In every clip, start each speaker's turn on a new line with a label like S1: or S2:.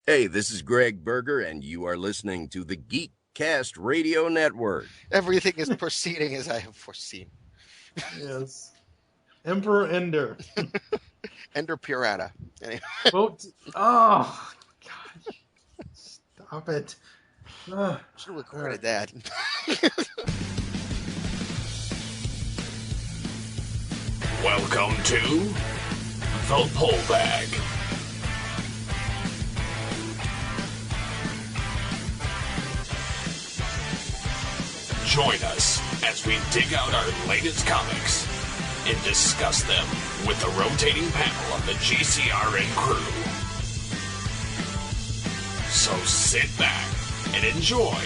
S1: Hey, this is Greg Berger, and you are listening to the Geekcast Radio Network.
S2: Everything is proceeding as I have foreseen.
S3: Yes. Emperor Ender.
S2: Ender Pirata. Anyway,
S3: Vote. Oh, God. Stop it.
S2: should have recorded that.
S4: Welcome to the Pullbag. Join us as we dig out our latest comics and discuss them with the rotating panel of the GCRN crew. So sit back and enjoy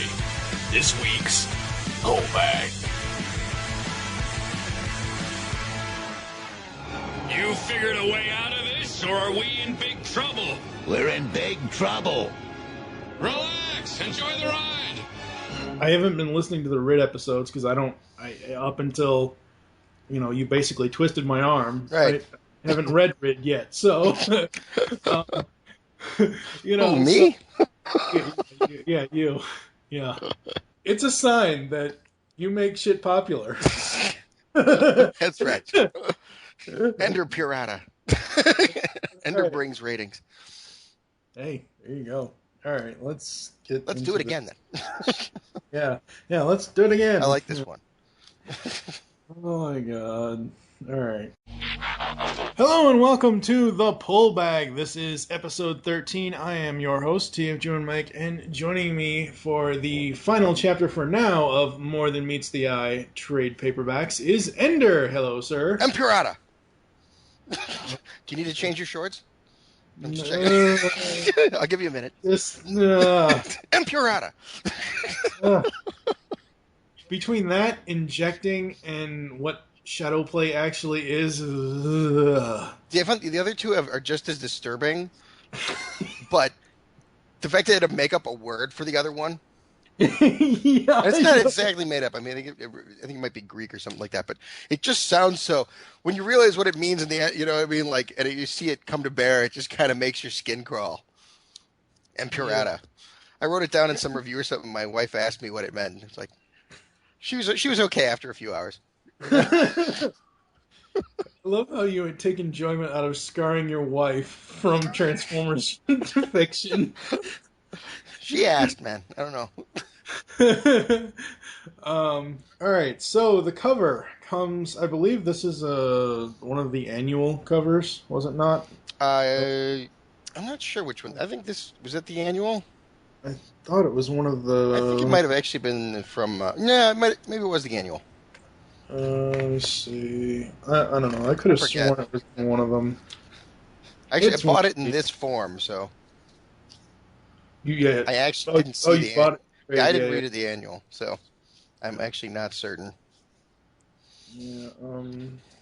S4: this week's Pullbag. You figured a way out of this, or are we in big trouble?
S5: We're in big trouble.
S4: Relax, enjoy the ride.
S3: I haven't been listening to the Rid episodes because up until, you basically twisted my arm.
S2: Right.
S3: I haven't read Rid yet, so,
S2: Me?
S3: Yeah, you. Yeah. It's a sign that you make shit popular.
S2: That's right. Ender Pirata. Ender brings ratings.
S3: Hey, there you go. All right, let's do
S2: it again then.
S3: Yeah, let's do it again.
S2: I like this one.
S3: Oh my god. All right. Hello and welcome to the Pullbag. This is episode 13. I am your host, TFG and Mike, and joining me for the final chapter for now of More Than Meets the Eye trade paperbacks is Ender. Hello, sir.
S2: And Pirata. Do you need to change your shorts? I'm just checking. I'll give you a minute. And Pirata.
S3: Between that, injecting, and what shadow play actually is...
S2: The other two are just as disturbing, but the fact that they had to make up a word for the other one... it's not exactly made up. I mean, I think it might be Greek or something like that, but it just sounds so... When you realize what it means in the end, you know what I mean? Like, and you see it come to bear, it just kind of makes your skin crawl. And Pirata. Yeah. I wrote it down in some review or something. My wife asked me what it meant. It's like, she was okay after a few hours.
S3: I love how you would take enjoyment out of scarring your wife from Transformers fiction.
S2: She asked, man. I don't know.
S3: All right, so the cover comes, I believe this is one of the annual covers, was it not?
S2: I'm not sure which one. I think this, was it the annual?
S3: I thought it was one of the...
S2: I think it might have actually been from, maybe it was the annual.
S3: Let's see. I don't know. I could have sworn it was one of them.
S2: Actually, I bought it in this form, so... I actually didn't see the annual. Yeah, I didn't read it the annual, so I'm actually not certain.
S3: Yeah,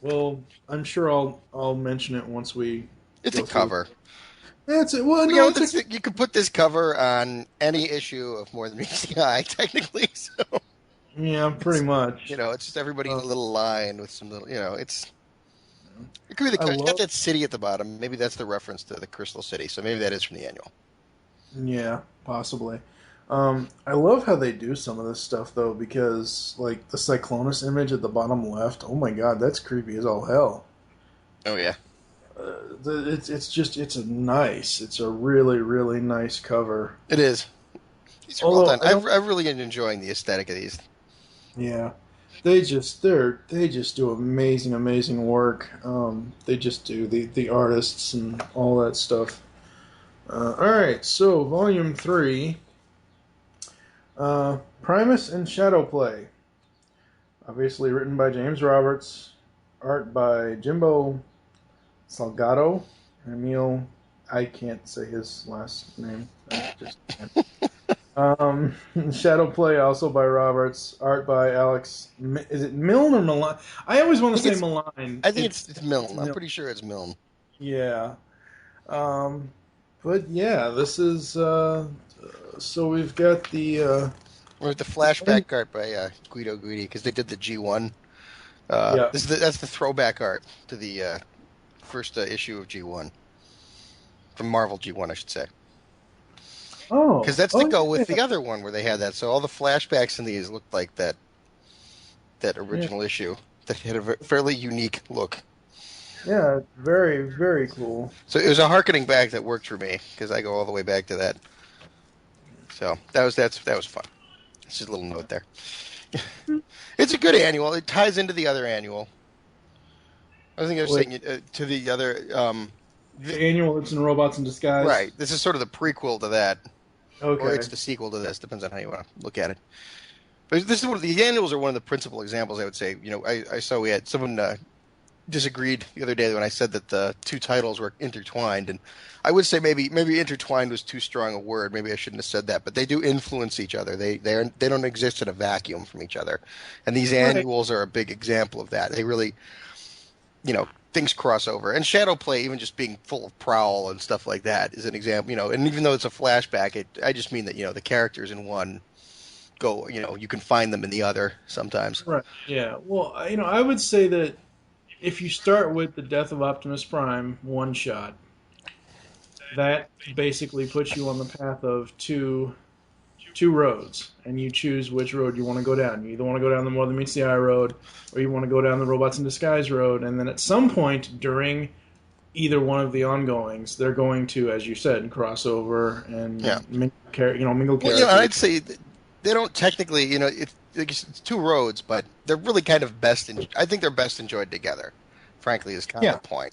S3: well, I'm sure I'll mention it once we...
S2: It's a cover.
S3: That's it. Well, no,
S2: you could put this cover on any issue of More Than Meets the Eye, technically, so...
S3: Yeah, pretty much.
S2: It's just everybody in a little line with some little, it could be it's got that city at the bottom. Maybe that's the reference to the Crystal City, so maybe that is from the annual.
S3: Yeah, possibly. I love how they do some of this stuff, though, because, like, the Cyclonus image at the bottom left, oh my god, that's creepy as all hell.
S2: Oh, yeah.
S3: It's a really, really nice cover.
S2: It is. These are well done. I've really been enjoying the aesthetic of these.
S3: Yeah. They just do amazing, amazing work. They just do, the artists and all that stuff. Alright, so Volume 3, Primus and Shadowplay. Obviously written by James Roberts, art by Jimbo Salgado, Emil, I can't say his last name, I just can't. Shadowplay also by Roberts, art by Alex, is it Milne or Milan? I always want to say Milan.
S2: I think it's Milne, I'm pretty sure it's Milne.
S3: Yeah. But yeah, this is, so we've got the...
S2: Or the flashback art by Guido Guidi, because they did the G1. That's the throwback art to the first issue of G1. From Marvel G1, I should say.
S3: Oh,
S2: because that's to go with the other one where they had that. So all the flashbacks in these looked like that original issue that had a fairly unique look.
S3: Yeah, very, very cool.
S2: So it was a harkening back that worked for me because I go all the way back to that. So that was fun. It's just a little note there. It's a good annual. It ties into the other annual. I think I was saying to the other.
S3: The annual that's in Robots in Disguise.
S2: Right. This is sort of the prequel to that.
S3: Okay.
S2: Or it's the sequel to this. Depends on how you want to look at it. But this is the annuals are one of the principal examples, I would say. I saw we had someone disagreed the other day when I said that the two titles were intertwined, and I would say maybe intertwined was too strong a word. Maybe I shouldn't have said that, but they do influence each other. They don't exist in a vacuum from each other, and these annuals are a big example of that. They really, things cross over. And Shadowplay, even just being full of Prowl and stuff like that, is an example. And even though it's a flashback, I just mean that the characters in one go, you can find them in the other sometimes.
S3: Right. Yeah. Well, I would say that if you start with the Death of Optimus Prime one shot, that basically puts you on the path of two roads, and you choose which road you want to go down. You either want to go down the More Than Meets the Eye road, or you want to go down the Robots in Disguise road, and then at some point during either one of the ongoings, they're going to, as you said, cross over and mingle characters.
S2: Well, I'd say they don't technically, it's two roads, but they're really kind of I think they're best enjoyed together, frankly, is kind of the point.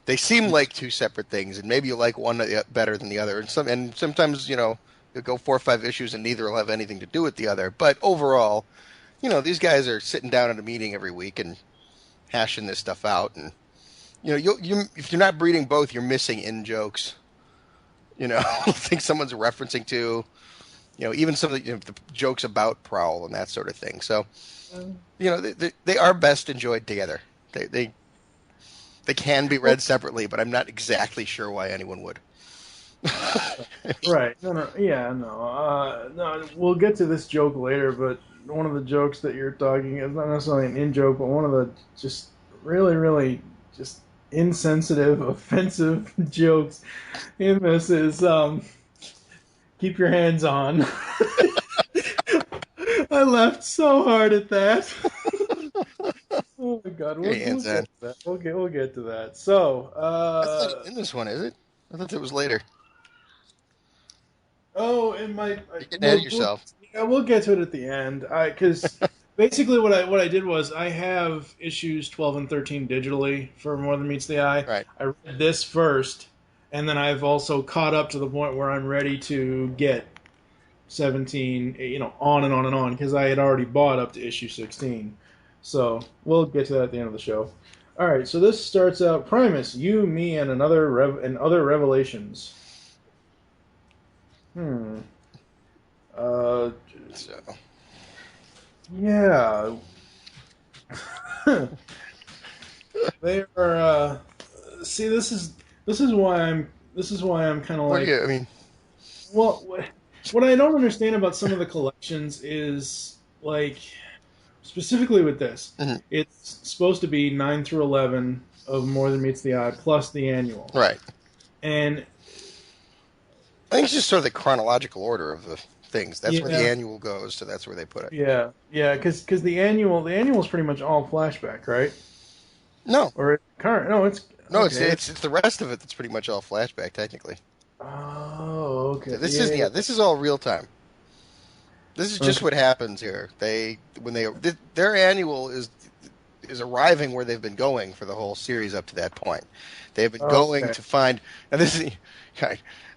S2: They seem like two separate things, and maybe you like one better than the other, and sometimes, you'll go 4 or 5 issues and neither will have anything to do with the other. But overall, these guys are sitting down at a meeting every week and hashing this stuff out, and if you're not breeding both, you're missing in jokes. I think someone's referencing to. Even some of the jokes about Prowl and that sort of thing. So, they are best enjoyed together. They can be read separately, but I'm not exactly sure why anyone would.
S3: Right. No. We'll get to this joke later, but one of the jokes that you're talking is not necessarily an in-joke, but one of the just really, really just insensitive, offensive jokes in this is... keep your hands on. I laughed so hard at that. Oh my god, we'll get to that. We'll get to that. So,
S2: that's not in this one, is it? I thought it was later.
S3: Oh, it might.
S2: You're getting ahead of yourself.
S3: We'll get to it at the end. Because basically, what I did was I have issues 12 and 13 digitally for More Than Meets the Eye.
S2: Right.
S3: I read this first. And then I've also caught up to the point where I'm ready to get 17, on and on and on, because I had already bought up to issue 16. So we'll get to that at the end of the show. All right, so this starts out Primus, You, Me, and Other Revelations. Yeah. They are. See, this is why I'm kind of like.
S2: I mean,
S3: well, what I don't understand about some of the collections is like, specifically with this, it's supposed to be 9 through 11 of More Than Meets the Eye plus the annual,
S2: right?
S3: And
S2: I think it's just sort of the chronological order of the things. That's where the annual goes, so that's where they put it.
S3: Yeah, because the annual is pretty much all flashback, right?
S2: No,
S3: or current? No, it's.
S2: No,
S3: okay.
S2: it's the rest of it that's pretty much all flashback, technically.
S3: Oh, okay.
S2: So this is all real time. This is just what happens here. Their annual is arriving where they've been going for the whole series up to that point. They've been going to find. Now this is,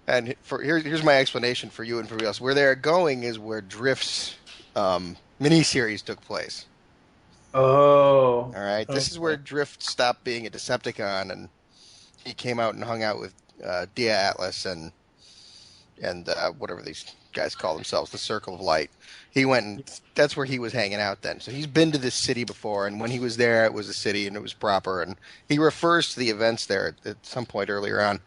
S2: and here's my explanation for you and for everybody else. Where they're going is where Drift's miniseries took place.
S3: Oh.
S2: All right. Okay. This is where Drift stopped being a Decepticon, and he came out and hung out with Dia Atlas and whatever these guys call themselves, the Circle of Light. He went, and that's where he was hanging out then. So he's been to this city before, and when he was there, it was a city and it was proper. And he refers to the events there at some point earlier on.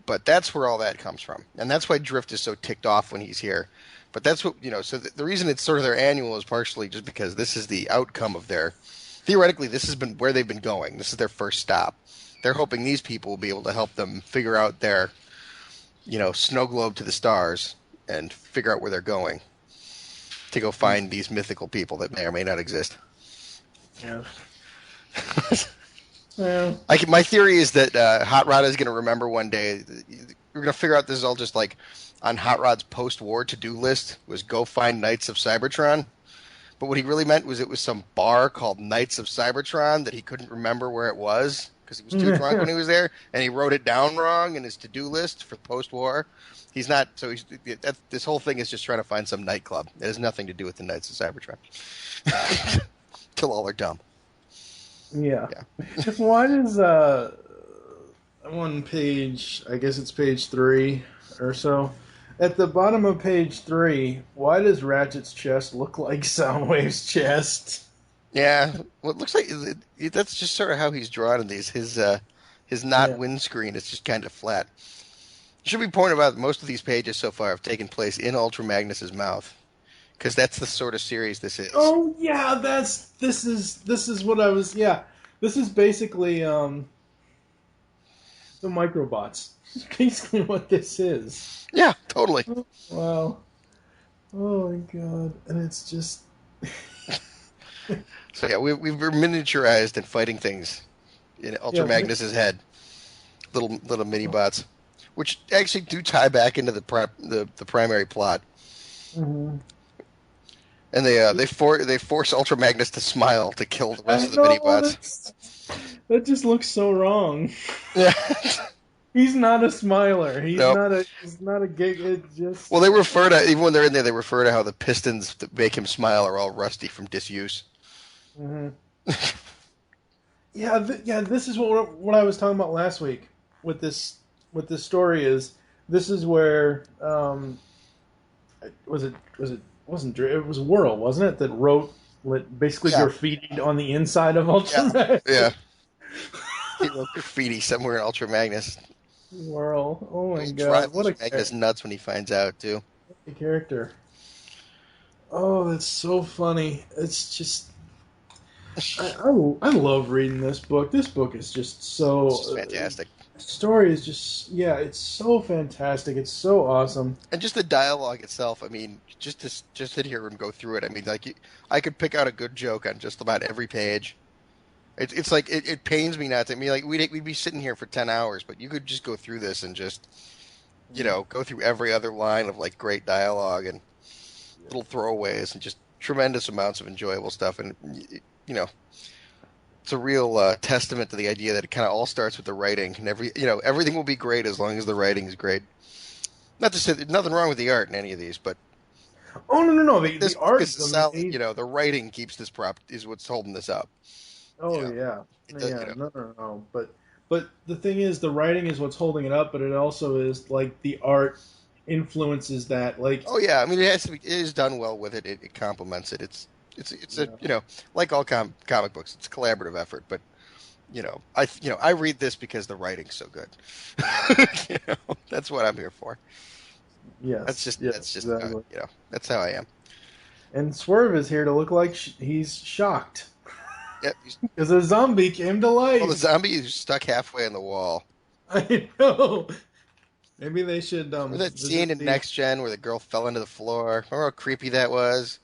S2: But that's where all that comes from, and that's why Drift is so ticked off when he's here. But that's what, so the reason it's sort of their annual is partially just because this is the outcome of theoretically, this has been where they've been going. This is their first stop. They're hoping these people will be able to help them figure out their snow globe to the stars and figure out where they're going to go find these mythical people that may or may not exist.
S3: Yeah. Well,
S2: My theory is that Hot Rod is going to remember one day. We're going to figure out this is all just like on Hot Rod's post-war to-do list was go find Knights of Cybertron. But what he really meant was it was some bar called Knights of Cybertron that he couldn't remember where it was because he was too drunk when he was there, and he wrote it down wrong in his to-do list for post-war. He's not. So this whole thing is just trying to find some nightclub. It has nothing to do with the Knights of Cybertron. Till all are dumb.
S3: yeah. Why does one page? I guess it's page 3 or so. At the bottom of page 3, why does Ratchet's chest look like Soundwave's chest?
S2: Yeah, well, it looks like that's just sort of how he's drawn in these. His windscreen is just kind of flat. It should be pointed out that most of these pages so far have taken place in Ultra Magnus's mouth, because that's the sort of series this is.
S3: Oh yeah, this is what I was. Yeah, this is basically the Microbots. Basically what this is.
S2: Yeah, totally.
S3: Wow. Oh my god. And it's just
S2: So yeah, we've miniaturized and fighting things in Ultra Magnus's head. Little mini bots. Which actually do tie back into the primary plot.
S3: Mm-hmm.
S2: And they force Ultra Magnus to smile to kill the rest of the mini bots.
S3: That just looks so wrong.
S2: Yeah.
S3: He's not a smiler. He's
S2: Nope.
S3: not a gig. It just.
S2: Well, they refer to, even when they're in there, they refer to how the pistons that make him smile are all rusty from disuse.
S3: Mm-hmm. This is what I was talking about last week with this story is this is where it was Whirl, wasn't it, that wrote basically graffiti on the inside of Ultra.
S2: Yeah. He wrote graffiti somewhere in Ultra Magnus.
S3: Whirl. Oh my
S2: He'll
S3: god.
S2: drive Magnus nuts when he finds out, too.
S3: A character. Oh, that's so funny. It's just I love reading this book. This book is just so
S2: It's just fantastic.
S3: Story is just it's so fantastic. It's so awesome.
S2: And just the dialogue itself, I mean, just to sit here and go through it, I mean, like I could pick out a good joke on just about every page. It's like it pains me not to. I mean, like we'd be sitting here for 10 hours, but you could just go through this and just go through every other line of like great dialogue and little throwaways and just tremendous amounts of enjoyable stuff. And it's a real testament to the idea that it kind of all starts with the writing, and everything will be great as long as the writing is great. Not to say there's nothing wrong with the art in any of these, but
S3: no. The art is
S2: solid. The writing keeps this is what's holding this up.
S3: Oh yeah. No. But the thing is, the writing is what's holding it up, but it also is like the art influences that. Like,
S2: oh yeah, I mean it has to be. It is done well with it. It complements it. It's like all comic books, it's a collaborative effort. But I read this because the writing's so good. That's what I'm here for.
S3: Yes,
S2: that's
S3: exactly.
S2: That's how I am.
S3: And Swerve is here to look like he's shocked.
S2: Yep.
S3: Because a zombie came to life.
S2: Well, the zombie is stuck halfway in the wall.
S3: I know. Maybe they should.
S2: Remember that scene in Next Gen where the girl fell into the floor? Remember how creepy that was?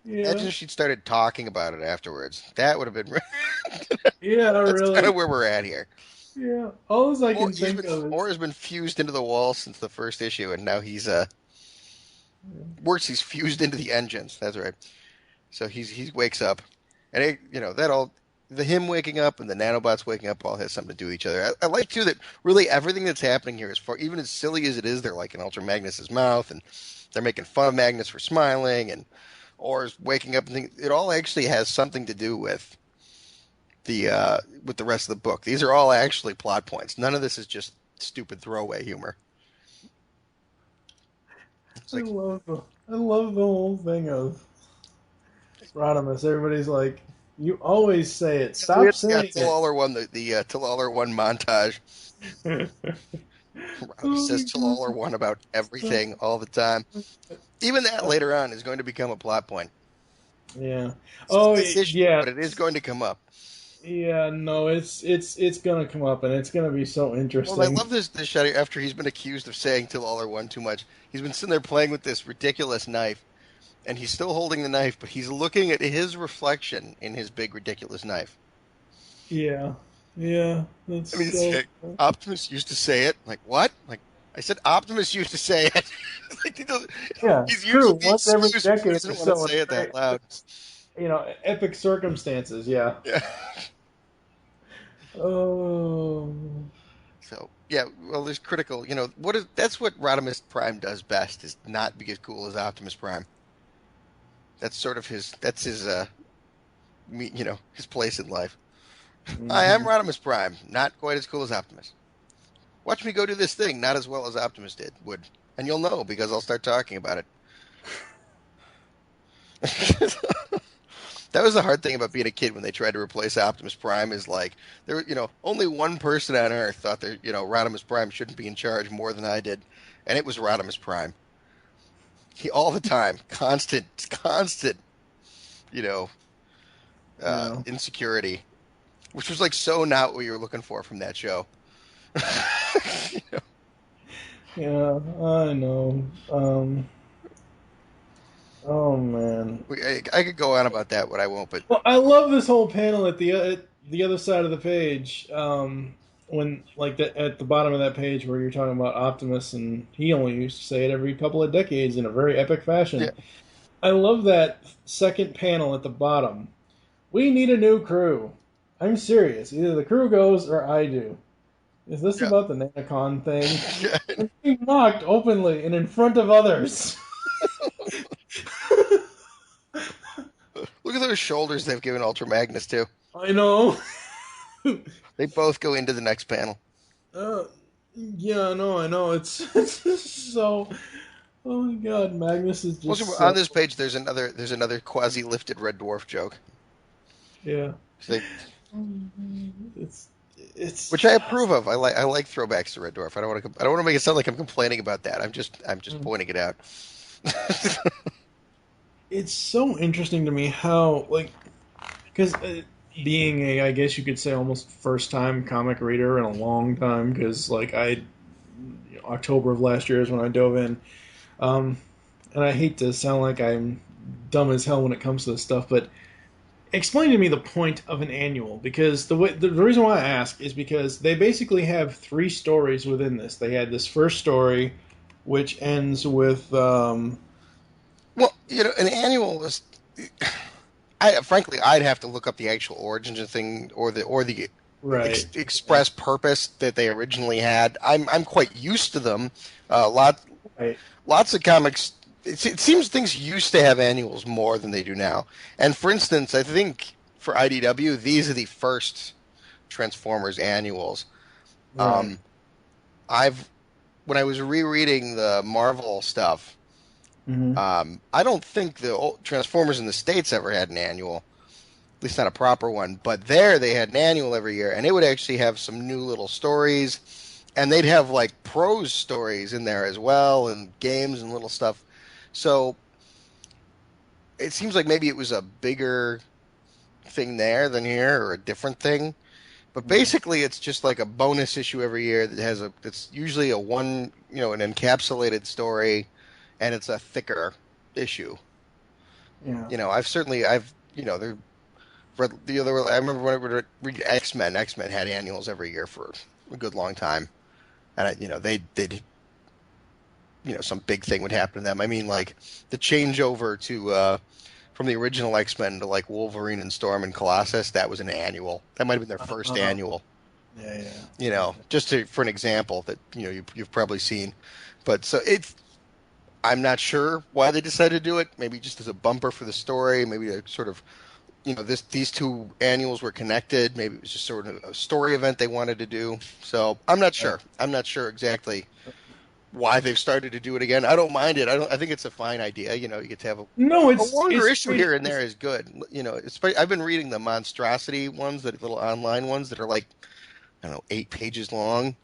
S3: Yeah.
S2: Imagine if she'd started talking about it afterwards. That would have been.
S3: Yeah,
S2: That's
S3: really.
S2: kind of where we're at here.
S3: Yeah. All I can think of is.
S2: Or has been fused into the wall since the first issue, and now he's worse. He's fused into the engines. That's right. So he wakes up. And him waking up and the nanobots waking up all has something to do with each other. I like too that really everything that's happening here is even as silly as it is, they're like in Ultra Magnus's mouth and they're making fun of Magnus for smiling and or waking up and things. It all actually has something to do with the rest of the book. These are all actually plot points. None of this is just stupid throwaway humor.
S3: I love the whole thing of Rodimus. Everybody's like, you always say it. Stop saying it.
S2: Till Aller won the Till Aller won montage. Rodimus says Till Aller won about everything all the time. Even that later on is going to become a plot point.
S3: Yeah.
S2: Issue,
S3: yeah.
S2: But it is going to come up.
S3: Yeah, no, it's gonna come up, and it's gonna be so
S2: Well, I
S3: interesting.
S2: love this shot after he's been accused of saying "till all are one" too much. He's been sitting there playing with this ridiculous knife, and he's still holding the knife, but he's looking at his reflection in his big ridiculous knife.
S3: Yeah, yeah, that's
S2: I mean, it's
S3: so.
S2: like, Optimus used to say it. Like what? Like I said, Optimus used to say it. Like,
S3: Yeah,
S2: he's
S3: true.
S2: using the
S3: Once every
S2: excuse, but he
S3: decade or
S2: doesn't want to
S3: so, in
S2: say it
S3: very
S2: that loud.
S3: epic circumstances. Yeah.
S2: Yeah.
S3: Oh.
S2: So yeah, well, there's critical. That's what Rodimus Prime does best is not be as cool as Optimus Prime. That's sort of his. That's his. His place in life. I am
S3: Hmm.
S2: Rodimus Prime, not quite as cool as Optimus. Watch me go do this thing, not as well as Optimus would, and you'll know because I'll start talking about it. That was the hard thing about being a kid when they tried to replace Optimus Prime is like only one person on Earth thought that Rodimus Prime shouldn't be in charge more than I did, and it was Rodimus Prime. He all the time, constant, you know,
S3: Yeah.
S2: insecurity, which was like so not what you were looking for from that show.
S3: Yeah. I know. Oh man.
S2: I could go on about that, but I won't. But
S3: Well, I love this whole panel at the other side of the page. When at the bottom of that page where you're talking about Optimus, and he only used to say it every couple of decades in a very epic
S2: yeah,
S3: fashion. I love that second panel at the bottom. We need a new crew. I'm serious. Either the crew goes or I do. Is this
S2: yeah,
S3: about the Nanocon thing?
S2: yeah.
S3: I'm being mocked openly and in front of others.
S2: Look at those shoulders they've given Ultra Magnus too.
S3: I know.
S2: They both go into the next panel.
S3: uh, yeah, I know. It's just so. Oh my god, Magnus is
S2: Also,
S3: just
S2: on
S3: so.
S2: this page, there's another quasi lifted Red Dwarf joke.
S3: Yeah.
S2: So
S3: It's. It's.
S2: which I approve of. I like throwbacks to Red Dwarf. I don't want to make it sound like I'm complaining about that. I'm just pointing it out.
S3: It's so interesting to me how, like, because being a, I guess you could say, almost first time comic reader in a long time, because, like, October of last year is when I dove in. Um, and I hate to sound like I'm dumb as hell when it comes to this stuff, but explain to me the point of an annual, because the reason why I ask is because they basically have three stories within this. They had this first story, which ends with
S2: Well, an annual is. I'd have to look up the actual origins of thing or the
S3: right.
S2: express purpose that they originally had. I'm quite used to them.
S3: Right.
S2: Lots of comics. It seems things used to have annuals more than they do now. And for instance, I think for IDW, these are the first Transformers annuals.
S3: Right.
S2: Um, I've when I was rereading the Marvel stuff,
S3: Hmm.
S2: I don't think the old Transformers in the States ever had an annual, at least not a proper one. But there, they had an annual every year, and it would actually have some new little stories, and they'd have like prose stories in there as well, and games and little stuff. So it seems like maybe it was a bigger thing there than here, or a different thing. But basically, it's just like a bonus issue every year that has it's usually an encapsulated story, and it's a thicker issue.
S3: Yeah.
S2: I've read the other. I remember when I would read X-Men. X-Men had annuals every year for a good long time, and some big thing would happen to them. I mean, like the changeover to from the original X-Men to like Wolverine and Storm and Colossus. That was an annual. That might have been their first
S3: Uh,
S2: annual.
S3: yeah.
S2: Just for an example that you've probably seen. But so it's I'm not sure why they decided to do it. Maybe just as a bumper for the story. Maybe to sort of these two annuals were connected. Maybe it was just sort of a story event they wanted to do. So I'm not
S3: Yeah.
S2: sure. I'm not sure exactly why they've started to do it again. I don't mind it. I think it's a fine idea. You get to have
S3: No,
S2: a longer
S3: it's
S2: issue
S3: great.
S2: here and there is good. I've been reading the monstrosity ones, the little online ones that are like I don't know 8 pages long.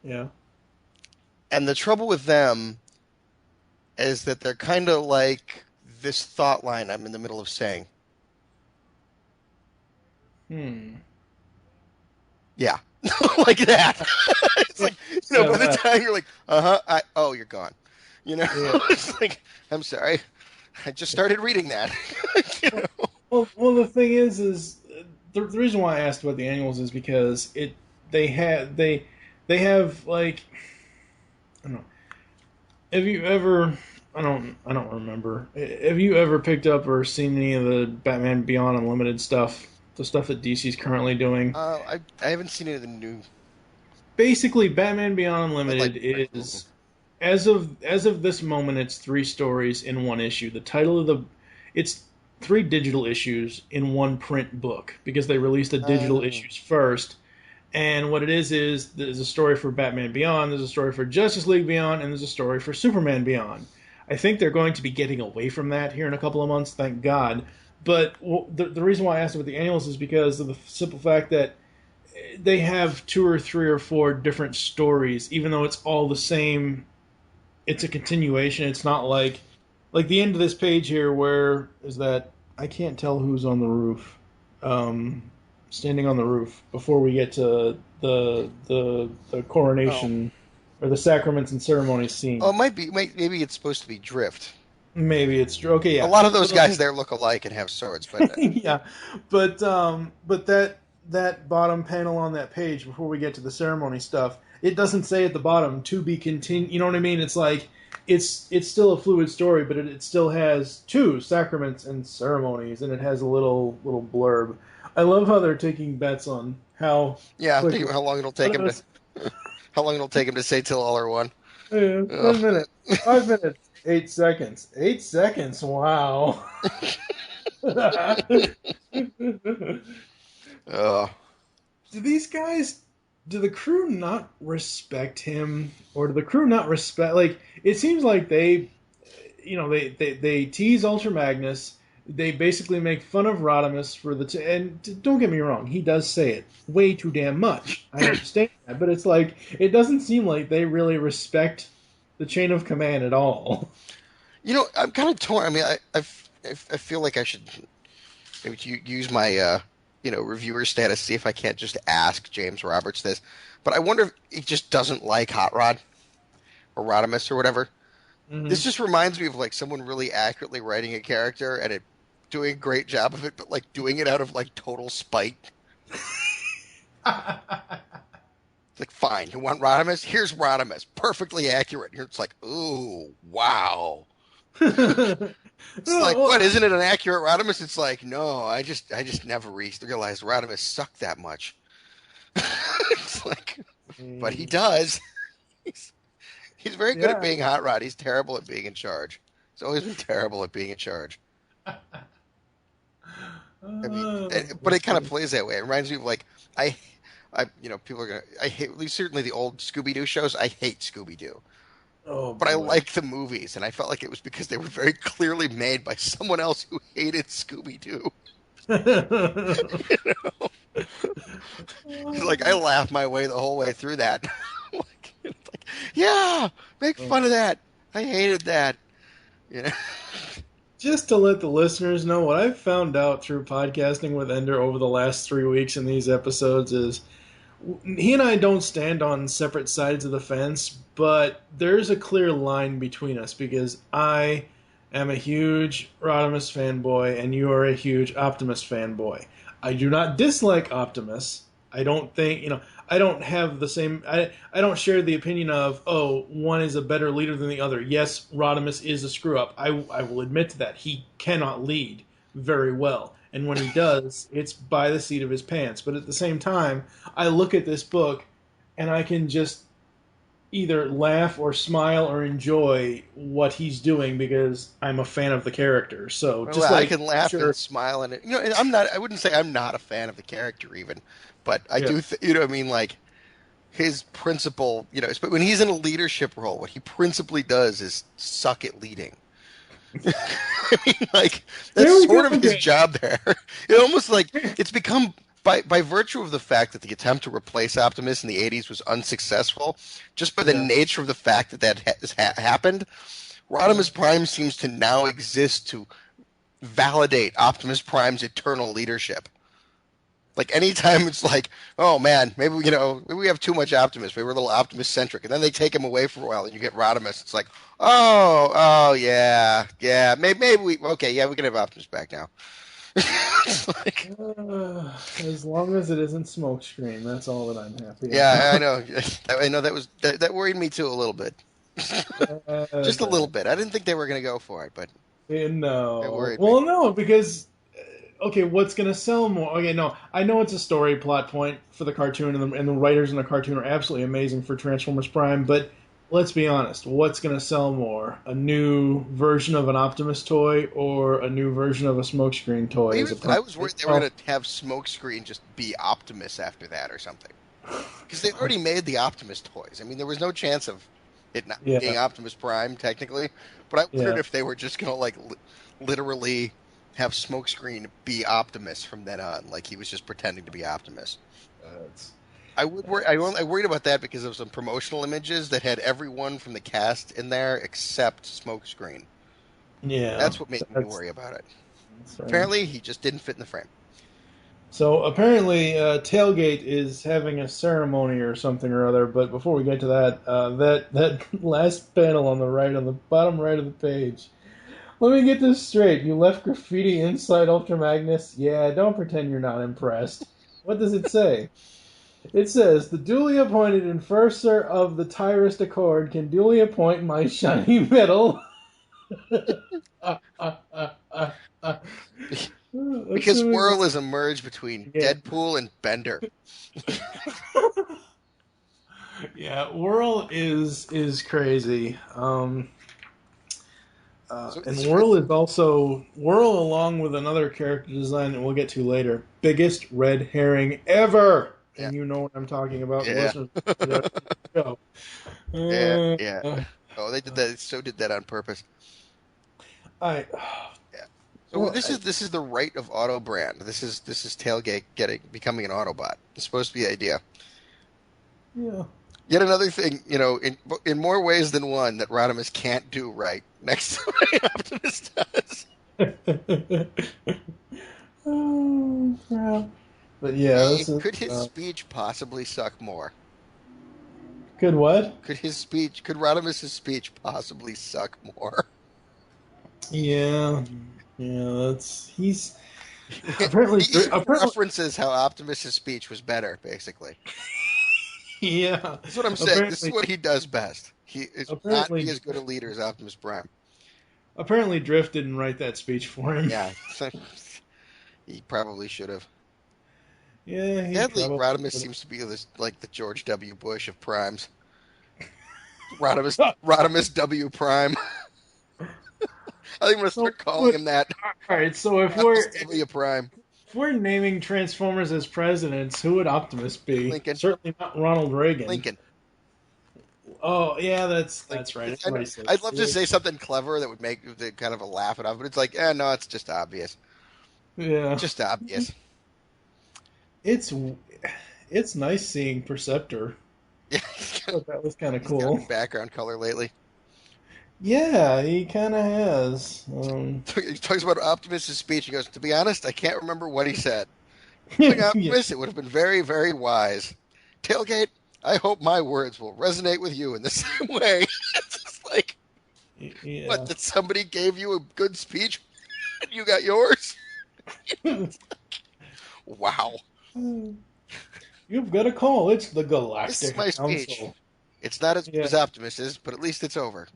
S3: Yeah.
S2: And the trouble with them is that they're kind of like this thought line I'm in the middle of saying.
S3: Hmm.
S2: Yeah. Like that. It's like, by the time you're like, you're gone. It's like, I'm sorry. I just started reading that.
S3: Well, the thing is the reason why I asked about the annuals is because they have like, I don't know. Have you ever? I don't remember. Have you ever picked up or seen any of the Batman Beyond Unlimited stuff? The stuff that DC's currently doing.
S2: I haven't seen any of the new.
S3: Basically, Batman Beyond Unlimited
S2: Like,
S3: is, as of this moment, it's 3 stories in one issue. The title of it's 3 digital issues in one print book because they released the digital issues first. And what it is there's a story for Batman Beyond, there's a story for Justice League Beyond, and there's a story for Superman Beyond. I think they're going to be getting away from that here in a couple of months, thank God. But the reason why I asked about the annuals is because of the simple fact that they have 2 or 3 or 4 different stories, even though it's all the same. It's a continuation. It's not like the end of this page here, where is that? I can't tell who's on the roof. Standing on the roof before we get to the coronation or the sacraments and ceremonies scene.
S2: Oh, it might be. Maybe it's supposed to be Drift.
S3: Maybe it's true. Okay, yeah.
S2: A lot of those guys there look alike and have swords, but
S3: yeah, but that bottom panel on that page before we get to the ceremony stuff, it doesn't say at the bottom to be continued. You know what I mean? It's like it's still a fluid story, but it still has 2 sacraments and ceremonies, and it has a little blurb. I love how they're taking bets on how
S2: how long it'll take him to say till all are one.
S3: 1 minute, 5 minutes, 8 seconds, 8 seconds. Wow. Do the crew not respect him, or do the crew not respect? Like, it seems like they tease Ultra Magnus. They basically make fun of Rodimus for and don't get me wrong, he does say it way too damn much. I understand that, but it's like, it doesn't seem like they really respect the chain of command at all.
S2: I'm kind of torn. I mean, I feel like I should maybe use my reviewer status, see if I can't just ask James Roberts this. But I wonder if he just doesn't like Hot Rod or Rodimus or whatever. Mm-hmm. This just reminds me of like someone really accurately writing a character and doing a great job of it, but like doing it out of like total spite. It's like, fine, you want Rodimus? Here's Rodimus, perfectly accurate. Here it's like, ooh, wow. It's like, what? Isn't it an accurate Rodimus? It's like, no, I just never realized Rodimus sucked that much. It's like, but he does. He's very good at being Hot Rod. He's terrible at being in charge. He's always been terrible at being in charge. I mean, but it kind of plays that way. It reminds me of like people are gonna. I hate, at least certainly the old Scooby-Doo shows. I hate Scooby-Doo.
S3: Oh,
S2: but I like the movies, and I felt like it was because they were very clearly made by someone else who hated Scooby-Doo. Like, I laughed my way the whole way through that. Yeah, make fun of that. I hated that.
S3: Just to let the listeners know, what I've found out through podcasting with Ender over the last 3 weeks in these episodes is he and I don't stand on separate sides of the fence, but there's a clear line between us because I am a huge Rodimus fanboy and you are a huge Optimus fanboy. I do not dislike Optimus. I don't think, I don't have the same, I don't share the opinion of, one is a better leader than the other. Yes, Rodimus is a screw-up. I will admit to that. He cannot lead very well. And when he does, it's by the seat of his pants. But at the same time, I look at this book and I can just either laugh or smile or enjoy what he's doing because I'm a fan of the character. So
S2: I can laugh and smile and I wouldn't say I'm not a fan of the character even, but I do like his principle, but when he's in a leadership role, what he principally does is suck at leading. I mean, like, that's sort of his job there. It almost like it's become, by virtue of the fact that the attempt to replace Optimus in the 80s was unsuccessful, just by the nature of the fact that has happened, Rodimus Prime seems to now exist to validate Optimus Prime's eternal leadership. Like anytime it's like, oh man, maybe we have too much Optimus. Maybe we're a little Optimus centric, and then they take him away for a while, and you get Rodimus. It's like, oh yeah, maybe we okay, yeah, we can have Optimus back now. It's like,
S3: As long as it isn't Smokescreen, that's all that I'm happy
S2: yeah,
S3: about.
S2: I know that worried me too a little bit, just a little bit. I didn't think they were gonna go for it, but it
S3: No.
S2: worried me.
S3: Well, no, because okay, what's gonna sell more? Okay, no, I know it's a story plot point for the cartoon, and the writers in the cartoon are absolutely amazing for Transformers Prime. But let's be honest, what's gonna sell more? A new version of an Optimus toy or a new version of a Smokescreen toy?
S2: Well,
S3: As
S2: even I
S3: opposed
S2: was
S3: to,
S2: worried they were gonna have Smokescreen just be Optimus after that or something. Because they'd already made the Optimus toys. I mean, there was no chance of it not being
S3: yeah,
S2: Optimus Prime technically. But I wondered
S3: yeah.
S2: if they were just gonna like literally have Smokescreen be Optimus from then on, like he was just pretending to be Optimus.
S3: It's,
S2: I would worry. I worried about that because of some promotional images that had everyone from the cast in there except Smokescreen.
S3: yeah,
S2: That's what made me
S3: that's,
S2: worry about it.
S3: that's right.
S2: Apparently, he just didn't fit in the frame.
S3: So apparently, Tailgate is having a ceremony or something or other. But before we get to that, that last panel on the right, on the bottom right of the page. Let me get this straight. You left graffiti inside Ultra Magnus? Yeah, don't pretend you're not impressed. What does it say? It says, the duly appointed enforcer of the Tyrist Accord can duly appoint my shiny metal.
S2: Because
S3: Assuming
S2: Whirl is a merge between
S3: yeah.
S2: Deadpool and Bender.
S3: Yeah, Whirl is crazy.
S2: So
S3: And
S2: this
S3: Whirl is also Whirl, along with another character design that we'll get to later. Biggest red herring ever,
S2: yeah,
S3: and you know what I'm talking about. The
S2: yeah,
S3: listeners of the show.
S2: yeah.
S3: Uh,
S2: Oh, they did that. So did that on purpose.
S3: I
S2: Yeah. So
S3: well,
S2: this is the right of Auto Brand. This is Tailgate becoming an Autobot. It's supposed to be the idea.
S3: yeah.
S2: Yet another thing, in more ways than one, that Rodimus can't do right next to what Optimus does.
S3: Oh, crap. But yeah,
S2: A,
S3: this is
S2: could his speech possibly suck more?
S3: good. What?
S2: Could Rodimus's speech possibly suck more?
S3: Yeah, yeah. That's he's
S2: He
S3: apparently
S2: even
S3: apparently
S2: references how Optimus's speech was better, basically.
S3: yeah.
S2: That's what I'm saying. This is
S3: Apparently
S2: what he does best. He is not be
S3: apparently
S2: as good a leader as Optimus Prime.
S3: apparently Drift didn't write that speech for him.
S2: Yeah, he probably should have.
S3: Yeah, he
S2: Sadly,
S3: probably
S2: Rodimus
S3: would
S2: seems to be this, like the George W. Bush of primes. Rodimus W. Prime. I think I'm gonna
S3: So,
S2: start calling him that.
S3: all right. So
S2: Rodimus W. Prime.
S3: if we're naming Transformers as presidents, who would Optimus be?
S2: Lincoln.
S3: Certainly not Ronald Reagan.
S2: Lincoln.
S3: Oh, yeah,
S2: Like,
S3: that's right.
S2: I know,
S3: Everybody says
S2: I'd love to say something clever that would make the kind of a laugh it off, but it's like, no, it's just obvious.
S3: yeah.
S2: Just obvious.
S3: It's it's nice seeing Perceptor.
S2: Yeah,
S3: I thought that was kind of
S2: he's got
S3: cool.
S2: background color lately.
S3: Yeah, he kind of has.
S2: He talks about Optimus' speech. He goes, to be honest, I can't remember what he said. Like
S3: yeah,
S2: Optimus, it would have been very, very wise. Tailgate, I hope my words will resonate with you in the same way. It's just like, what,
S3: yeah.
S2: that somebody gave you a good speech and you got yours? Wow.
S3: You've got a call. It's the
S2: This is
S3: Galactic
S2: my speech.
S3: Council.
S2: It's not as good
S3: Yeah,
S2: as Optimus is, but at least it's over.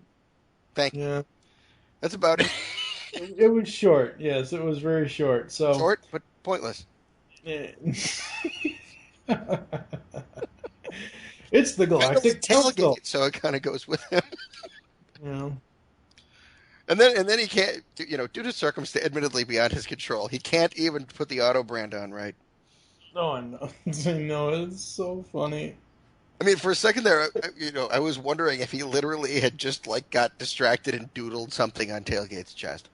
S2: Thank you.
S3: yeah.
S2: That's about it.
S3: It was short. Yes, it was very short. So.
S2: Short, but pointless.
S3: eh. It's the
S2: Kind of like
S3: Galactic Council.
S2: Tailgate, so it kind of goes with him.
S3: Yeah.
S2: And then he can't, due to circumstance admittedly beyond his control, he can't even put the auto brand on right.
S3: Oh, I know. I know. It's so funny.
S2: I mean, for a second there, I was wondering if he literally had just like got distracted and doodled something on Tailgate's chest.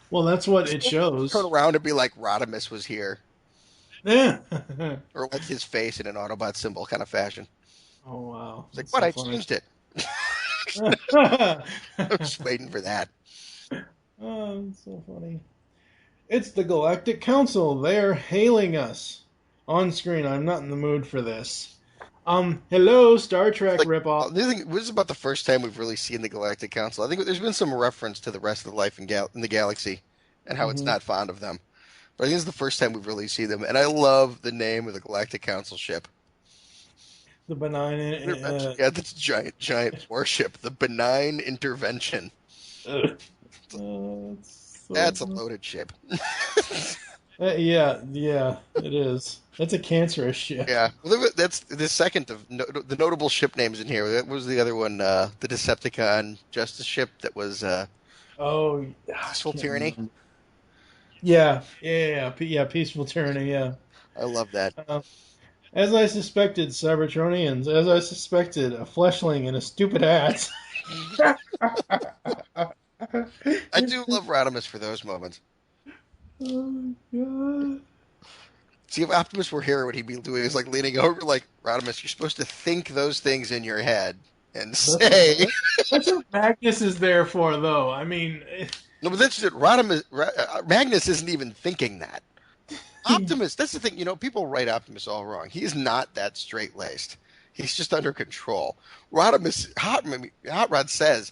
S3: Well, that's what it shows.
S2: Turn around and be like, Rodimus was here,
S3: Yeah.
S2: or like his face in an Autobot symbol kind of fashion.
S3: Oh wow.
S2: It's like,
S3: That's
S2: what?
S3: so
S2: I
S3: funny.
S2: changed it. I'm just waiting for that.
S3: Oh, it's so funny. It's the Galactic Council. They're hailing us. On screen, I'm not in the mood for this. Hello, Star Trek
S2: Like,
S3: ripoff.
S2: this is about the first time we've really seen the Galactic Council. I think there's been some reference to the rest of the life in the galaxy and how it's not fond of them. But I think it's the first time we've really seen them. And I love the name of the Galactic Council ship.
S3: The benign.
S2: Yeah, that's a giant warship. The Benign Intervention. That's a loaded ship.
S3: Yeah, it is. That's a cancerous ship.
S2: Yeah, well, that's the second of the notable ship names in here. That was the other one, the Decepticon Justice ship that was Peaceful Tyranny.
S3: Remember. Yeah, Peaceful Tyranny, yeah.
S2: I love that.
S3: As I suspected, Cybertronians. As I suspected, a fleshling in a stupid hat.
S2: I do love Rodimus for those moments.
S3: Oh, God.
S2: See, if Optimus were here, what he'd be doing is like leaning over, like, Rodimus, you're supposed to think those things in your head and say.
S3: That's what Magnus is there for, though. I mean,
S2: No, but that's it. Magnus isn't even thinking that. Optimus, that's the thing. People write Optimus all wrong. He's not that straight-laced. He's just under control. Hot Rod says,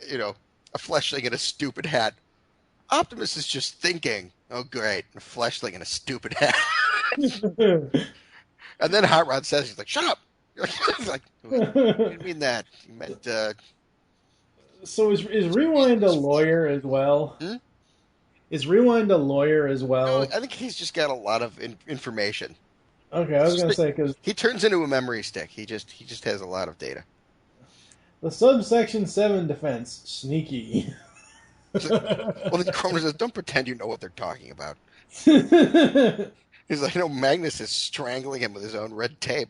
S2: a fleshling in a stupid hat. Optimus is just thinking, oh, great, a fleshling in a stupid hat. And then Hot Rod says, he's like, shut up. He's like, I didn't mean that. He meant,
S3: So is Rewind a lawyer as well?
S2: Hmm?
S3: Is Rewind a lawyer as well?
S2: I think he's just got a lot of information.
S3: Okay, I was going to say, because
S2: he turns into a memory stick. He just has a lot of data.
S3: the Subsection 7 defense, sneaky.
S2: Well, then Cromer says, don't pretend you know what they're talking about. He's like, Magnus is strangling him with his own red tape.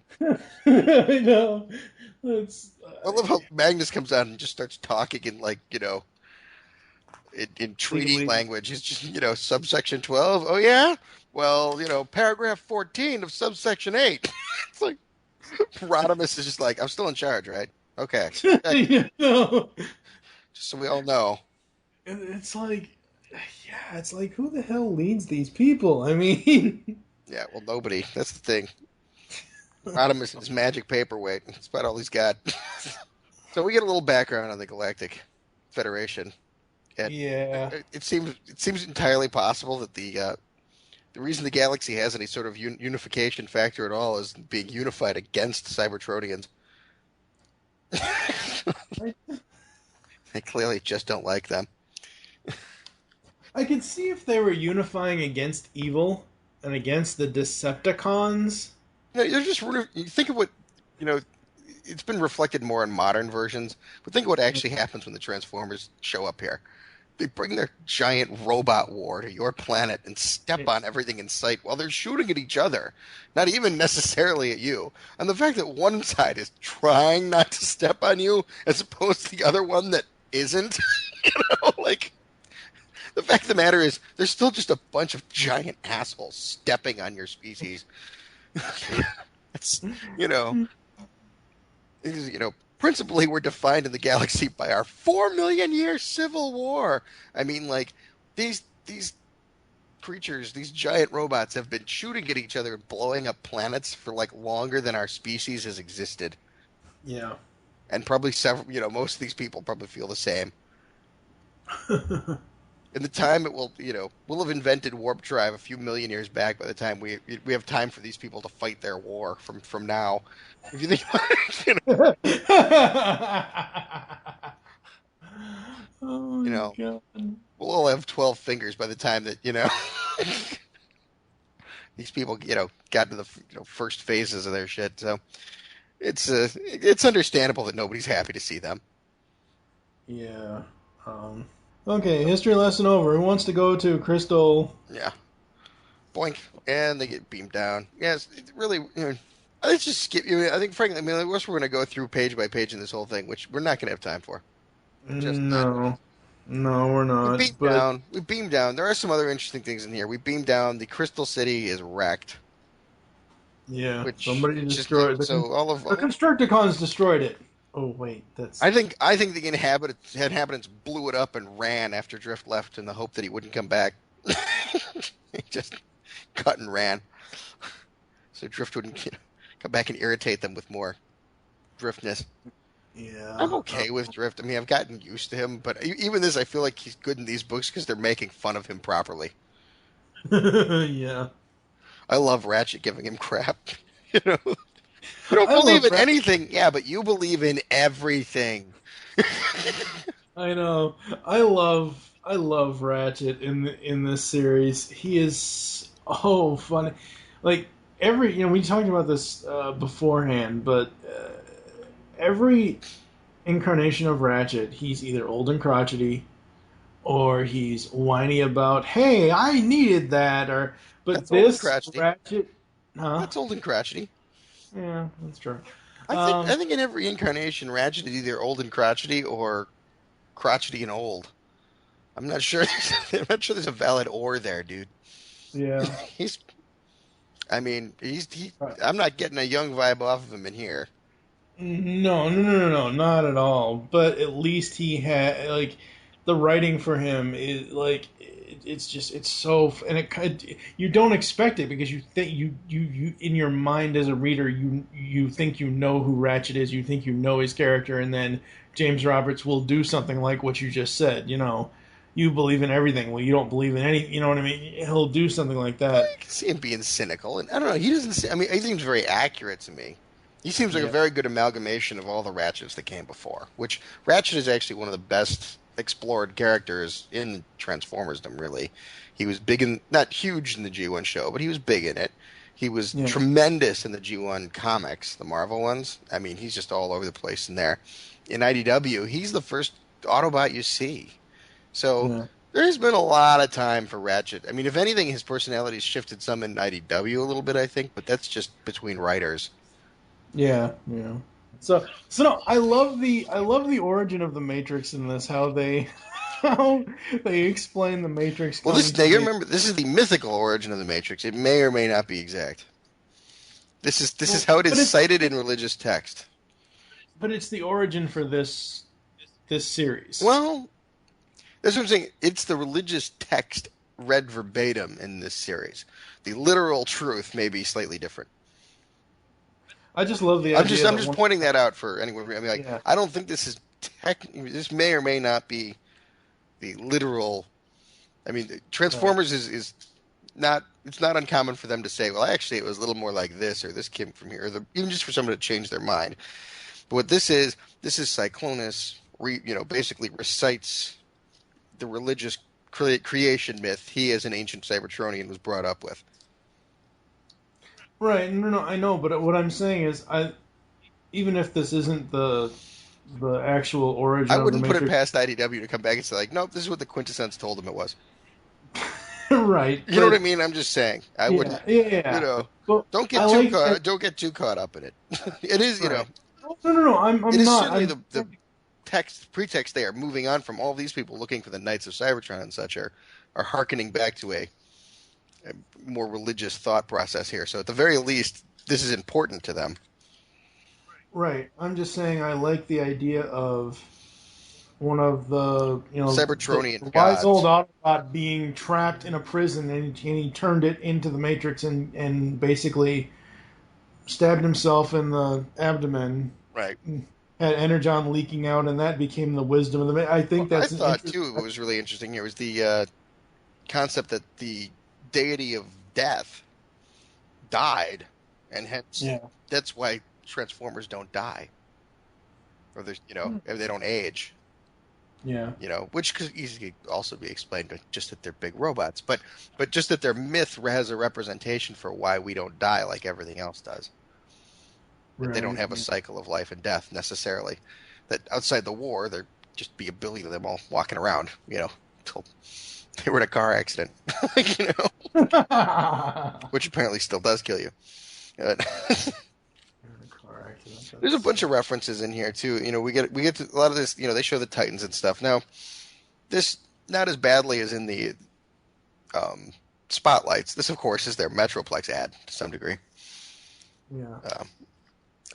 S3: I know.
S2: I love how Magnus comes out and just starts talking in, like, in treaty language. He's just, subsection 12. Oh, yeah? Well, paragraph 14 of subsection 8. It's like, Rodimus is just like, I'm still in charge, right? Okay. Just so we all know.
S3: It's like, who the hell leads these people? I mean...
S2: Yeah, well, nobody. That's the thing. Rodimus is magic paperweight. That's about all he's got. So we get a little background on the Galactic Federation. And it seems entirely possible that the reason the galaxy has any sort of unification factor at all is being unified against Cybertronians. They clearly just don't like them.
S3: I could see if they were unifying against evil and against the Decepticons.
S2: They're just you think of what it's been reflected more in modern versions, but think of what actually happens when the Transformers show up here. They bring their giant robot war to your planet and step on everything in sight while they're shooting at each other, not even necessarily at you. And the fact that one side is trying not to step on you as opposed to the other one that isn't, like, the fact of the matter is there's still just a bunch of giant assholes stepping on your species. It's, principally we're defined in the galaxy by our 4 million year civil war. I mean, like, these creatures, these giant robots have been shooting at each other and blowing up planets for like longer than our species has existed.
S3: Yeah.
S2: And probably most of these people probably feel the same. In the time it will, we'll have invented warp drive a few million years back by the time we have time for these people to fight their war from now. If you think about it,
S3: God.
S2: We'll all have 12 fingers by the time that, these people, got to the first phases of their shit. So it's understandable that nobody's happy to see them.
S3: Yeah. Okay, history lesson over. Who wants to go to Crystal?
S2: Yeah. Boink. And they get beamed down. Yes, it really, let's just skip you. I think, frankly, I wish we're going to go through page by page in this whole thing, which we're not going to have time for.
S3: No, we're not.
S2: We beam down. There are some other interesting things in here. We beam down. The Crystal City is wrecked.
S3: Yeah, somebody destroyed it.
S2: So all of
S3: the Constructicons destroyed it. Oh wait, that's.
S2: I think the inhabitants blew it up and ran after Drift left in the hope that he wouldn't come back. He just cut and ran. So Drift wouldn't come back and irritate them with more Driftness.
S3: Yeah.
S2: I'm okay with Drift. I mean, I've gotten used to him, but even this, I feel like he's good in these books because they're making fun of him properly.
S3: Yeah.
S2: I love Ratchet giving him crap. You know, you don't
S3: I
S2: believe
S3: love
S2: in anything. Yeah, but you believe in everything.
S3: I know. I love Ratchet in this series. He is so funny. Like we talked about this beforehand, but every incarnation of Ratchet, he's either old and crotchety, or he's whiny about, "Hey, I needed that," or but
S2: That's old and
S3: this
S2: crotchety.
S3: Ratchet, huh?
S2: That's old and crotchety.
S3: Yeah, that's true.
S2: I think in every incarnation, Ratchet is either old and crotchety or crotchety and old. I'm not sure. I'm not sure there's a valid or there, dude.
S3: Yeah.
S2: He's. I mean, he.
S3: Right.
S2: I'm not getting a young vibe off of him in here.
S3: No, no, no, no, no, not at all. But at least he had the writing for him is it's so and you don't expect it because you think you in your mind as a reader you think you know who Ratchet is, you think you know his character, and then James Roberts will do something like what you just said. You believe in everything. Well, you don't believe in any. You know what I mean? He'll do something like that.
S2: I can see him being cynical, and I don't know. He doesn't. I mean, he seems very accurate to me. He seems like a
S3: Yeah.
S2: very good amalgamation of all the Ratchets that came before. Which Ratchet is actually one of the best explored characters in Transformersdom. Really, he was big in not huge in the G1 show, but he was big in it. He was
S3: Yeah.
S2: tremendous in the G1 comics, the Marvel ones. I mean, he's just all over the place in there. In IDW, he's the first Autobot you see. So
S3: Yeah.
S2: there's been a lot of time for Ratchet. I mean, if anything, his personality's shifted some in IDW a little bit, I think, but that's just between writers.
S3: Yeah, yeah. So no, I love the origin of the Matrix in this. How they how they explain the Matrix
S2: Well,
S3: coming
S2: now
S3: to
S2: you
S3: be.
S2: remember this is the mythical origin of the Matrix. It may or may not be exact. This is how it
S3: But
S2: is
S3: it's
S2: cited in religious text.
S3: but it's the origin for this series.
S2: Well, that's what I'm saying. It's the religious text read verbatim in this series. The literal truth may be slightly different.
S3: I just love the
S2: I'm
S3: idea
S2: just pointing that out for anyone. I mean,
S3: Yeah.
S2: I don't think this is this may or may not be the literal. I mean, Transformers is not. It's not uncommon for them to say, "Well, actually, it was a little more like this, or this came from here," or even just for someone to change their mind. But what this is Cyclonus, basically recites the religious creation myth he, as an ancient Cybertronian, was brought up with.
S3: Right, no, no, I know, but what I'm saying is, even if this isn't the actual origin
S2: I
S3: of the
S2: wouldn't put it
S3: Matrix,
S2: past IDW to come back and say, like, nope, this is what the quintessence told him it was.
S3: right?
S2: You know what I mean? I'm just saying. I wouldn't.
S3: Yeah, yeah, yeah. But
S2: Don't
S3: I
S2: get too
S3: like
S2: caught.
S3: that-
S2: Don't get too caught up in it. It is,
S3: Right. No, no, no. I'm
S2: it is
S3: not.
S2: certainly
S3: I'm,
S2: the pretext they are moving on from all these people looking for the Knights of Cybertron and such are hearkening back to a more religious thought process here. So at the very least, this is important to them.
S3: Right. I'm just saying I like the idea of one of the
S2: Cybertronian
S3: the
S2: gods.
S3: wise old Autobot being trapped in a prison, and he turned it into the Matrix and basically stabbed himself in the abdomen.
S2: Right.
S3: Had energon leaking out, and that became the wisdom of the. I think that's
S2: I
S3: an
S2: thought
S3: interest-
S2: too. What was really interesting here was the concept that the deity of death died, and hence
S3: Yeah.
S2: that's why Transformers don't die, or there's they don't age.
S3: Yeah.
S2: Which could easily also be explained with just that they're big robots, but just that their myth has a representation for why we don't die like everything else does. That they don't have a cycle of life and death necessarily. That outside the war, there'd just be a billion of them all walking around, until they were in a car accident, which apparently still does kill you. There's a bunch of references in here too. We get to a lot of this. They show the Titans and stuff. Now, this not as badly as in the spotlights. This, of course, is their Metroplex ad to some degree.
S3: Yeah.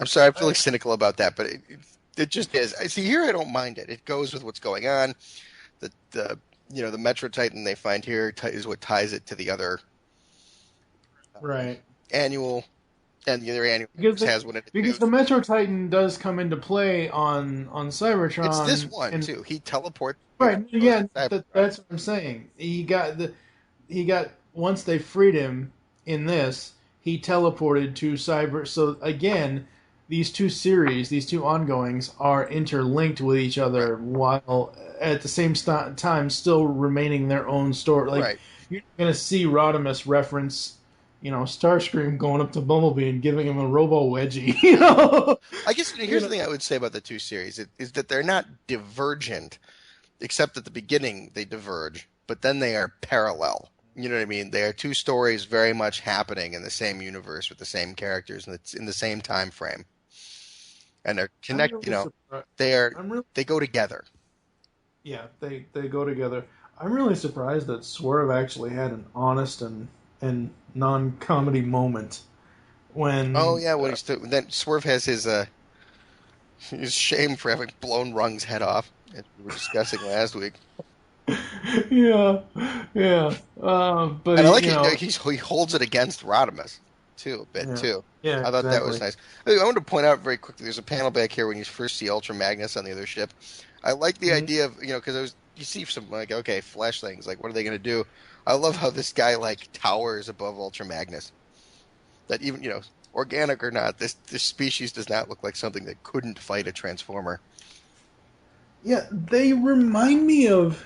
S2: I'm sorry, I'm feeling cynical about that, but it just is. See, here I don't mind it. It goes with what's going on. The Metro Titan they find here is what ties it to the other
S3: Right.
S2: annual, and the other annual has one of the
S3: because
S2: two.
S3: the Metro Titan does come into play on Cybertron.
S2: It's this one
S3: and,
S2: too. He teleports.
S3: Right. Yeah,
S2: Cybertron.
S3: that's what I'm saying. He got once they freed him in this, he teleported to Cyber. So again, these two series, these two ongoings, are interlinked with each other while at the same time still remaining their own story. Like you're gonna see Rodimus reference, Starscream going up to Bumblebee and giving him a robo wedgie.
S2: I guess here's the thing I would say about the two series is that they're not divergent, except at the beginning they diverge, but then they are parallel. You know what I mean? They are two stories very much happening in the same universe with the same characters and it's in the same time frame, and they're connected. They go together.
S3: Yeah, they go together. I'm really surprised that Swerve actually had an honest and non-comedy moment when.
S2: Oh yeah, then Swerve has his shame for having blown Rung's head off, as we were discussing last week.
S3: Yeah. But
S2: and I like it. He holds it against Rodimus too a bit too.
S3: Yeah,
S2: I thought that was nice. I wanted to point out very quickly. There's a panel back here when you first see Ultra Magnus on the other ship. I like the idea of because you see some flash things like what are they going to do? I love how this guy towers above Ultra Magnus. That even organic or not, this species does not look like something that couldn't fight a Transformer.
S3: Yeah, they remind me of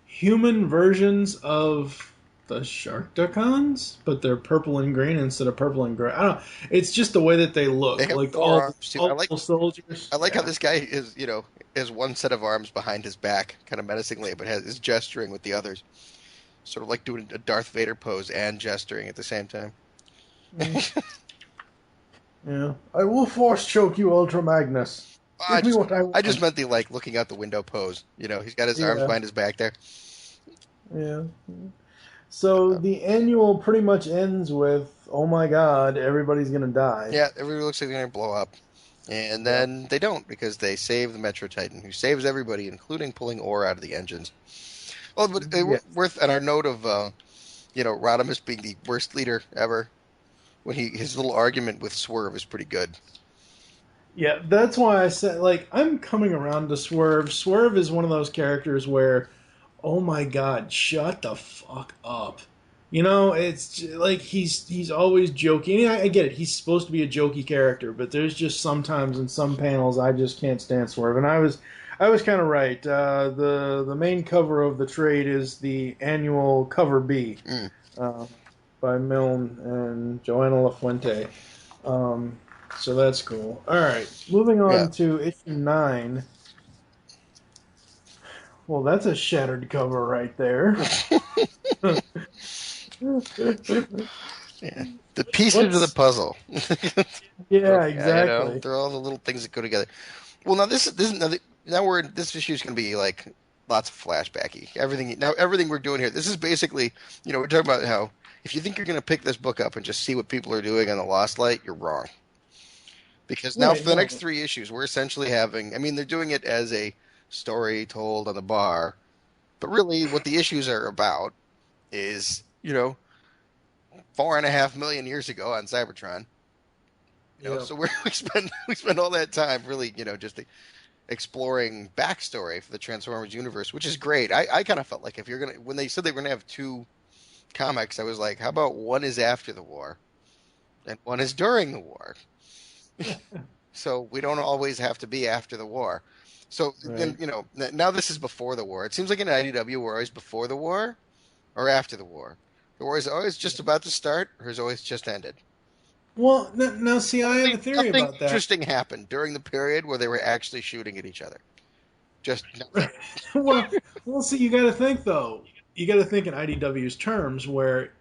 S3: human versions of the Sharkticons, but they're purple and green instead of purple and gray. I don't know. It's just the way that they look.
S2: They have
S3: like
S2: four arms too.
S3: all soldiers.
S2: I like how this guy is, has one set of arms behind his back, kind of menacingly, but is gesturing with the others. Sort of like doing a Darth Vader pose and gesturing at the same time.
S3: Yeah. I will force choke you, Ultra Magnus.
S2: I just meant the looking out the window pose. He's got his arms behind his back there.
S3: Yeah. So the annual pretty much ends with, oh my god, everybody's gonna die.
S2: Yeah, everybody looks like they're gonna blow up. And then they don't, because they save the Metro Titan, who saves everybody, including pulling ore out of the engines. Well, but worth on our note of Rodimus being the worst leader ever, when his little argument with Swerve is pretty good.
S3: Yeah, that's why I said, I'm coming around to Swerve. Swerve is one of those characters where, oh my god, shut the fuck up. It's like he's always joking. I get it. He's supposed to be a jokey character, but there's just sometimes in some panels I just can't stand Swerve. And I was kind of right. The main cover of the trade is the annual cover B by Milne and Joanna LaFuente. So that's cool. All right, moving on to issue 9. Well, that's a shattered cover right there.
S2: Yeah, the pieces of the puzzle.
S3: Yeah, exactly.
S2: They're all the little things that go together. Well, now this issue is going to be lots of flashbacky. Everything we're doing here. This is basically, we're talking about how if you think you're going to pick this book up and just see what people are doing on the Lost Light, you're wrong. Because now for the next 3 issues, we're essentially having. I mean, they're doing it as a story told on the bar, but really, what the issues are about is 4.5 million years ago on Cybertron. So we spend all that time really, just exploring backstory for the Transformers universe, which is great. I kind of felt like when they said they were gonna have 2 comics, I was like, how about one is after the war, and one is during the war, so we don't always have to be after the war. So then now this is before the war. It seems like in IDW we're always before the war or after the war. The war is always just about to start, or is always just ended.
S3: Well, now see, I have a theory about that.
S2: Something interesting happened during the period where they were actually shooting at each other. Just nothing.
S3: well, see, you got to think though. You got to think in IDW's terms, where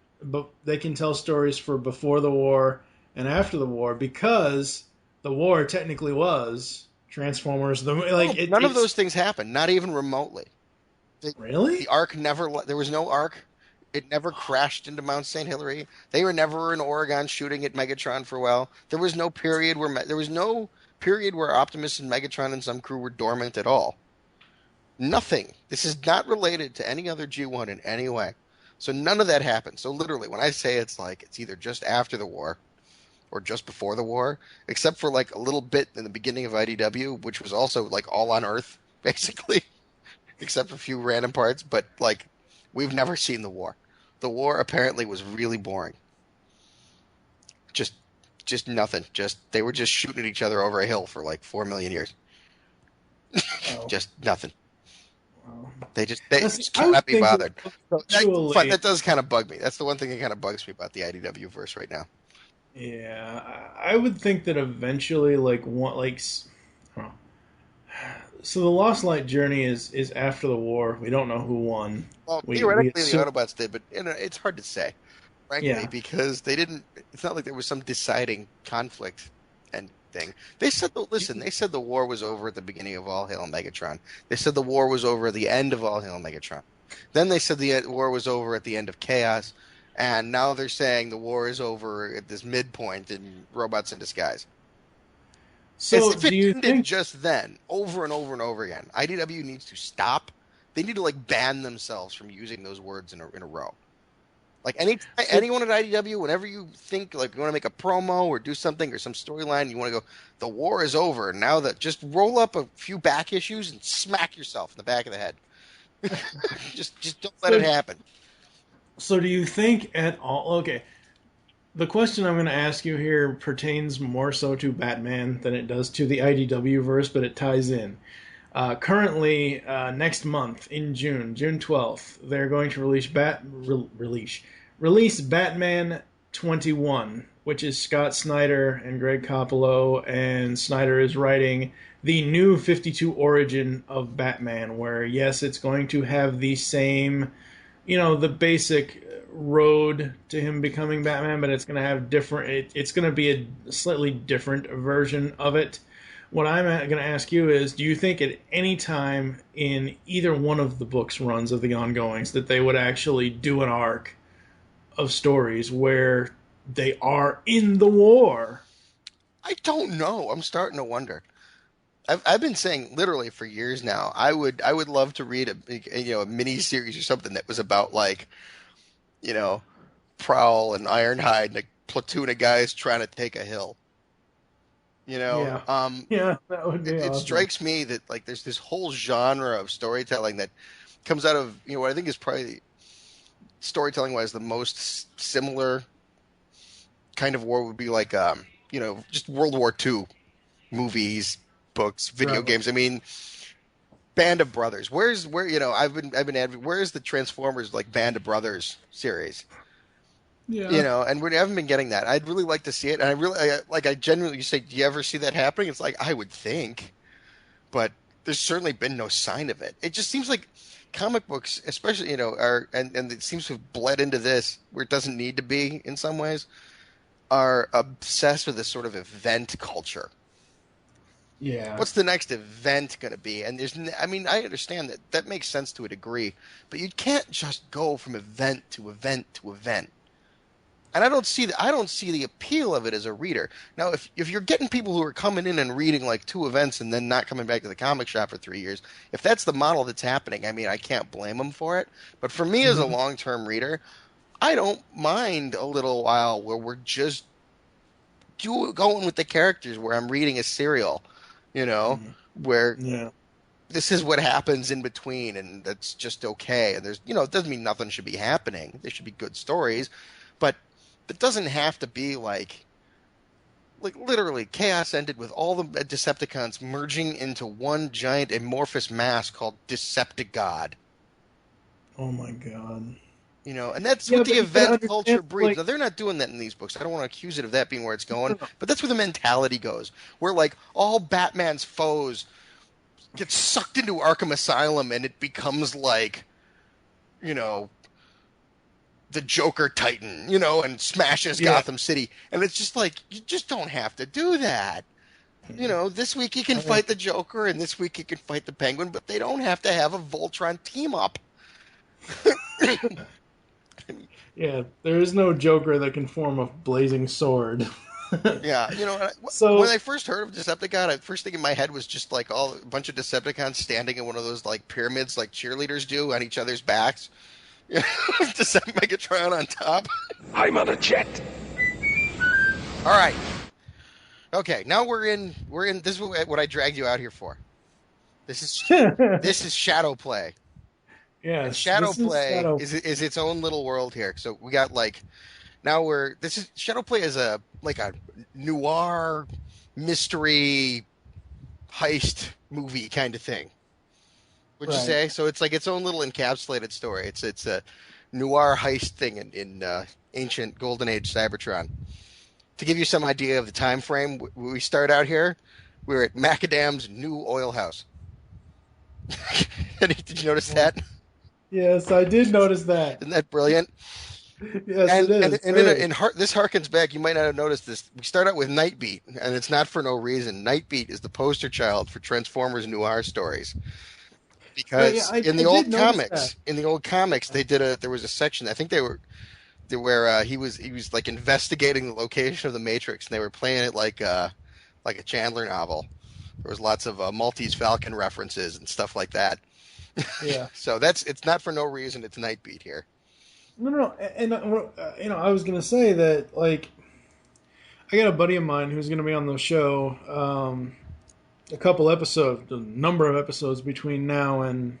S3: they can tell stories for before the war and after the war, because the war technically was Transformers.
S2: None of those things happened, not even remotely.
S3: Really?
S2: The Ark there was no Ark. It never crashed into Mount St. Hilary. They were never in Oregon shooting at Megatron for a while. There was no period where Optimus and Megatron and some crew were dormant at all. Nothing. This is not related to any other G1 in any way. So none of that happened. So literally, when I say it's like it's either just after the war or just before the war, except for like a little bit in the beginning of IDW, which was also like all on Earth, basically, except for a few random parts. But like, we've never seen the war. The war apparently was really boring. Just, just nothing. Just they were just shooting at each other over a hill for like 4 million years.
S3: Oh,
S2: Just nothing.
S3: well.
S2: They just
S3: Now, see, I would
S2: cannot be
S3: think
S2: bothered.
S3: eventually,
S2: That does kind of bug me. That's the one thing that kind of bugs me about the IDW verse right now.
S3: yeah, I would think that eventually, like one, I don't know. So the Lost Light journey is after the war. We don't know who won.
S2: Well,
S3: We
S2: theoretically, the
S3: assume,
S2: Autobots did, but it's hard to say, frankly,
S3: yeah.
S2: because they didn't. It's not like there was some deciding conflict and thing. They said, listen, they said the war was over at the beginning of All Hail Megatron. They said the war was over at the end of All Hail Megatron. Then they said the war was over at the end of Chaos, and now they're saying the war is over at this midpoint in Robots in Disguise.
S3: So
S2: As if it
S3: do you
S2: ended
S3: think?
S2: just then, over and over and over again. IDW needs to stop. They need to like ban themselves from using those words in a row. Like
S3: So,
S2: anyone at IDW, whenever you think like you want to make a promo or do something or some storyline, you want to go, the war is over. Now that just roll up a few back issues and smack yourself in the back of the head. just don't let it
S3: so,
S2: happen.
S3: so do you think at all? Okay, the question I'm going to ask you here pertains more so to Batman than it does to the IDW verse, but it ties in. Currently, next month in June 12th, they're going to release Batman 21, which is Scott Snyder and Greg Capullo, and Snyder is writing the new 52 origin of Batman, where yes, it's going to have the same, the basic road to him becoming Batman, but it's going to have it's going to be a slightly different version of it. What I'm going to ask you is, do you think at any time in either one of the books runs of the ongoings that they would actually do an arc of stories where they are in the war?
S2: I don't know. I'm starting to wonder. I've been saying literally for years now. I would love to read a mini series or something that was about like you know Prowl and Ironhide and a platoon of guys trying to take a hill.
S3: Yeah. Yeah, that would be
S2: It
S3: awesome.
S2: strikes me that like there's this whole genre of storytelling that comes out of what I think is probably storytelling wise the most similar kind of war would be like just World War II movies, books, video
S3: Right.
S2: games. I mean, Band of Brothers. Where's the Transformers like Band of Brothers series?
S3: Yeah.
S2: And we haven't been getting that. I'd really like to see it, and I genuinely you say, do you ever see that happening? It's like I would think, but there's certainly been no sign of it. It just seems like comic books, especially are and it seems to have bled into this where it doesn't need to be in some ways, are obsessed with this sort of event culture.
S3: Yeah.
S2: What's the next event going to be? And I mean, I understand that makes sense to a degree, but you can't just go from event to event to event. And I don't see the appeal of it as a reader. Now, if you're getting people who are coming in and reading like two events and then not coming back to the comic shop for 3 years, if that's the model that's happening, I mean, I can't blame them for it. But for me as a
S3: Mhm.
S2: long-term reader, I don't mind a little while where we're just going with the characters, where I'm reading a serial, you know,
S3: Mhm.
S2: where
S3: Yeah.
S2: this is what happens in between, and that's just okay. And it doesn't mean nothing should be happening. There should be good stories, but it doesn't have to be like literally chaos ended with all the Decepticons merging into one giant amorphous mass called Deceptigod.
S3: Oh my god.
S2: And that's
S3: Yeah,
S2: what the
S3: but you gotta
S2: event
S3: understand,
S2: culture breeds.
S3: like,
S2: Now, they're not doing that in these books. I don't want to accuse it of that being where it's going,
S3: no,
S2: but that's where the mentality goes. Where, like, all Batman's foes get sucked into Arkham Asylum and it becomes like, you know, the Joker Titan, and smashes
S3: yeah.
S2: Gotham City. And it's just like, you just don't have to do that. This week he can
S3: I mean,
S2: fight the Joker and this week he can fight the Penguin, but they don't have to have a Voltron team up.
S3: yeah, there is no Joker that can form a blazing sword.
S2: Yeah, when
S3: So,
S2: I first heard of Decepticon, the first thing in my head was just like a bunch of Decepticons standing in one of those like pyramids like cheerleaders do on each other's backs, Does that Megatron on top?
S4: I'm on a jet.
S2: All right. Okay, now we're in. This is what I dragged you out here for. This is Shadow Play.
S3: Yes,
S2: And Shadow Play
S3: Shadow.
S2: is its own little world here. So we got Shadow Play is a noir mystery heist movie kind of thing. Would you say? So it's like its own little encapsulated story. It's a noir heist thing in ancient Golden Age Cybertron. To give you some idea of the time frame, we start out here. We're at Macadam's new oil house. Did you notice that?
S3: Yes, I did notice that.
S2: Isn't that brilliant?
S3: Yes, it is.
S2: This harkens back. You might not have noticed this. We start out with Nightbeat, and it's not for no reason. Nightbeat is the poster child for Transformers noir stories. Because in the old comics, there was a section. I think where he was like investigating the location of the Matrix, and they were playing it like a Chandler novel. There was lots of Maltese Falcon references and stuff like that.
S3: Yeah.
S2: So it's not for no reason. It's Nightbeat here.
S3: No, and I was gonna say that, like, I got a buddy of mine who's gonna be on the show a number of episodes between now and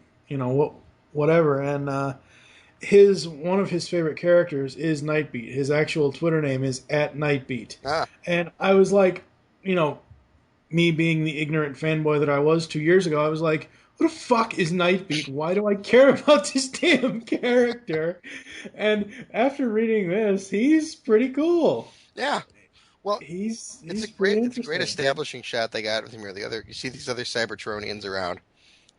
S3: whatever, and one of his favorite characters is Nightbeat. His actual Twitter name is @Nightbeat. And I was like, me being the ignorant fanboy that I was 2 years ago, I was like, what the fuck is Nightbeat? Why do I care about this damn character? And after reading this, he's pretty cool.
S2: Yeah. Well,
S3: it's
S2: a great establishing shot they got with him here. You see these other Cybertronians around,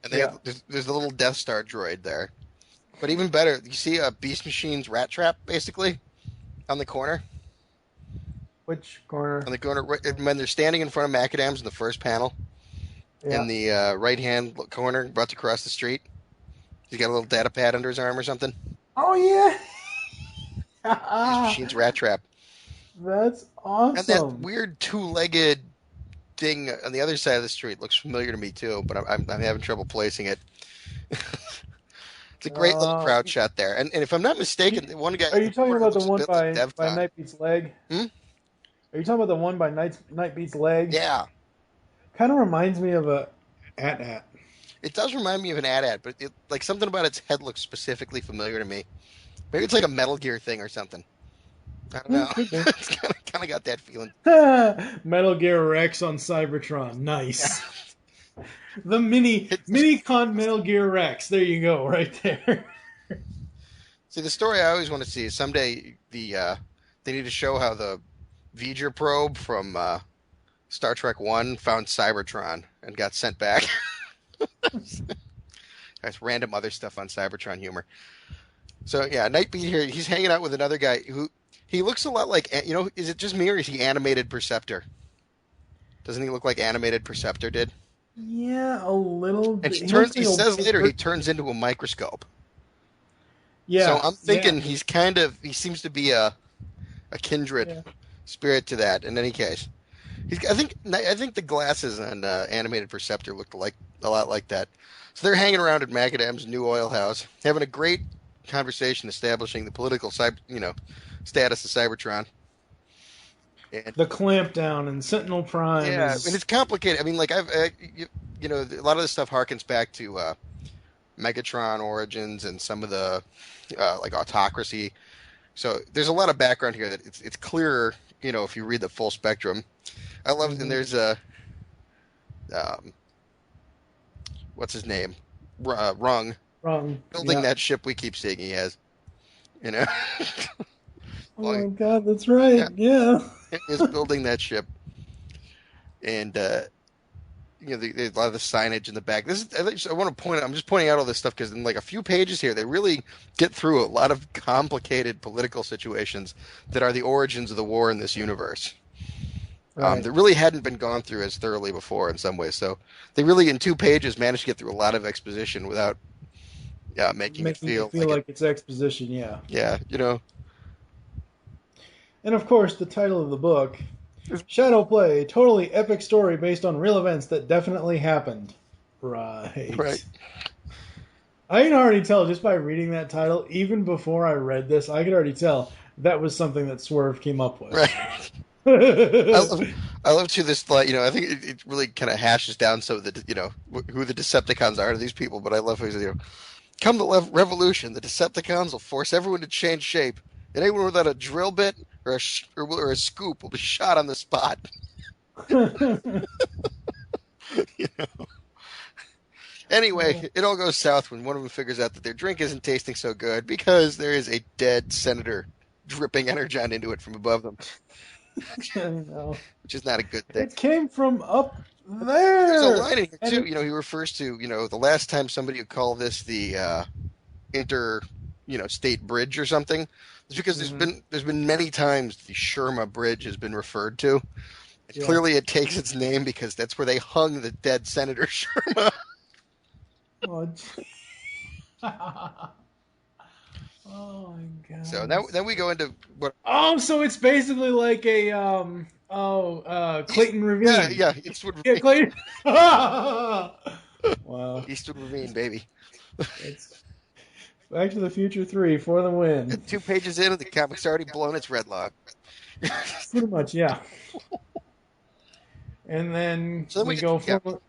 S2: and there's a little Death Star droid there. But even better, you see a Beast Machine's rat trap basically on the corner.
S3: Which corner?
S2: On the corner, when they're standing in front of Macadam's in the first panel. In the right-hand corner, about to cross the street. He's got a little data pad under his arm or something.
S3: Oh, yeah.
S2: Beast Machine's rat trap.
S3: That's awesome.
S2: And that weird two-legged thing on the other side of the street looks familiar to me, too, but I'm having trouble placing it. It's a great little crowd shot there. And if I'm not mistaken, one guy...
S3: Are you talking about the one by
S2: Devcon.
S3: Nightbeat's leg?
S2: Hmm?
S3: Are you talking about the one by Nightbeat's leg?
S2: Yeah.
S3: Kind of reminds me of a AT-AT.
S2: It does remind me of an AT-AT, but like something about its head looks specifically familiar to me. Maybe it's like a Metal Gear thing or something. I don't know. It's kind of got that feeling.
S3: Metal Gear Rex on Cybertron. Nice. Yeah. The mini-con Metal Gear Rex. There you go, right there.
S2: See, the story I always want to see is someday they need to show how the V'ger probe from Star Trek 1 found Cybertron and got sent back. That's random other stuff on Cybertron humor. So, yeah, Nightbeat here, he's hanging out with another guy who, he looks a lot like, is it just me or is he Animated Perceptor? Doesn't he look like Animated Perceptor did?
S3: Yeah, a little bit.
S2: And he says later he turns into a microscope.
S3: Yeah.
S2: So I'm thinking he seems to be a kindred spirit to that in any case. I think the glasses on Animated Perceptor looked a lot like that. So they're hanging around at Macadam's new oil house, having a great conversation establishing the political status of Cybertron. And,
S3: the clampdown and Sentinel Prime.
S2: Yeah, and it's complicated. I mean, like a lot of this stuff harkens back to Megatron Origins and some of the like Autocracy. So there's a lot of background here that it's clearer, if you read the full spectrum. I love, and there's what's his name? Rung. Building that ship we keep seeing he has.
S3: Oh my God, that's right. Yeah.
S2: He is building that ship. And, there's a lot of the signage in the back. I want to point out, I'm just pointing out all this stuff because in like a few pages here, they really get through a lot of complicated political situations that are the origins of the war in this universe. Right. That really hadn't been gone through as thoroughly before in some ways. So they really, in 2 pages, managed to get through a lot of exposition without making it feel like
S3: it's exposition, yeah.
S2: Yeah,
S3: And of course, the title of the book, Shadow Play, totally epic story based on real events that definitely happened. Right. I can already tell just by reading that title, even before I read this, I could already tell that was something that Swerve came up with.
S2: Right. I love to this, I think it really kind of hashes down some of the, who the Decepticons are to these people, but I love how he's, come the revolution, the Decepticons will force everyone to change shape, and anyone without a drill bit or a scoop will be shot on the spot. You know? Anyway, it all goes south when one of them figures out that their drink isn't tasting so good because there is a dead senator dripping energon into it from above them.
S3: I know.
S2: Which is not a good thing.
S3: It came from up there.
S2: There's a line in here too. He refers to the last time somebody would call this the state bridge or something. It's because there's been many times the Sherma Bridge has been referred to. And clearly, it takes its name because that's where they hung the dead Senator Sherma.
S3: Oh, oh my god!
S2: So then we go into what?
S3: Oh, so it's basically like a Clayton Ravine.
S2: Yeah, Eastwood Ravine.
S3: Yeah, Clayton. Wow.
S2: Eastwood Ravine, baby.
S3: It's Back to the Future 3 for the win.
S2: 2 pages in, and the comic's already blown its red log.
S3: Pretty much, yeah. And then we go.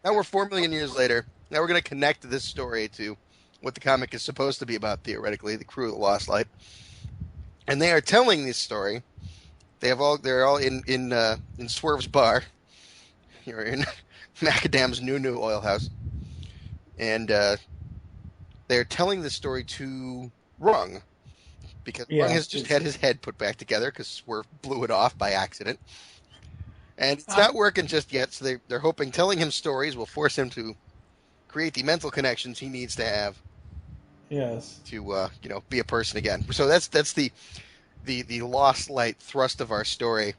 S2: Now we're 4 million years later. Now we're going to connect this story to what the comic is supposed to be about, theoretically, the crew of the Lost Light. And they are telling this story. They're all in Swerve's bar. You're in Macadam's new oil house. And they're telling this story to Rung. Because Rung has just had his head put back together because Swerve blew it off by accident. And it's not working just yet, so they're hoping telling him stories will force him to create the mental connections he needs to have.
S3: Yes.
S2: To be a person again. So that's the Lost Light thrust of our story,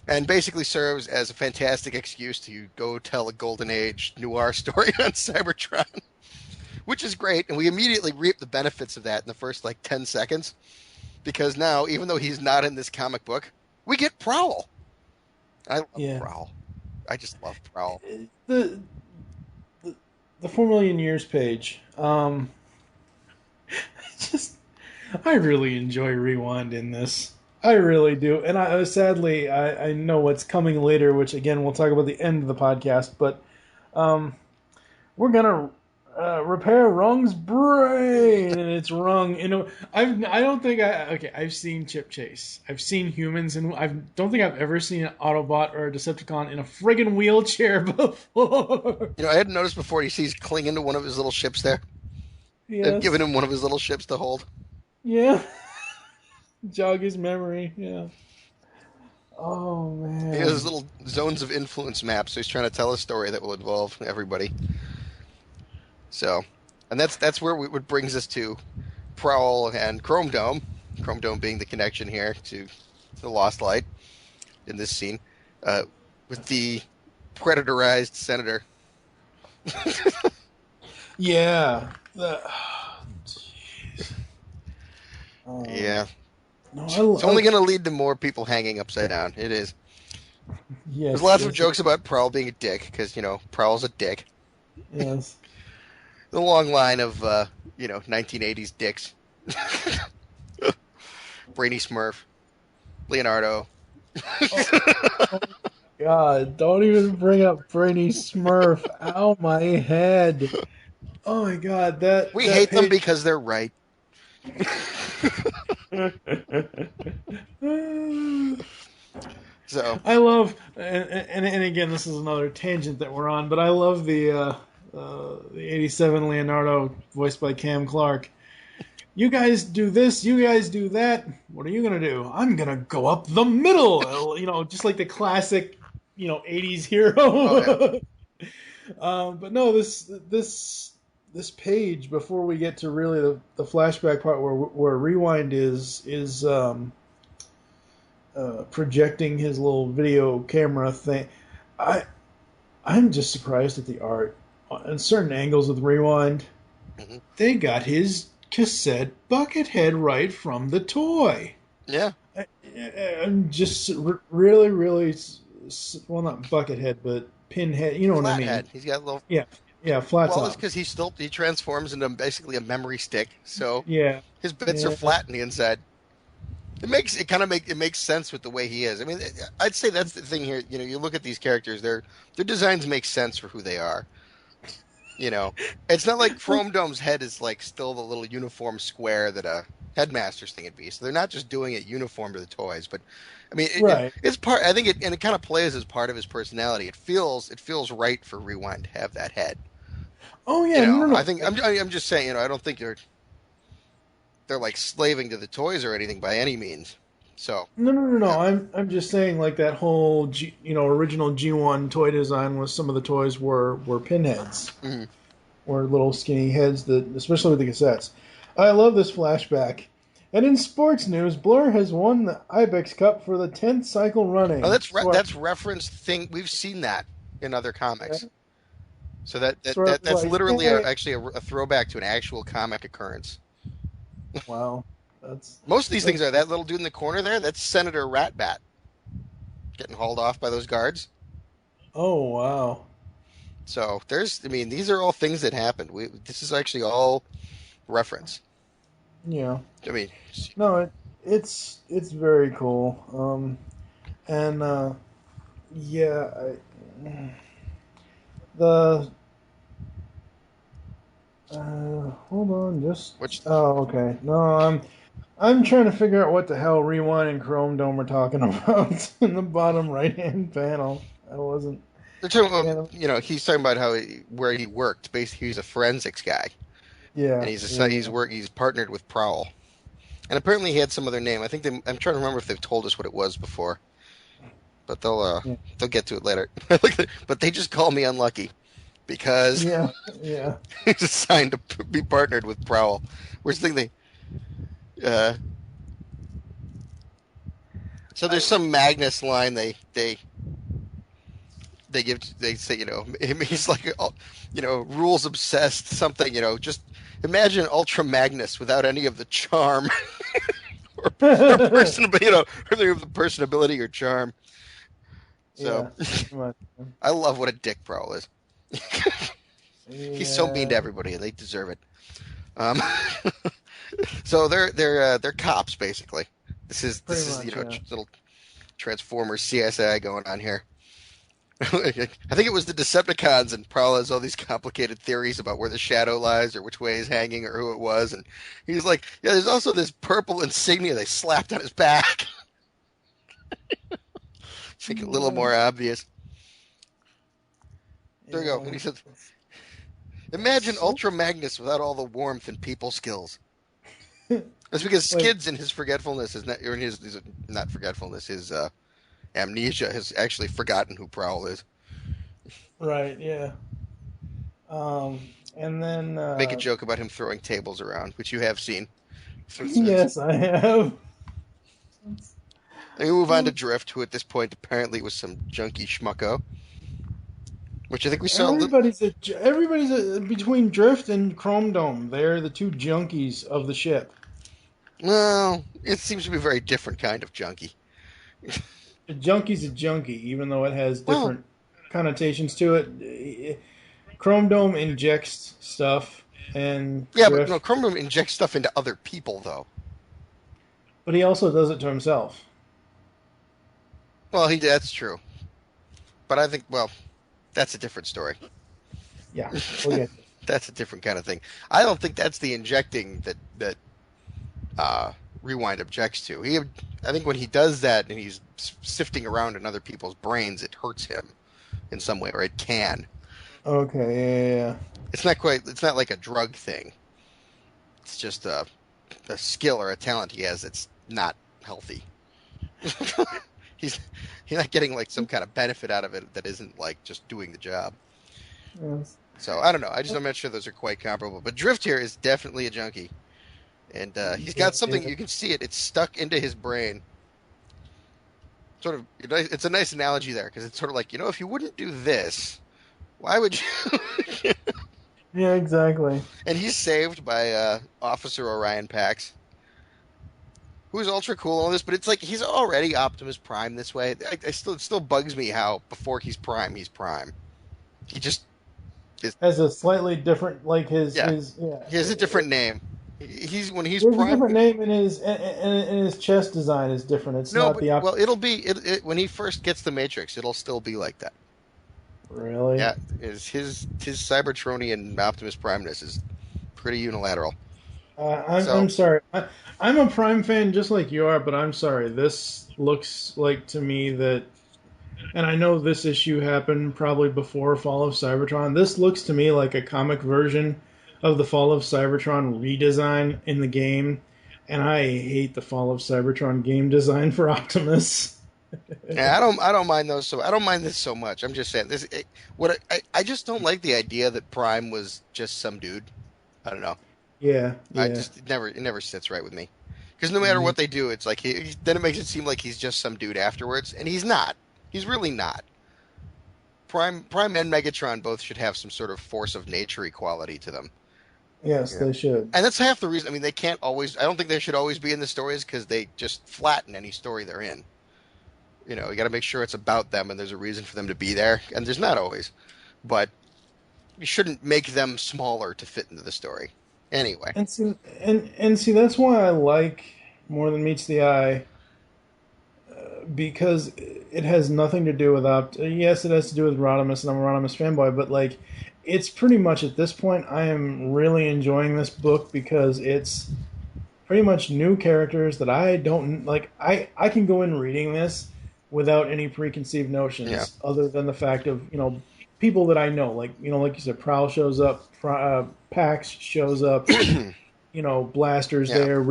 S2: and basically serves as a fantastic excuse to go tell a Golden Age noir story on Cybertron, which is great, and we immediately reap the benefits of that in the first 10 seconds, because now, even though he's not in this comic book, we get Prowl. I love Prowl. I just love Prowl.
S3: The 4 million years page. I really enjoy Rewind in this. I really do. And sadly, I know what's coming later, which again, we'll talk about the end of the podcast, but we're going to repair Rung's brain, and it's Rung. I've seen Chip Chase. I've seen humans, and I don't think I've ever seen an Autobot or a Decepticon in a friggin' wheelchair before.
S2: I hadn't noticed before. He's clinging to one of his little ships there.
S3: Yes.
S2: They've given him one of his little ships to hold.
S3: Yeah. Jog his memory, yeah. Oh, man.
S2: He has little zones of influence maps, so he's trying to tell a story that will involve everybody. So, and that's where what brings us to Prowl and Chrome Dome. Chrome Dome being the connection here to the Lost Light in this scene, with the predatorized senator.
S3: Yeah.
S2: Yeah.
S3: No,
S2: it's only going to lead to more people hanging upside down. It is.
S3: Yes,
S2: there's lots of jokes about Prowl being a dick, because, Prowl's a dick.
S3: Yes.
S2: The long line of, 1980s dicks. Brainy Smurf. Leonardo.
S3: Oh, God, don't even bring up Brainy Smurf. Ow, my head. Oh, my God.
S2: We hate them because they're right. So
S3: I love, and again, this is another tangent that we're on, but I love the 87 Leonardo voiced by Cam Clark. You guys do this, you guys do that. What are you gonna do? I'm gonna go up the middle. Just like the classic, 80s hero.
S2: Oh, yeah.
S3: But no, this page, before we get to really the flashback part where Rewind is projecting his little video camera thing, I'm just surprised at the art. On certain angles with Rewind, they got his cassette bucket head right from the toy.
S2: Yeah.
S3: I'm just really, well, not bucket head, but pinhead. You know what I mean?
S2: Head. He's got a little.
S3: Yeah. Yeah, flat
S2: Well,
S3: top.
S2: it's because he transforms into basically a memory stick, so
S3: Yeah.
S2: his bits are
S3: Yeah.
S2: flat on the inside. It makes sense with the way he is. I mean, I'd say that's the thing here. You know, you look at these characters; their designs make sense for who they are. You know, it's not like Chrome Dome's head is like still the little uniform square that a headmaster's thing would be. So they're not just doing it uniform to the toys, but I mean,
S3: Right.
S2: it's part. I think it kind of plays as part of his personality. It feels right for Rewind to have that head.
S3: Oh
S2: You
S3: yeah, no,
S2: know,
S3: no,
S2: I
S3: no.
S2: think I'm just saying. You know, I don't think they're like slaving to the toys or anything by any means. So
S3: No, no, no, no.
S2: yeah.
S3: I'm just saying like that whole original G1 toy design was some of the toys were pinheads,
S2: Mhm.
S3: or little skinny heads that, especially with the cassettes. I love this flashback. And in sports news, Blur has won the Ibex Cup for the 10th cycle
S2: Oh,
S3: running.
S2: that's referenced thing. We've seen that in other comics. So
S3: Sort of
S2: that's
S3: like,
S2: literally
S3: hey,
S2: actually a throwback to an actual comic occurrence.
S3: wow, that's
S2: Most of these things
S3: that's
S2: are that little dude in the corner there. That's Senator Ratbat getting hauled off by those guards.
S3: oh wow,
S2: So I mean, these are all things that happened. This is actually all reference.
S3: yeah.
S2: I mean,
S3: No, it's very cool. And yeah, the hold on, just
S2: which
S3: oh okay. No, I'm trying to figure out what the hell Rewind and Chrome Dome are talking about in the bottom right hand panel. I wasn't
S2: they're talking about,
S3: paying.
S2: he's talking about where he worked. Basically, he's a forensics guy, and
S3: Yeah, yeah,
S2: he's partnered with Prowl. And apparently he had some other name. I'm trying to remember if they've told us what it was before, but
S3: yeah,
S2: they'll get to it later. But they just call me unlucky because
S3: yeah, yeah.
S2: he's assigned to be partnered with Prowl. Where's the thing uh, so there's some Magnus line they say, he's like, rules obsessed something, just imagine Ultra Magnus without any of the charm or any of the personability or charm. So
S3: Yeah, pretty much.
S2: I love what a dick Prowl is. He's so mean to
S3: Yeah,
S2: everybody, and they deserve it. Um, so they're cops basically.
S3: pretty
S2: This is
S3: much. Yeah.
S2: little Transformers CSI going on here. I think it was the Decepticons, and Prowl has all these complicated theories about where the shadow lies or which way he's hanging or who it was, and he's like, yeah, there's also this purple insignia they slapped on his back. It's like a little
S3: Yeah,
S2: more obvious. There you go. And
S3: yeah.
S2: he said,
S3: It's
S2: imagine
S3: so
S2: Ultra Magnus without all the warmth and people skills. That's because
S3: like
S2: Skids in his forgetfulness is not, or in his not forgetfulness, his amnesia has actually forgotten who Prowl is.
S3: right. Yeah. And then
S2: Make a joke about him throwing tables around, which you have seen.
S3: yes, I have.
S2: Then we move on to Drift, who at this point apparently was some junky schmucko, which I think we saw a little.
S3: Everybody's between Drift and Chrome Dome. They're the two junkies of the ship.
S2: Well, it seems to be a very different kind of junkie.
S3: A junkie's a junkie, even though it has
S2: Well,
S3: different connotations to it. Chrome Dome injects stuff, and
S2: yeah, but no,
S3: Drift,
S2: Chrome injects stuff into other people, though.
S3: but he also does it to himself.
S2: Well, that's true. But I think, well, that's a different story.
S3: Yeah, we'll get.
S2: That's a different kind of thing. I don't think that's the injecting that Rewind objects to. I think when he does that and he's sifting around in other people's brains, it hurts him in some way, or it can.
S3: Okay, yeah.
S2: It's not quite. It's not like a drug thing. It's just a skill or a talent he has that's not healthy. he's he's not getting like some kind of benefit out of it that isn't like just doing the job.
S3: Yes.
S2: So I don't know. I'm not sure those are quite comparable. But Drift here is definitely a junkie, and he's got something.
S3: Yeah.
S2: You can see it. It's stuck into his brain. Sort of. It's a nice analogy there because it's sort of like, if you wouldn't do this, why would you?
S3: Yeah, exactly.
S2: And he's saved by Officer Orion Pax, who's ultra cool and all this, but it's like he's already Optimus Prime this way. It still bugs me how before he's Prime, he's Prime. He just
S3: has a slightly different, like
S2: Yeah,
S3: his
S2: he has a different name. When he's
S3: He has a
S2: Prime.
S3: different name, and his chest design is different. It's
S2: No,
S3: not
S2: but
S3: the
S2: well, it'll be when he first gets the Matrix, it'll still be like that.
S3: really.
S2: Yeah, his Cybertronian Optimus Primeness is pretty unilateral.
S3: I'm
S2: So
S3: sorry. I'm a Prime fan just like you are, but I'm sorry. This looks like to me that, and I know this issue happened probably before Fall of Cybertron. This looks to me like a comic version of the Fall of Cybertron redesign in the game, and I hate the Fall of Cybertron game design for Optimus.
S2: yeah, I don't mind those. So I don't mind this so much. I'm just saying I just don't like the idea that Prime was just some dude. I don't know.
S3: Yeah,
S2: I
S3: yeah.
S2: just it never sits right with me. Because no matter
S3: Mhm.
S2: what they do, it's like then it makes it seem like he's just some dude afterwards, and he's not. He's really not. Prime and Megatron both should have some sort of force of nature equality to them.
S3: Yes,
S2: Yeah.
S3: they should.
S2: And that's half the reason. I mean, they can't always. I don't think they should always be in the stories because they just flatten any story they're in. You got to make sure it's about them and there's a reason for them to be there. And there's not always, but you shouldn't make them smaller to fit into the story. Anyway,
S3: And see that's why I like More Than Meets the Eye, because it has nothing to do with yes, it has to do with Rodimus, and I'm a Rodimus fanboy, but like it's pretty much at this point I am really enjoying this book because it's pretty much new characters that I don't like. I can go in reading this without any preconceived
S2: yeah,
S3: notions other than the fact of people that I know, like like you said, Prowl shows up, Pax shows up, Blasters
S2: yeah.
S3: there,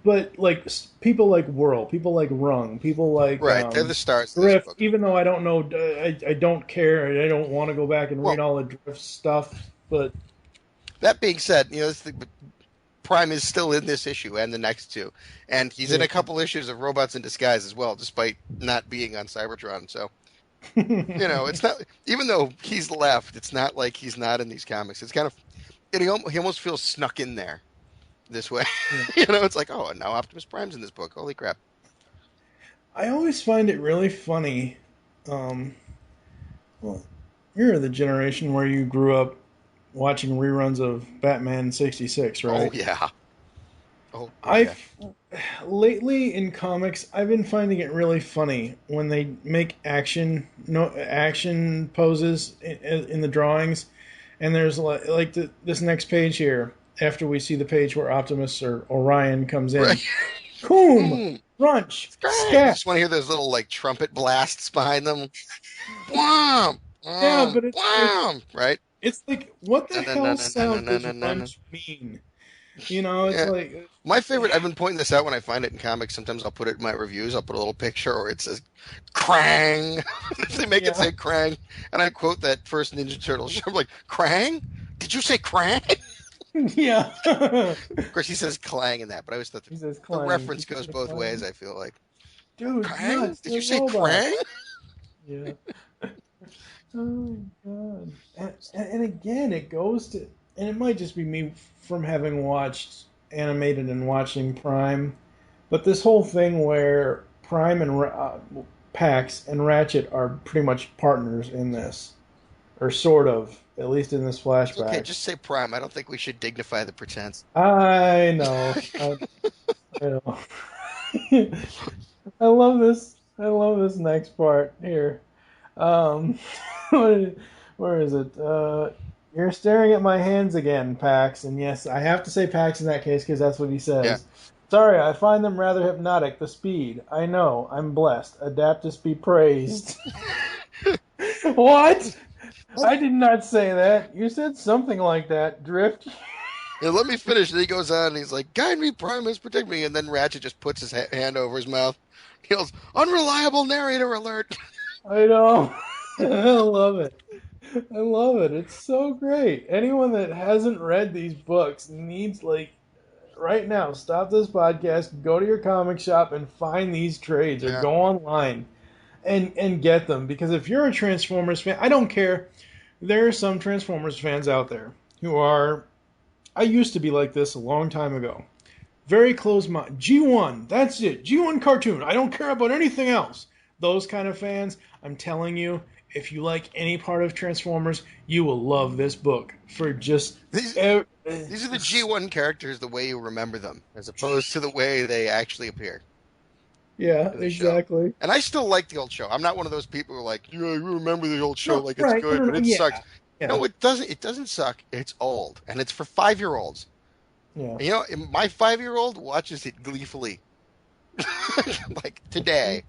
S3: but like people like Whirl, people like Rung, people like
S2: Right. They're the stars of this
S3: Drift.
S2: book.
S3: Even though I don't know, I don't care. I don't want to go back and read
S2: Well,
S3: all the Drift stuff, but
S2: that being said, Prime is still in this issue and the next two, and he's in
S3: yeah.
S2: a couple issues of Robots in Disguise as well, despite not being on Cybertron. So it's not even though he's left, it's not like he's not in these comics. It's kind of he almost feels snuck in there this way.
S3: Yeah.
S2: It's like, oh, and now Optimus Prime's in this book. Holy crap!
S3: I always find it really funny. Um, well, you're the generation where you grew up watching reruns of Batman '66,
S2: Oh
S3: right?
S2: yeah. Oh yeah.
S3: I've lately in comics, I've been finding it really funny when they make action poses in the drawings, and there's this next page here. After we see the page where Optimus or Orion comes in,
S2: Right.
S3: Coom, Crunch,
S2: You
S3: Scat.
S2: just want to hear those little like trumpet blasts behind them. Wham!
S3: Yeah, but
S2: Wham! Right?
S3: it's like, what the
S2: Na, na, na,
S3: hell
S2: na, na,
S3: sound
S2: na,
S3: does
S2: na, na, na.
S3: Crunch mean? It's
S2: Yeah.
S3: like,
S2: My favorite, I've been pointing this out when I find it in comics. Sometimes I'll put it in my reviews. I'll put a little picture or it says Krang. They make it
S3: yeah,
S2: say Krang. And I quote that first Ninja Turtle show. I'm like, Krang? Did you say Krang?
S3: yeah.
S2: Of course, he says Clang in that, but I always thought
S3: He says
S2: the
S3: clang.
S2: reference goes both ways, I feel like.
S3: Dude,
S2: Krang?
S3: nuts,
S2: Did
S3: they're
S2: you say
S3: robots.
S2: Krang?
S3: Yeah. Oh my god. And again, it goes to, and it might just be me from having watched animated and watching Prime, but this whole thing where Prime and Pax and Ratchet are pretty much partners in this, or sort of, at least in this
S2: Okay,
S3: flashback.
S2: just say Prime. I don't think we should dignify the pretense.
S3: I know. I know. I love this. I love this next part here. Um, where is it? You're staring at my hands again, Pax. And yes, I have to say Pax in that case because that's what he says.
S2: Yeah.
S3: Sorry, I find them rather hypnotic. The speed. I know. I'm blessed. Adaptus be praised. What? I did not say that. You said something like that, Drift.
S2: Yeah, let me finish. And he goes on and he's like, guide me, Primus, protect me. And then Ratchet just puts his hand over his mouth. He goes, unreliable narrator alert.
S3: I know. I love it. I love it. It's so great. Anyone that hasn't read these books needs, right now, stop this podcast, go to your comic shop and find these trades, or
S2: Yeah.
S3: go online and get them. Because if you're a Transformers fan, I don't care. There are some Transformers fans out there who are, I used to be like this a long time ago. Very close-minded. G1, that's it. G1 cartoon. I don't care about anything else. Those kind of fans, I'm telling you, if you like any part of Transformers, you will love this book for just.
S2: These are the G1 characters the way you remember them, as opposed to the way they actually appear.
S3: Yeah,
S2: The
S3: exactly.
S2: show. And I still like the old show. I'm not one of those people who are like, yeah, you remember the old show like it's
S3: right,
S2: good, but it
S3: yeah,
S2: sucks.
S3: yeah.
S2: No, it doesn't. It doesn't suck. It's old, and it's for 5-year-olds.
S3: Yeah.
S2: And my 5-year-old watches it gleefully, like today.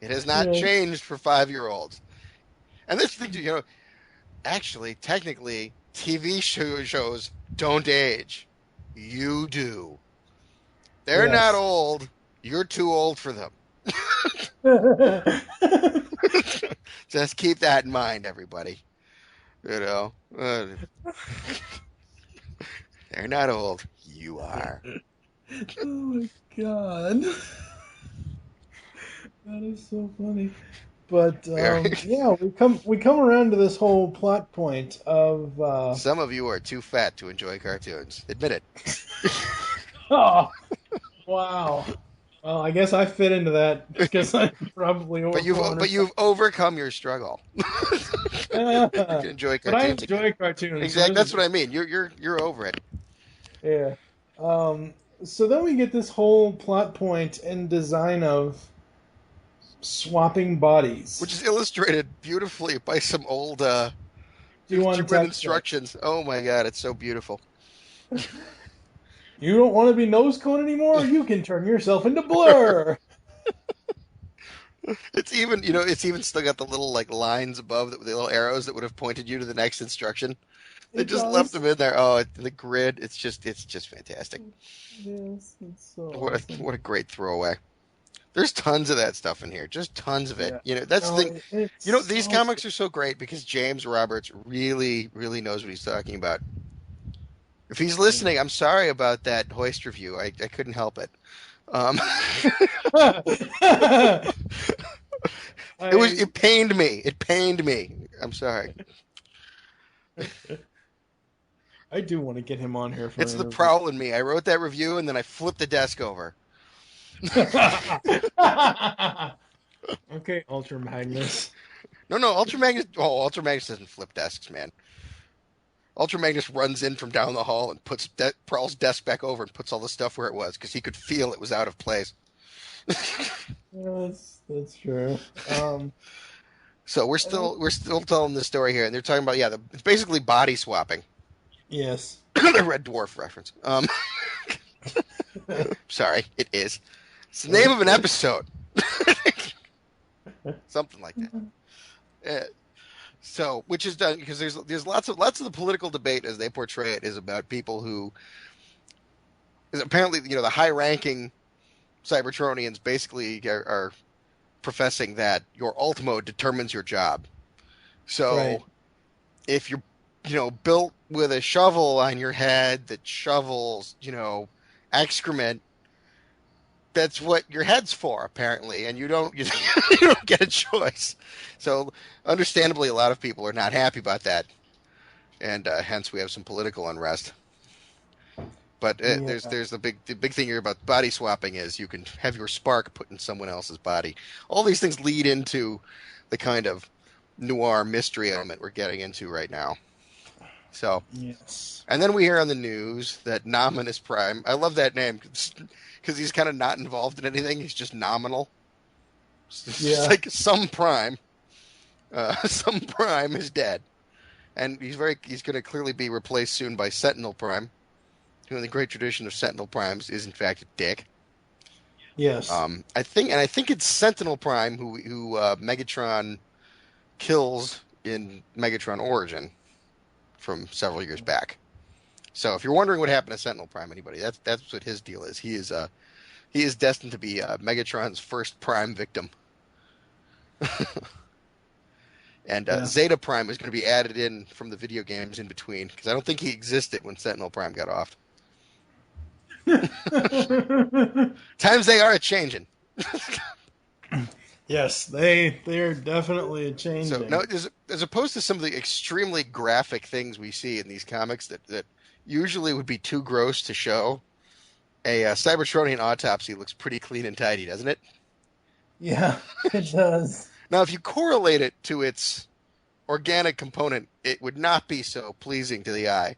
S2: It has not changed for 5-year-olds. And this thing, actually, technically, TV shows don't age. You do. They're not old. You're too old for them. Just keep that in mind, everybody. They're not old. You are.
S3: Oh my god. That is so funny. But yeah, we come around to this whole plot point of
S2: some of you are too fat to enjoy cartoons. Admit it.
S3: Oh, wow. Well, I guess I fit into that because I'm probably over.
S2: But you've overcome your struggle. You can enjoy cartoons.
S3: But I enjoy cartoons.
S2: Exactly. That's what I mean. You're over it.
S3: Yeah. So then we get this whole plot point and design of swapping bodies,
S2: which is illustrated beautifully by some old instructions. That? Oh my god, it's so beautiful.
S3: You don't want to be nose cone anymore? You can turn yourself into Blur.
S2: It's even still got the little lines above the little arrows that would have pointed you to the next instruction. They just left them in there. Oh, the grid. It's just fantastic.
S3: Yes, it's so
S2: what a great throwaway. There's tons of that stuff in here. Just tons of it. Yeah. That's the thing. These comics are so great because James Roberts really, really knows what he's talking about. If he's listening, I'm sorry about that Hoist review. I couldn't help it. It pained me. It pained me. I'm sorry.
S3: I do want to get him on here for
S2: It's the prowl in me. I wrote that review and then I flipped the desk over.
S3: Okay, Ultra Magnus.
S2: No, Ultra Magnus. Oh, Ultra Magnus doesn't flip desks, man. Ultra Magnus runs in from down the hall and puts Prowl's desk back over and puts all the stuff where it was because he could feel it was out of place.
S3: Yeah, that's true.
S2: So we're still telling this story here, and they're talking about it's basically body swapping.
S3: Yes.
S2: The Red Dwarf reference. Sorry, it is. It's the name of an episode. Something like that. So, which is done because there's lots of the political debate as they portray it is about people who is apparently the high-ranking Cybertronians basically are professing that your alt mode determines your job. So, if you're built with a shovel on your head that shovels excrement, that's what your head's for, apparently, and you don't get a choice. So, understandably, a lot of people are not happy about that, and hence we have some political unrest. But there's the big thing here about body swapping is you can have your spark put in someone else's body. All these things lead into the kind of noir mystery element we're getting into right now. So, yes. And then we hear on the news that Nominus Prime. I love that name because he's kind of not involved in anything. He's just nominal. It's just like some Prime. Some Prime is dead, and he's going to clearly be replaced soon by Sentinel Prime, who in the great tradition of Sentinel Primes is in fact a dick.
S3: Yes.
S2: I think it's Sentinel Prime who Megatron kills in Megatron Origin from several years back. So if you're wondering what happened to Sentinel Prime, anybody, that's what his deal is. He is destined to be Megatron's first Prime victim. And Zeta Prime is going to be added in from the video games in between because I don't think he existed when Sentinel Prime got off. Times they are a changing.
S3: Yes, they're definitely a changing.
S2: So no, as opposed to some of the extremely graphic things we see in these comics that usually would be too gross to show, a Cybertronian autopsy looks pretty clean and tidy, doesn't it?
S3: Yeah, it does.
S2: Now, if you correlate it to its organic component, it would not be so pleasing to the eye.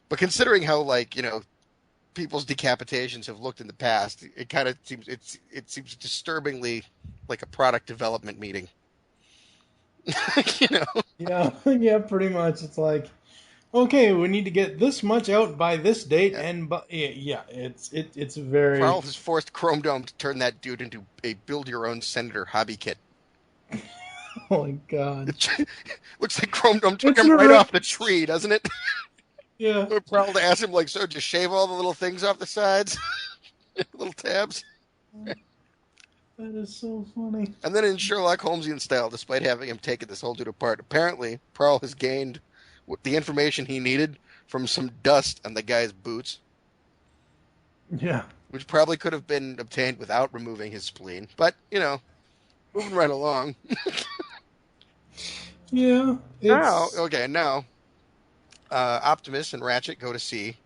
S2: But considering how, like, people's decapitations have looked in the past, it kind of seems it seems disturbingly like a product development meeting. you know.
S3: Yeah, yeah, pretty much. It's like, okay, we need to get this much out by this date,
S2: Yeah.
S3: and yeah, it's very.
S2: Prowl has forced Chrome Dome to turn that dude into a build-your-own senator hobby kit.
S3: Oh my god,
S2: Looks like Chrome Dome took
S3: it's
S2: him
S3: an
S2: right off the
S3: erect.
S2: tree, doesn't it?
S3: Yeah,
S2: Prowl to ask him, like, so just shave all the little things off the sides, little tabs.
S3: that is so funny.
S2: And then in Sherlock Holmesian style, despite having him taken this whole dude apart, apparently Prowl has gained the information he needed from some dust on the guy's boots,
S3: Yeah,
S2: which probably could have been obtained without removing his spleen. But, moving right along.
S3: yeah.
S2: Now, Optimus and Ratchet go to see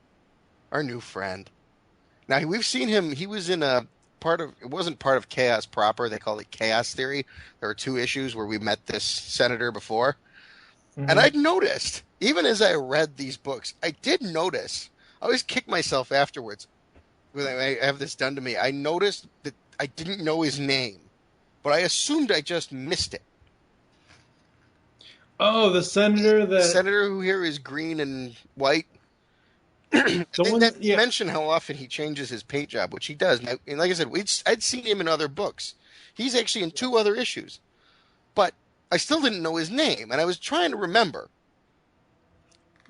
S2: our new friend. Now, we've seen him, he was in it wasn't part of Chaos proper, they call it Chaos Theory. There were 2 issues where we met this senator before.
S3: Mhm.
S2: And I'd noticed, even as I read these books, I did notice, I always kick myself afterwards when I have this done to me. I noticed that I didn't know his name, but I assumed I just missed it.
S3: Oh, the senator
S2: The
S3: that
S2: senator who here is green and white.
S3: the one.
S2: That
S3: Yeah,
S2: mention how often he changes his paint job, which he does. And like I said, I'd seen him in other books. He's actually in 2 other issues, but I still didn't know his name, and I was trying to remember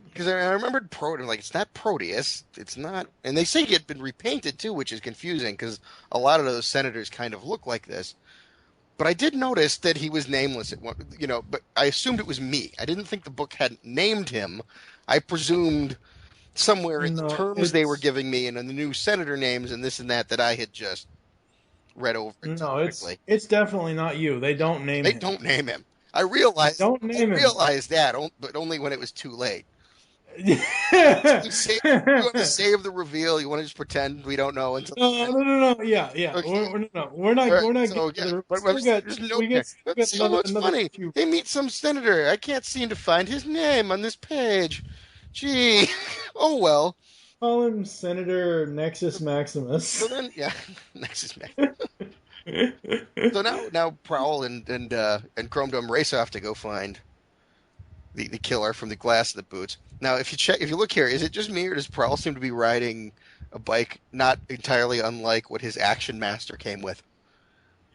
S2: because I remembered Proteus. Like, it's not Proteus, it's not. And they say he had been repainted too, which is confusing because a lot of those senators kind of look like this. But I did notice that he was nameless at one, But I assumed it was me. I didn't think the book hadn't named him. I presumed somewhere in the
S3: no,
S2: terms they were giving me and in the new senator names and this and that I had just read over it
S3: no,
S2: quickly.
S3: it's definitely not you. They don't name
S2: They
S3: him.
S2: don't name him. I realized that, but only when it was too late. You want to save the reveal? You want to just pretend we don't know until
S3: No. Yeah.
S2: Okay.
S3: We're not.
S2: Right,
S3: We're not
S2: so,
S3: getting to the.
S2: but
S3: Still got,
S2: there's no
S3: we get, still got
S2: so
S3: another,
S2: it's
S3: another
S2: funny.
S3: few.
S2: They meet some senator. I can't seem to find his name on this page. Gee, oh well.
S3: Call him Senator Nexus Maximus.
S2: So then, yeah, Nexus Man. So now Prowl and Chrome Dome race off to go find the killer from the glass of the boots. Now, if you look here, is it just me or does Prowl seem to be riding a bike not entirely unlike what his Action Master came with?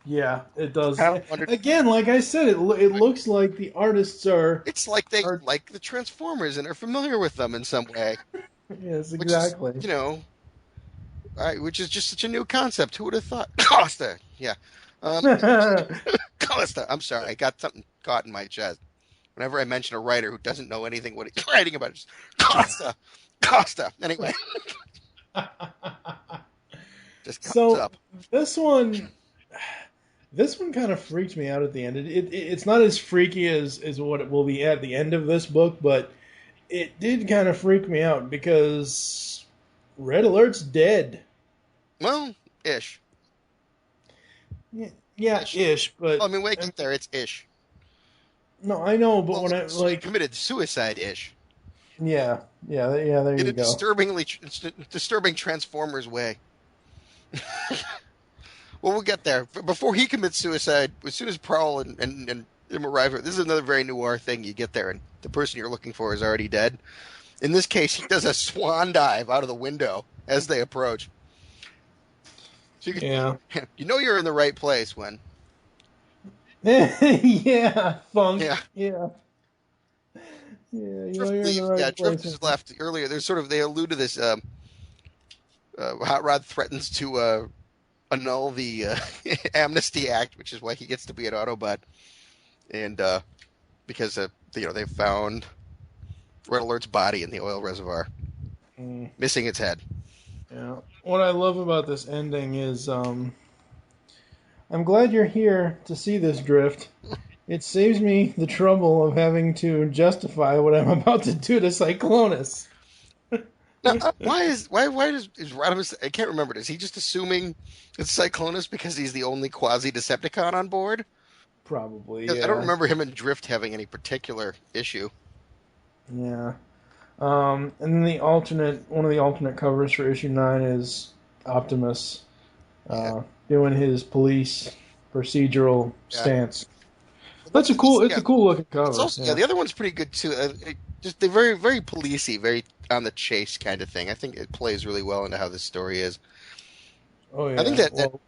S3: Yeah, it does.
S2: I wondered-
S3: Again, like I said, it looks like the artists are.
S2: It's like they
S3: Are-
S2: like the Transformers and are familiar with them in some way.
S3: Yes,
S2: Which
S3: exactly.
S2: is, which is just such a new concept. Who would have thought? Costa, yeah. Costa. I'm sorry, I got something caught in my chest. Whenever I mention a writer who doesn't know anything what he's writing about, it's just Costa. Anyway, just comes up.
S3: This one kind of freaked me out at the end. It's not as freaky as what it will be at the end of this book, but it did kind of freak me out because Red Alert's dead.
S2: Well, ish.
S3: Yeah, ish, but
S2: Well, I mean, wait there. It's ish.
S3: no, I know, but
S2: Well,
S3: when I
S2: committed suicide ish.
S3: yeah, there
S2: In
S3: you
S2: a
S3: go.
S2: disturbing Transformers way. Well, we'll get there. Before he commits suicide, as soon as Prowl and him arrive, this is another very noir thing. You get there, and the person you're looking for is already dead. In this case, he does a swan dive out of the window as they approach. So you know you're in the right place when.
S3: Yeah, funk.
S2: Yeah.
S3: Yeah. You know
S2: Drift
S3: you're in the
S2: leaves,
S3: right
S2: Drift
S3: place.
S2: just left earlier. They allude to this. Hot Rod threatens to annul the Amnesty Act, which is why he gets to be an Autobot, and because they found Red Alert's body in the oil reservoir, missing its head.
S3: Yeah. What I love about this ending is, I'm glad you're here to see this, Drift. It saves me the trouble of having to justify what I'm about to do to Cyclonus.
S2: Now, why is Rodimus? I can't remember. Is he just assuming it's Cyclonus because he's the only quasi Decepticon on board?
S3: Probably,
S2: 'Cause
S3: yeah.
S2: I don't remember him and Drift having any particular issue.
S3: Yeah. And then one of the alternate covers for issue 9 is Optimus doing his police procedural
S2: Yeah.
S3: stance.
S2: That's
S3: It's
S2: yeah.
S3: a cool looking
S2: It's
S3: cover.
S2: also the other one's pretty good too. They're very very policey, very on the chase kind of thing. I think it plays really well into how this story is.
S3: Oh yeah.
S2: I think that
S3: Well,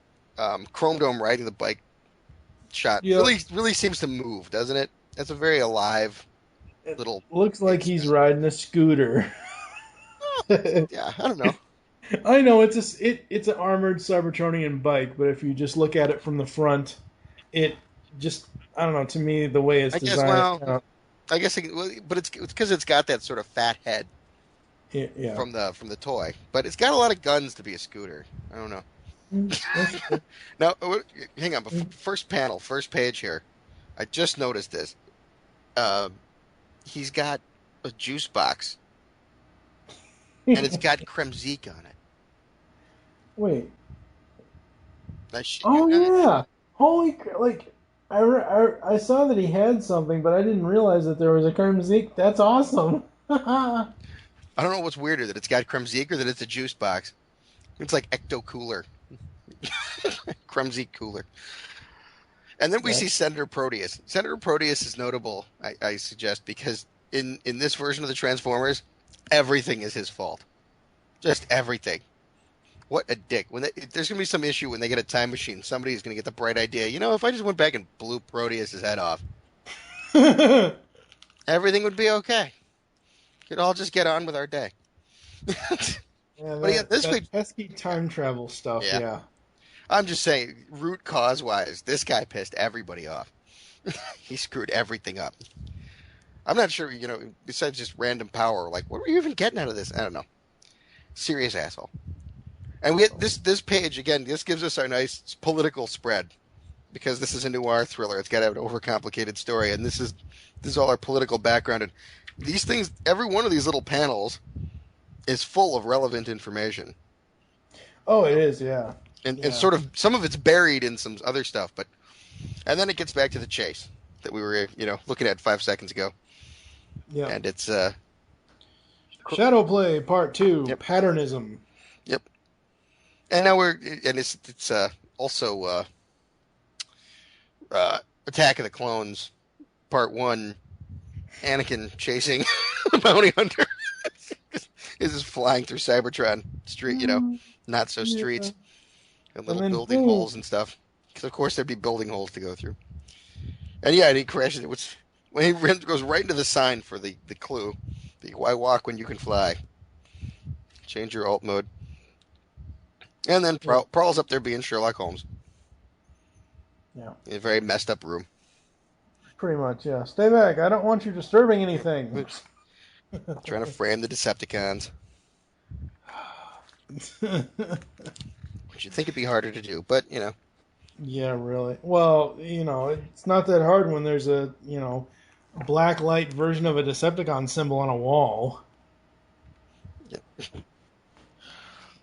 S2: Chrome Dome riding the bike shot
S3: yeah.
S2: really seems to move, doesn't it? That's a very alive
S3: It
S2: little.
S3: looks like he's riding a scooter.
S2: Yeah, I don't know.
S3: I know it's an armored Cybertronian bike, but if you just look at it from the front, it just I don't know. To me, the way it's
S2: I guess
S3: designed,
S2: I guess, but it's because it's got that sort of fat head
S3: yeah.
S2: from the toy, but it's got a lot of guns to be a scooter. I don't know. Now, hang on. First panel, first page here. I just noticed this. He's got a juice box, and it's got Kremzik on it.
S3: Wait.
S2: You
S3: Oh
S2: not.
S3: yeah. Like I saw that he had something, but I didn't realize that there was a Karmzik. That's awesome.
S2: I don't know what's weirder, that it's got Kremzik or that it's a juice box. It's like Ecto Cooler. Kremzik Cooler. And then we see Senator Proteus. Senator Proteus is notable, I suggest, because in this version of the Transformers, everything is his fault. Just everything. What a dick. There's going to be some issue when they get a time machine. Somebody's going to get the bright idea, if I just went back and blew Proteus's head off, everything would be okay. Could all just get on with our day.
S3: This pesky time travel stuff. Yeah.
S2: I'm just saying, root cause wise, this guy pissed everybody off. He screwed everything up. I'm not sure, besides just random power, like, what were you even getting out of this? I don't know. Serious asshole. And we get this page again. This gives us our nice political spread, because this is a noir thriller. It's got to have an overcomplicated story, and this is all our political background. And these things, every one of these little panels is full of relevant information.
S3: Oh, it is, yeah.
S2: And sort of some of it's buried in some other stuff, and then it gets back to the chase that we were looking at 5 seconds ago.
S3: Yeah.
S2: And it's
S3: Shadow Play Part 2,
S2: Yep.
S3: Patternism.
S2: Yep. And now it's also Attack of the Clones Part 1, Anakin chasing the bounty hunter. This is flying through Cybertron street, not so streets. And little building holes and stuff. Because, of course, there'd be building holes to go through. And, and he crashes it. When he goes right into the sign for the clue. Why walk when you can fly? Change your alt mode. And then Prowl's up there being Sherlock Holmes.
S3: Yeah.
S2: In a very messed up room.
S3: Pretty much, yeah. Stay back. I don't want you disturbing anything.
S2: Trying to frame the Decepticons. Which you'd think it'd be harder to do, but,
S3: Yeah, really. Well, it's not that hard when there's a, black light version of a Decepticon symbol on a wall.
S2: Yep.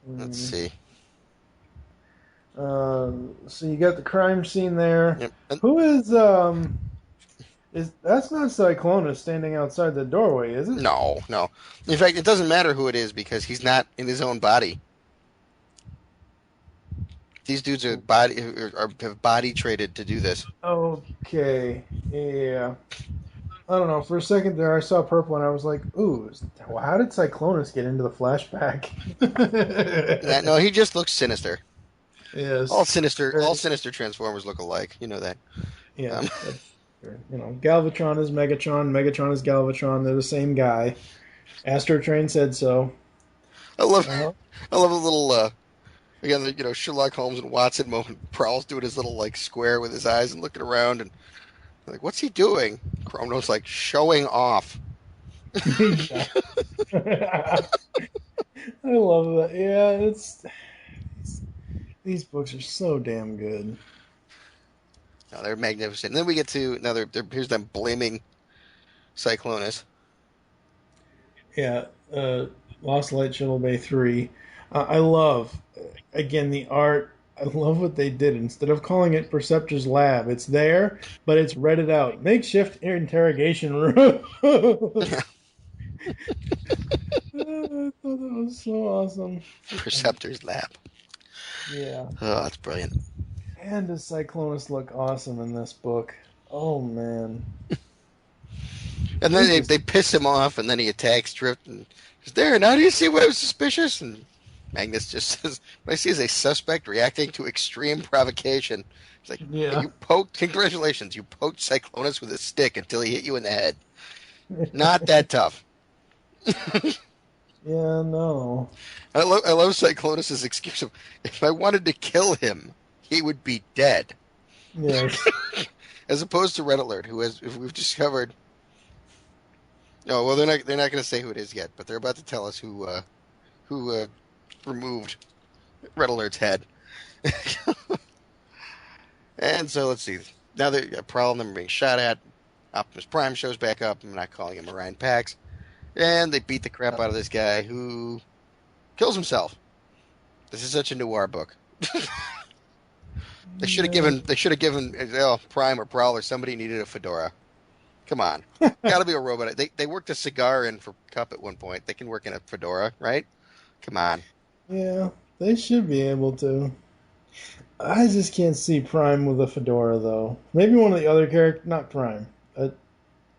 S2: Let's see.
S3: So you got the crime scene there.
S2: Yep.
S3: Who is that's not Cyclonus standing outside the doorway, is it?
S2: No. In fact, it doesn't matter who it is because he's not in his own body. These dudes have body traded to do this.
S3: Okay. Yeah. I don't know. For a second there, I saw purple and I was like, "Ooh, how did Cyclonus get into the flashback?"
S2: No, he just looks sinister.
S3: Yes.
S2: All sinister Transformers look alike. You know that.
S3: Yeah. Galvatron is Megatron. Megatron is Galvatron. They're the same guy. Astrotrain said so.
S2: I love a little. Again, Sherlock Holmes and Watson moment. Prowl's doing his little square with his eyes and looking around and what's he doing? Chrono's showing off.
S3: I love that. Yeah, these books are so damn good.
S2: No, they're magnificent. And then we get to here's them blaming Cyclonus.
S3: Yeah, Lost Light Shuttle Bay 3. I love, again, the art. I love what they did. Instead of calling it Perceptor's Lab, it's there, but it's read it out. Makeshift interrogation room. I thought that was so awesome.
S2: Perceptor's Lab.
S3: Yeah.
S2: Oh, that's brilliant.
S3: And does Cyclonus look awesome in this book? Oh, man.
S2: And then they piss him off, and then he attacks Drift. And he's there. Now do you see why it was suspicious? And Magnus just says, "What I see is a suspect reacting to extreme provocation." It's like,
S3: Yeah.
S2: Congratulations, you poked Cyclonus with a stick until he hit you in the head. Not that tough.
S3: Yeah, no.
S2: I love Cyclonus' excuse of, if I wanted to kill him, he would be dead.
S3: Yes.
S2: As opposed to Red Alert, if we've discovered. Oh well, they're not going to say who it is yet, but they're about to tell us who removed Red Alert's head. And so let's see. Now they're a problem. Them being shot at. Optimus Prime shows back up. I'm not calling him Orion Pax. And they beat the crap out of this guy who kills himself. This is such a noir book. They should have given Prime or Prowler, somebody needed a fedora. Come on. Gotta be a robot. They worked a cigar in for Cup at one point. They can work in a fedora, right? Come on.
S3: Yeah, they should be able to. I just can't see Prime with a fedora, though. Maybe one of the other characters, not Prime. It'd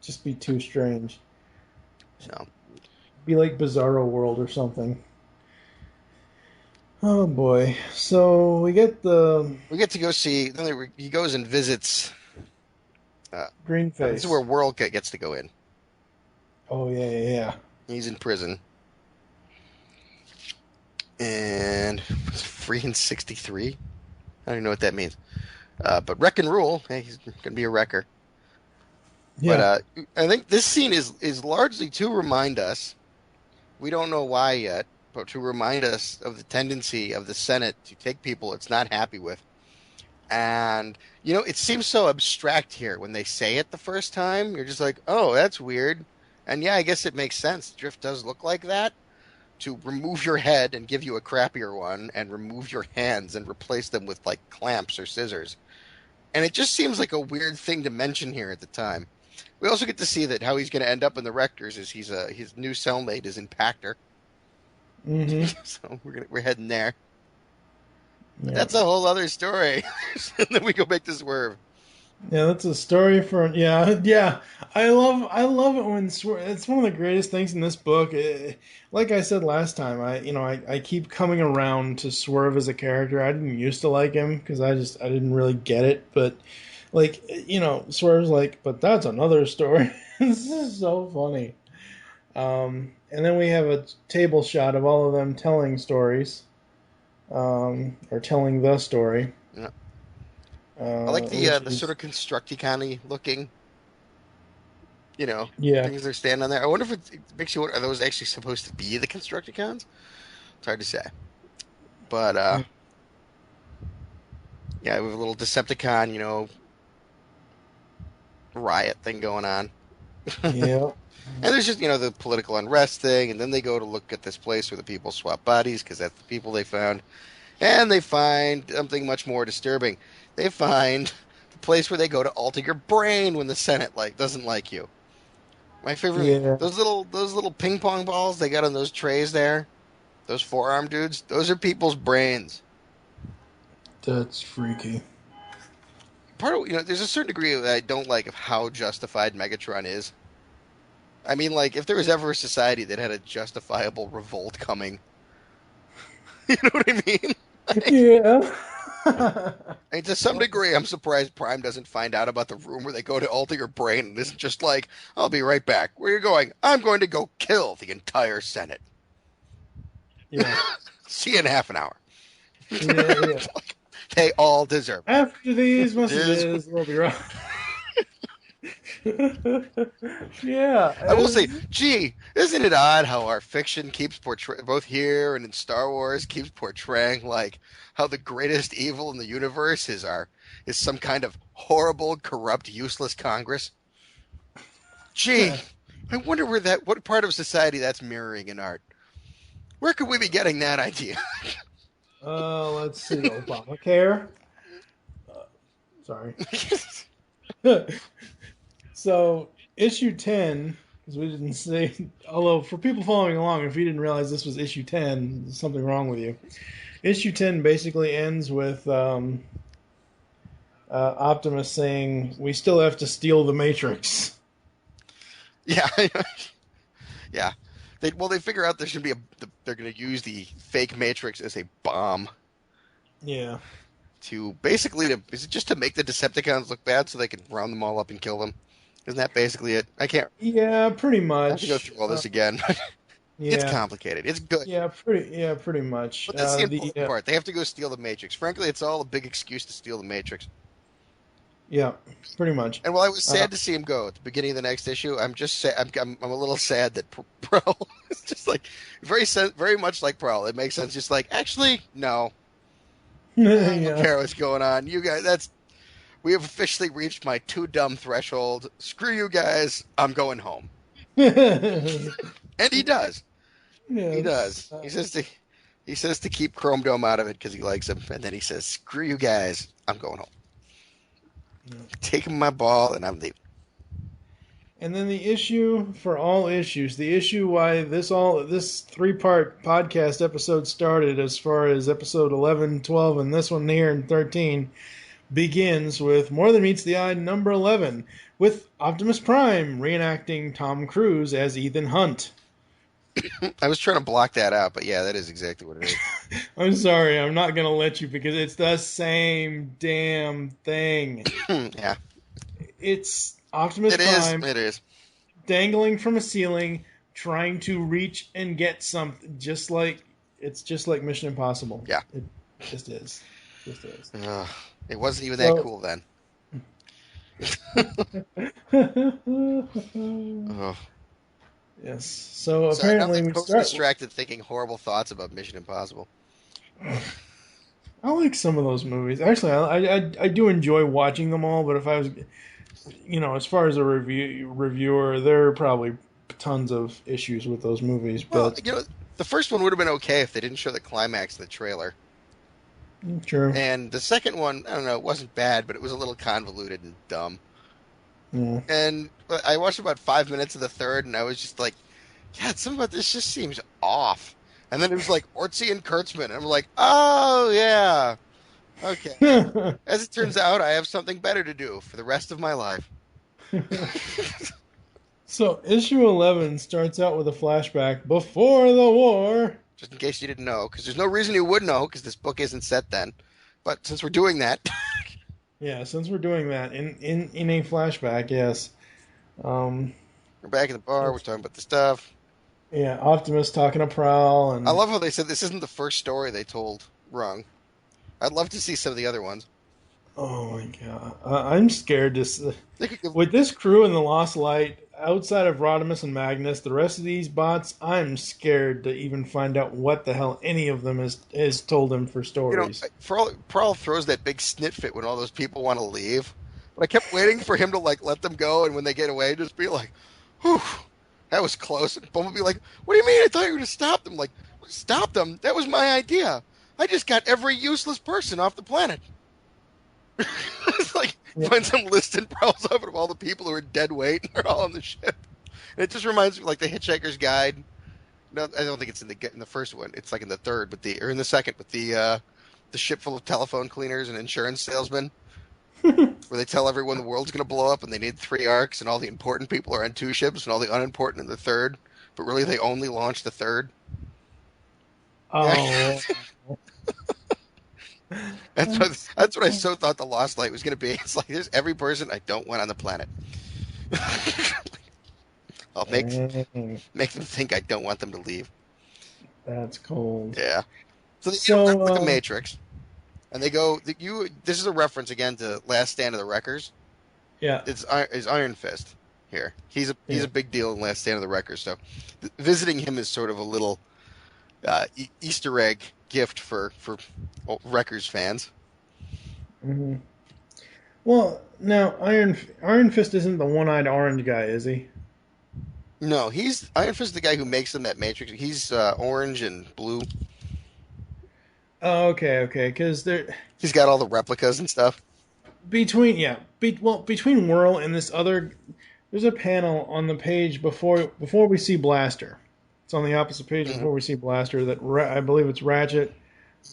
S3: just be too strange.
S2: So,
S3: Be like Bizarro World or something. Oh boy! So we get the
S2: we get to go see. Then he goes and visits.
S3: green face.
S2: This is where World gets to go in.
S3: Oh yeah.
S2: He's in prison. And it's free in 63. I don't even know what that means. But Wreck and Rule, hey, he's going to be a wrecker.
S3: Yeah.
S2: But I think this scene is largely to remind us, we don't know why yet, but to remind us of the tendency of the Senate to take people it's not happy with. And, it seems so abstract here when they say it the first time. You're just like, oh, that's weird. And yeah, I guess it makes sense. Drift does look like that. To remove your head and give you a crappier one, and remove your hands and replace them with, like, clamps or scissors. And it just seems like a weird thing to mention here at the time. We also get to see that how he's going to end up in the Rectors is his new cellmate is Impactor.
S3: Mm-hmm.
S2: So we're heading there.
S3: Yeah.
S2: That's a whole other story. And then we go back to Swerve.
S3: Yeah, that's a story for yeah. I love it when Swerve. It's one of the greatest things in this book. Like I said last time, I keep coming around to Swerve as a character. I didn't used to like him because I didn't really get it, but like Swerve's like, but that's another story. This is so funny. And then we have a table shot of all of them telling stories, or telling the story.
S2: Yeah. I like the
S3: is,
S2: sort of Constructicon-y looking,
S3: yeah.
S2: things they're standing on there. I wonder if it makes you wonder, are those actually supposed to be the Constructicons? It's hard to say. But, yeah, we have a little Decepticon, riot thing going on.
S3: Yeah.
S2: And there's just, the political unrest thing, and then they go to look at this place where the people swap bodies, because that's the people they found. And they find something much more disturbing. They find the place where they go to alter your brain when the Senate doesn't like you. My favorite,
S3: Yeah.
S2: those little ping pong balls they got on those trays there, those forearm dudes, those are people's brains.
S3: That's freaky.
S2: Part of there's a certain degree that I don't like of how justified Megatron is. I mean, if there was ever a society that had a justifiable revolt coming, you know what I mean?
S3: Yeah.
S2: And to some degree, I'm surprised Prime doesn't find out about the room where they go to alter your brain and isn't just like, I'll be right back. Where are you going? I'm going to go kill the entire Senate.
S3: Yeah.
S2: See you in half an hour.
S3: Yeah.
S2: They all deserve it.
S3: After these messages, we'll be right. Yeah.
S2: I will say, gee, isn't it odd how our fiction keeps portraying, both here and in Star Wars, keeps portraying how the greatest evil in the universe is some kind of horrible, corrupt, useless Congress. Gee,
S3: Yeah.
S2: I wonder what part of society that's mirroring in art. Where could we be getting that idea?
S3: Let's see. Obamacare. Sorry. So, issue 10, because we didn't say, although for people following along, if you didn't realize this was issue 10, there's something wrong with you. Issue 10 basically ends with Optimus saying, "We still have to steal the Matrix."
S2: Yeah. Yeah. They figure out they're going to use the fake Matrix as a bomb.
S3: Yeah.
S2: To basically, is it just to make the Decepticons look bad so they can round them all up and kill them? Isn't that basically it? I can't.
S3: Yeah, pretty much.
S2: I have to go through all this again.
S3: Yeah.
S2: It's complicated. It's good.
S3: Yeah, pretty much.
S2: But that's the important part. They have to go steal the Matrix. Frankly, it's all a big excuse to steal the Matrix.
S3: Yeah, pretty much.
S2: And while I was sad to see him go at the beginning of the next issue, I'm just sad. I'm a little sad that Prowl is just like very much like Prowl. It makes sense. Just like, actually, no. I don't care what's going on. You guys, we have officially reached my too dumb threshold. Screw you guys. I'm going home. And he does.
S3: Yeah,
S2: he does. He says to keep Chrome Dome out of it because he likes him, and then he says, "Screw you guys. I'm going home.
S3: Yeah.
S2: Taking my ball, and I'm leaving."
S3: And then the issue for all issues, the issue why this 3-part podcast episode started, as far as episode 11, 12, and this one here in 13, begins with More Than Meets the Eye number 11, with Optimus Prime reenacting Tom Cruise as Ethan Hunt.
S2: I was trying to block that out, but yeah, that is exactly what it is.
S3: I'm sorry, I'm not going to let you because it's the same damn thing.
S2: Yeah.
S3: It's Optimus Prime.
S2: It is.
S3: Dangling from a ceiling, trying to reach and get something, just like Mission Impossible.
S2: Yeah.
S3: It just is. Just is.
S2: It wasn't even that cool then. Oh.
S3: Yes. So
S2: Sorry,
S3: apparently we start
S2: distracted thinking horrible thoughts about Mission Impossible.
S3: I like some of those movies. Actually, I do enjoy watching them all. But if I was, as far as a reviewer, there are probably tons of issues with those movies. But
S2: well, the first one would have been okay if they didn't show the climax in the trailer.
S3: True.
S2: And the second one, I don't know, it wasn't bad, but it was a little convoluted and dumb.
S3: Yeah.
S2: And I watched about 5 minutes of the third, and I was just like, yeah, something about this just seems off. And then it was like Ortsy and Kurtzman, and I'm like, oh, yeah. Okay. As it turns out, I have something better to do for the rest of my life.
S3: So, issue 11 starts out with a flashback before the war.
S2: Just in case you didn't know, because there's no reason you would know, because this book isn't set then. But since we're doing that...
S3: Yeah, since we're doing that in a flashback, yes.
S2: We're back in the bar, we're talking about the stuff.
S3: Yeah, Optimus talking to Prowl. And
S2: I love how they said this isn't the first story they told wrong. I'd love to see some of the other ones.
S3: Oh my god. I'm scared to... With this crew in the Lost Light, outside of Rodimus and Magnus, the rest of these bots, I'm scared to even find out what the hell any of them is told them for stories.
S2: Prowl throws that big snit fit when all those people want to leave. But I kept waiting for him to let them go, and when they get away, just be like, whew, that was close. And Bumble would be like, what do you mean? I thought you were going to stop them. Like, stop them? That was my idea. I just got every useless person off the planet. It's like, find some list and Prowl's up of all the people who are dead weight, and they're all on the ship. And it just reminds me of, like, the Hitchhiker's Guide. No, I don't think it's in the first one. It's like in the third, or in the second, with the ship full of telephone cleaners and insurance salesmen, where they tell everyone the world's going to blow up and they need 3 arcs, and all the important people are on 2 ships, and all the unimportant in the third. But really, they only launched the third.
S3: Oh.
S2: That's what I so thought the Lost Light was going to be. It's like, there's every person I don't want on the planet. I'll make them think I don't want them to leave.
S3: That's cold.
S2: Yeah. So they end up with the Matrix, and they go. This is a reference again to Last Stand of the Wreckers.
S3: Yeah.
S2: It's Iron Fist here. He's a big deal in Last Stand of the Wreckers. So visiting him is sort of a little Easter egg gift for Wreckers fans.
S3: Mm-hmm. Well, now Iron Fist isn't the one-eyed orange guy, is he?
S2: No, Iron Fist is the guy who makes them that Matrix. He's orange and blue.
S3: Oh, okay, because they're
S2: He's got all the replicas and stuff.
S3: between Whirl and this other. There's a panel on the page before we see Blaster. It's on the opposite page
S2: Mm-hmm.
S3: before we see Blaster. I believe it's Ratchet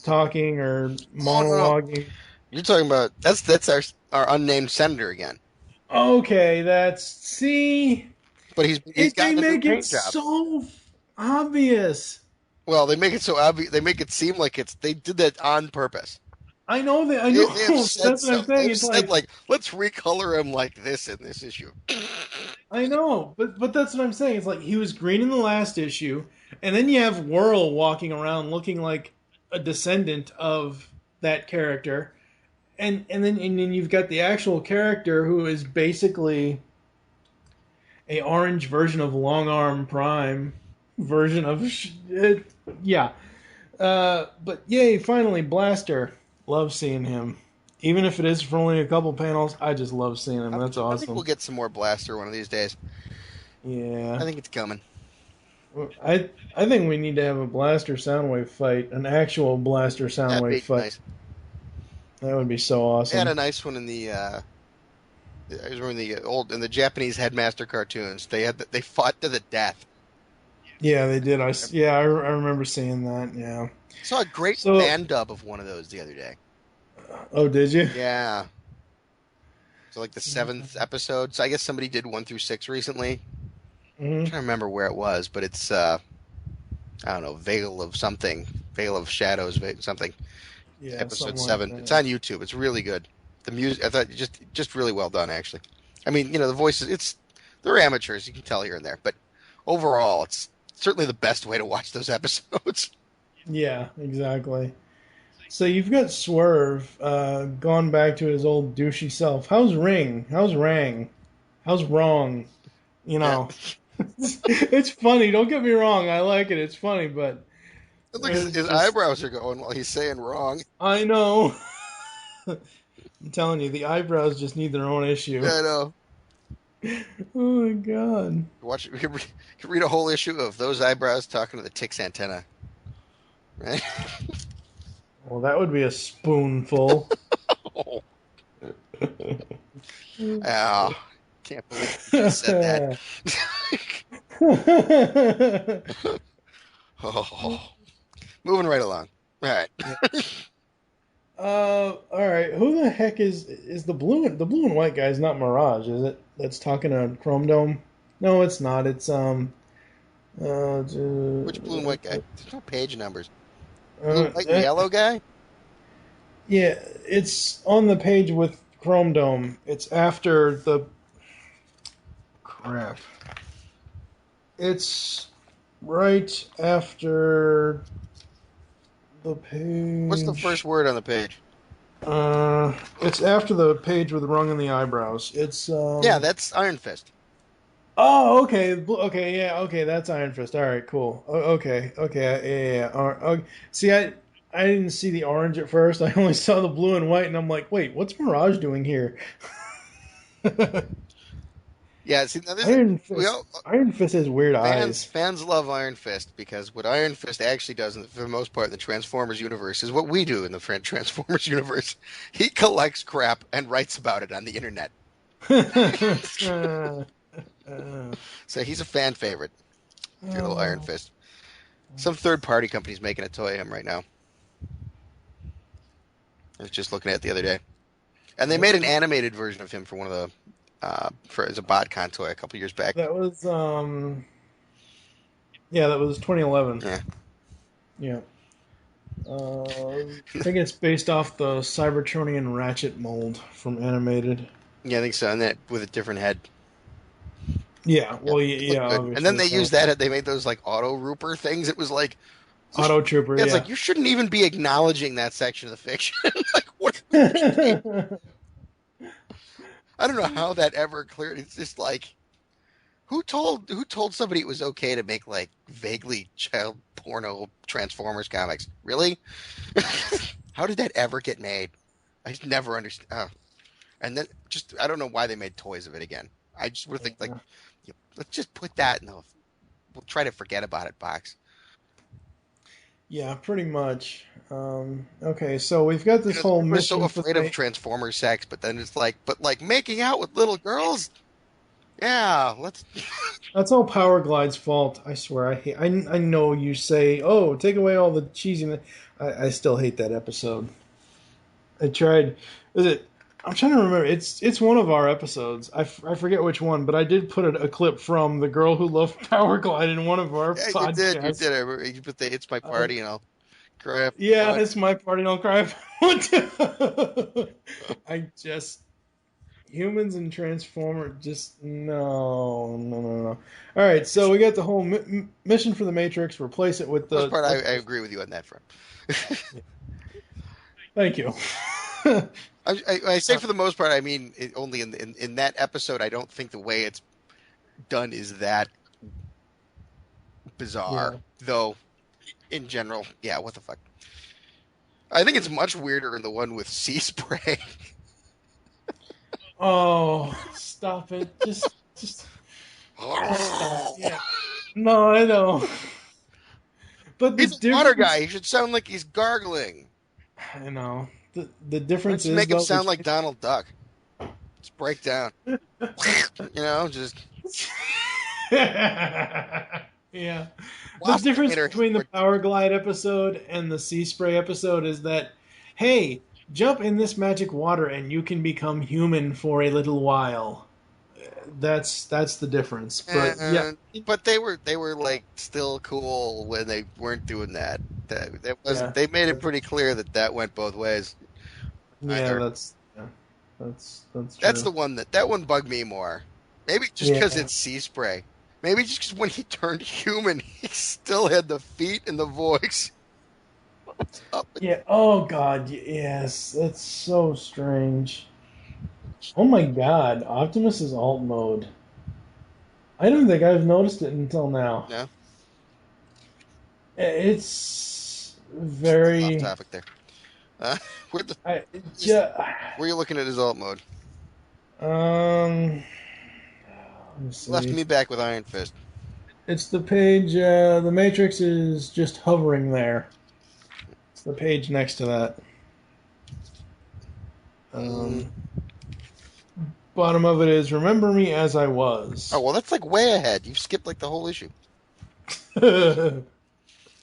S3: talking or
S2: Oh no,
S3: monologuing.
S2: you're talking about that's our unnamed senator again.
S3: Okay, that's see.
S2: But he's
S3: They
S2: gotten a new
S3: make it
S2: paint job.
S3: so obvious.
S2: Well, they make it so obvious. They make it seem like they did that on purpose.
S3: I know that. I
S2: They,
S3: know.
S2: they have said
S3: That's what
S2: so.
S3: I'm saying.
S2: They've
S3: It's
S2: said
S3: like
S2: let's recolor him like this in this issue.
S3: I know, but that's what I'm saying. It's like he was green in the last issue, and then you have Whirl walking around looking like a descendant of that character, and then you've got the actual character who is basically a orange version of Long Arm Prime version of it. Yeah. But yay, finally, Blaster. Love seeing him. Even if it is for only a couple panels, I just love seeing him. That's
S2: I think we'll
S3: awesome.
S2: get some more Blaster one of these days. I
S3: Yeah.
S2: think it's coming.
S3: I think we need to have a Blaster Soundwave fight, an actual Blaster
S2: That'd
S3: Soundwave
S2: be
S3: fight.
S2: nice.
S3: That would be so
S2: They had a
S3: awesome.
S2: nice one in the. I remember in the Japanese Headmaster cartoons. They fought to the death.
S3: Yeah, they did. I remember seeing that. Yeah.
S2: Saw a great
S3: So,
S2: fan dub of one of those the other day.
S3: oh, did you?
S2: Yeah. So like the 7th episode. So I guess somebody did 1 through 6 recently. I'm
S3: Hmm.
S2: trying to remember where it was, but it's I don't know, Veil of something, Veil of Shadows, something.
S3: Yeah,
S2: Episode
S3: something
S2: 7.
S3: like
S2: It's
S3: that.
S2: on YouTube. It's really good. The music, I thought, just really well done actually. I mean, the voices. They're amateurs. You can tell here and there, but overall, it's certainly the best way to watch those episodes.
S3: Yeah, exactly. So you've got Swerve gone back to his old douchey self. How's Ring? How's Rang? How's Wrong? You
S2: Yeah.
S3: know, it's funny. Don't get me wrong. I like it. It's funny, but
S2: Look,
S3: it's
S2: his
S3: just
S2: eyebrows are going while he's saying wrong.
S3: I know. I'm telling you, the eyebrows just need their own issue.
S2: I know.
S3: Oh my god.
S2: Watch. You can read a whole issue of those eyebrows talking to the tick's antenna. Right?
S3: Well, that would be a spoonful.
S2: Oh, can't believe you just said that. Oh, moving right along. All right.
S3: All right. Who the heck is the blue and white guy? Is not Mirage, is it? That's talking to Chrome Dome. No, it's not. It's
S2: Which blue and white guy? There's no page numbers. Blue,
S3: uh,
S2: white, and yellow guy?
S3: yeah, it's on the page with Chrome Dome. It's after the crap. It's right after the page.
S2: What's the first word on the page?
S3: It's after the page with rung in the eyebrows. It's
S2: Yeah, that's Iron Fist.
S3: Oh, okay, okay, yeah, okay. That's Iron Fist. All right, cool. Okay, okay, yeah. Okay. See, I didn't see the orange at first. I only saw the blue and white, and I'm like, wait, what's Mirage doing here?
S2: Yeah, see, now
S3: Iron Fist has weird eyes.
S2: fans love Iron Fist because what Iron Fist actually does, for the most part, in the Transformers universe, is what we do in the Transformers universe. He collects crap and writes about it on the internet. So he's a fan favorite. Your little Iron Fist. Some third-party company's making a toy of him right now. I was just looking at it the other day, and they made an animated version of him for one of the as a BotCon toy a couple years back.
S3: That was yeah, that was 2011.
S2: Yeah.
S3: Yeah. I think it's based off the Cybertronian Ratchet mold from Animated.
S2: Yeah, I think so. And that with a different head.
S3: Yeah, well,
S2: It
S3: yeah,
S2: looked good.
S3: obviously.
S2: And then they
S3: so.
S2: used that. They made those like auto Rooper things. It was like
S3: Auto Trooper.
S2: it's
S3: Yeah.
S2: like you shouldn't even be acknowledging that section of the fiction. Like what? I don't know how that ever cleared. It's just like who told somebody it was okay to make like vaguely child porno Transformers comics? Really? How did that ever get made? I just never understood. And then just I don't know why they made toys of it again. I just would think like let's just put that in the we'll try to forget about it box.
S3: Yeah, pretty much. Okay, so we've got this whole
S2: We're so
S3: mission for
S2: afraid of
S3: the.
S2: Transformer sex, but then it's like, but like making out with little girls? Yeah, let's.
S3: That's all Power Glide's fault. I swear, I hate. I know you say, "Oh, take away all the cheesy." I still hate that episode. I tried. Is it? I'm trying to remember. It's one of our episodes. I forget which one, but I did put a clip from the girl who loved Power Glide in one of our
S2: Yeah, you
S3: podcasts.
S2: did. I remember you put the "It's my party" and I'll crap.
S3: Yeah, it's my party. Don't cry. I just humans and Transformer. Just no. All right, so we got the whole mission for the Matrix. Replace it with
S2: Most
S3: the.
S2: part, I agree with you on that front.
S3: Thank you.
S2: I say for the most part, I mean only in that episode. I don't think the way it's done is that bizarre,
S3: Yeah.
S2: though. In general, yeah, what the fuck. I think it's much weirder in the one with sea spray.
S3: Oh, stop it! Just stop. Yeah. No, I know. But the
S2: He's a water guy.
S3: difference.
S2: He should sound like he's gargling.
S3: I know. The difference
S2: Let's
S3: is
S2: make him
S3: though
S2: sound like
S3: between.
S2: Donald Duck. Let's break down. Just
S3: Yeah. The
S2: waft
S3: difference
S2: later.
S3: between the Power Glide episode and the Sea Spray episode is that, hey, jump in this magic water and you can become human for a little while. That's the difference. But yeah,
S2: But they were like still cool when they weren't doing that. That was
S3: yeah,
S2: they made it pretty clear that went both ways.
S3: yeah.
S2: Either
S3: That's
S2: that's
S3: true.
S2: the one that one bugged me more. Maybe just because
S3: Yeah,
S2: it's sea spray. Maybe just because when he turned human, he still had the feet and the voice. Up.
S3: yeah. Oh God, yes. That's so strange. Oh my God, Optimus is alt mode. I don't think I've noticed it until now.
S2: No,
S3: It's
S2: off
S3: very.
S2: topic there. Where the
S3: I
S2: just,
S3: just,
S2: where you looking at his alt mode?
S3: let me
S2: Left
S3: see.
S2: me back with Iron Fist.
S3: It's the page. The Matrix is just hovering there. It's the page next to that.
S2: Mm.
S3: Um, Bottom of it is "Remember me as I was."
S2: Oh well, that's like way ahead. You've skipped like the whole issue.
S3: I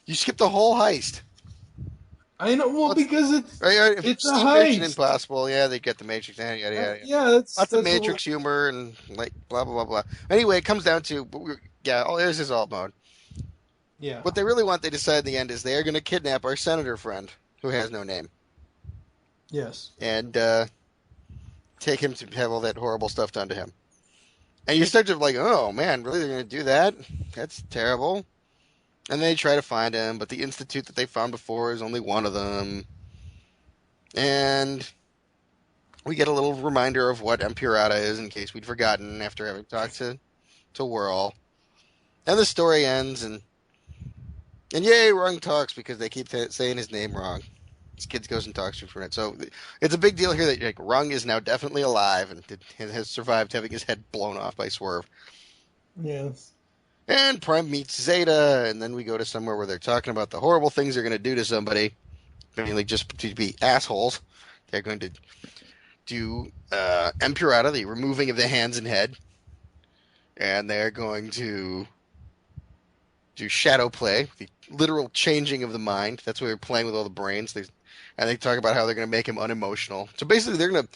S2: You skipped the whole heist.
S3: know. Well,
S2: What's-
S3: because it's
S2: Right, if you've
S3: it's a
S2: seen Mission
S3: heist.
S2: Impossible, yeah, they get the Matrix, yada yada yada.
S3: Yeah, that's
S2: Lots of
S3: that's
S2: Matrix humor and like blah blah blah blah. Anyway, it comes down to oh, there's his alt mode.
S3: yeah.
S2: What they really want, they decide in the end, is they are going to kidnap our senator friend who has no name
S3: Yes.
S2: and take him to have all that horrible stuff done to him. And you start to like, oh man, really they're going to do that? That's terrible. And they try to find him, but the institute that they found before is only one of them. And we get a little reminder of what Empurata is in case we'd forgotten after having talked to Whirl. And the story ends, and yay, Rung talks because they keep saying his name wrong. This kid goes and talks to him for it. So it's a big deal here that like Rung is now definitely alive and has survived having his head blown off by Swerve.
S3: Yes.
S2: And Prime meets Zeta, and then we go to somewhere where they're talking about the horrible things they're going to do to somebody, mainly just to be assholes. They're going to do Empurata, the removing of the hands and head, and they're going to do shadow play, the literal changing of the mind. That's where they're playing with all the brains. And they talk about how they're going to make him unemotional. So basically, they're going to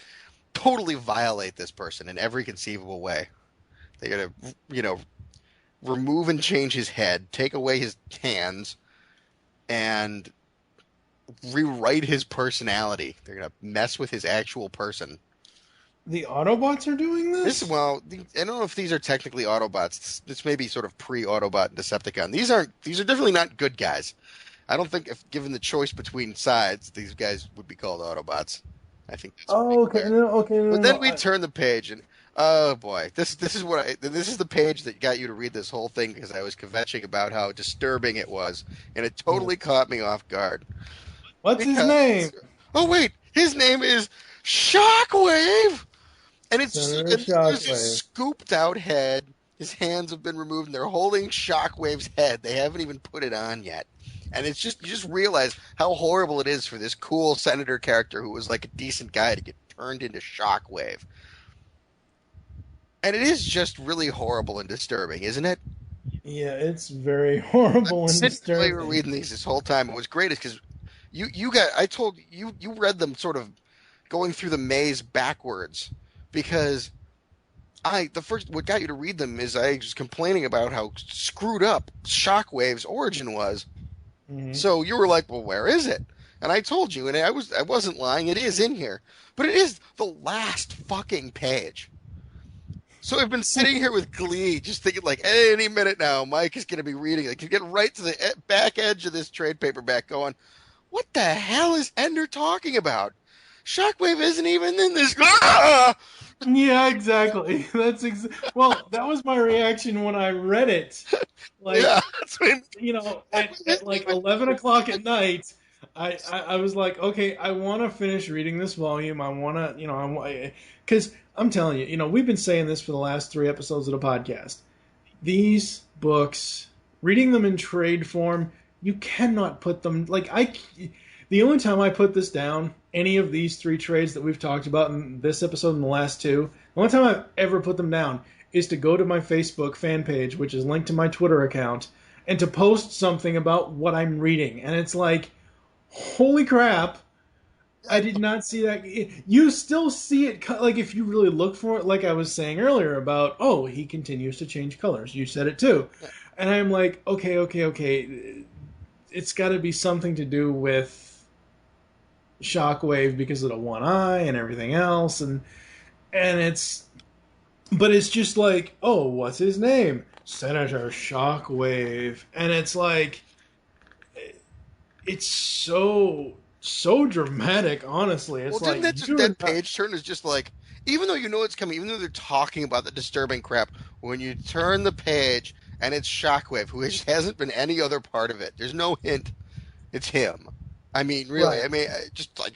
S2: totally violate this person in every conceivable way. They're going to, remove and change his head, take away his hands, and rewrite his personality. They're going to mess with his actual person.
S3: The Autobots are doing this?
S2: I don't know if these are technically Autobots. This may be sort of pre-Autobot and Decepticon. These are definitely not good guys. I don't think if given the choice between sides, these guys would be called Autobots. I think that's
S3: okay.
S2: clear.
S3: No, okay. No,
S2: But then
S3: no,
S2: we turn the page and oh boy, this is the page that got you to read this whole thing because I was kvetching about how disturbing it was, and it totally caught me off guard.
S3: What's his name?
S2: Oh wait, his name is Shockwave, and
S3: Senator
S2: there's his
S3: Shockwave.
S2: scooped out head. His hands have been removed, and they're holding Shockwave's head. They haven't even put it on yet, And it's just, you just realize how horrible it is for this cool senator character who was like a decent guy to get turned into Shockwave. And it is just really horrible and disturbing, isn't it?
S3: Yeah, it's very horrible and
S2: While you were
S3: disturbing.
S2: reading these this whole time, it was great because you got, I told you, you read them sort of going through the maze backwards because what got you to read them is I was complaining about how screwed up Shockwave's origin was.
S3: Mhm.
S2: So you were like, well, where is it? And I told you, and I wasn't lying, it is in here. But it is the last fucking page. So I've been sitting here with glee, just thinking like, any minute now, Mike is going to be reading. Like, you get right to the back edge of this trade paperback going, what the hell is Ender talking about? Shockwave isn't even in this. Ah!
S3: Yeah, exactly. Well, that was my reaction when I read it. Like,
S2: Yeah, that's what
S3: at like 11 o'clock at night, I was like, okay, I want to finish reading this volume. I want to, because I'm telling you, we've been saying this for the last 3 episodes of the podcast. These books, reading them in trade form, you cannot put them, the only time I put this down, any of these 3 trades that we've talked about in this episode and the last 2, the only time I've ever put them down is to go to my Facebook fan page, which is linked to my Twitter account, and to post something about what I'm reading. And it's like, holy crap, I did not see that. You still see it, like, if you really look for it, like I was saying earlier about, oh, he continues to change colors. You said it too. And I'm like, okay. It's got to be something to do with Shockwave because of the one eye and everything else. And but it's just like, oh, what's his name? Senator Shockwave. And it's like, it's so dramatic, honestly. It's
S2: well,
S3: like,
S2: didn't that page turn is just like, even though you know it's coming, even though they're talking about the disturbing crap, when you turn the page and it's Shockwave, who hasn't been any other part of it, there's no hint it's him. I mean, really,
S3: Right.
S2: I mean, just like,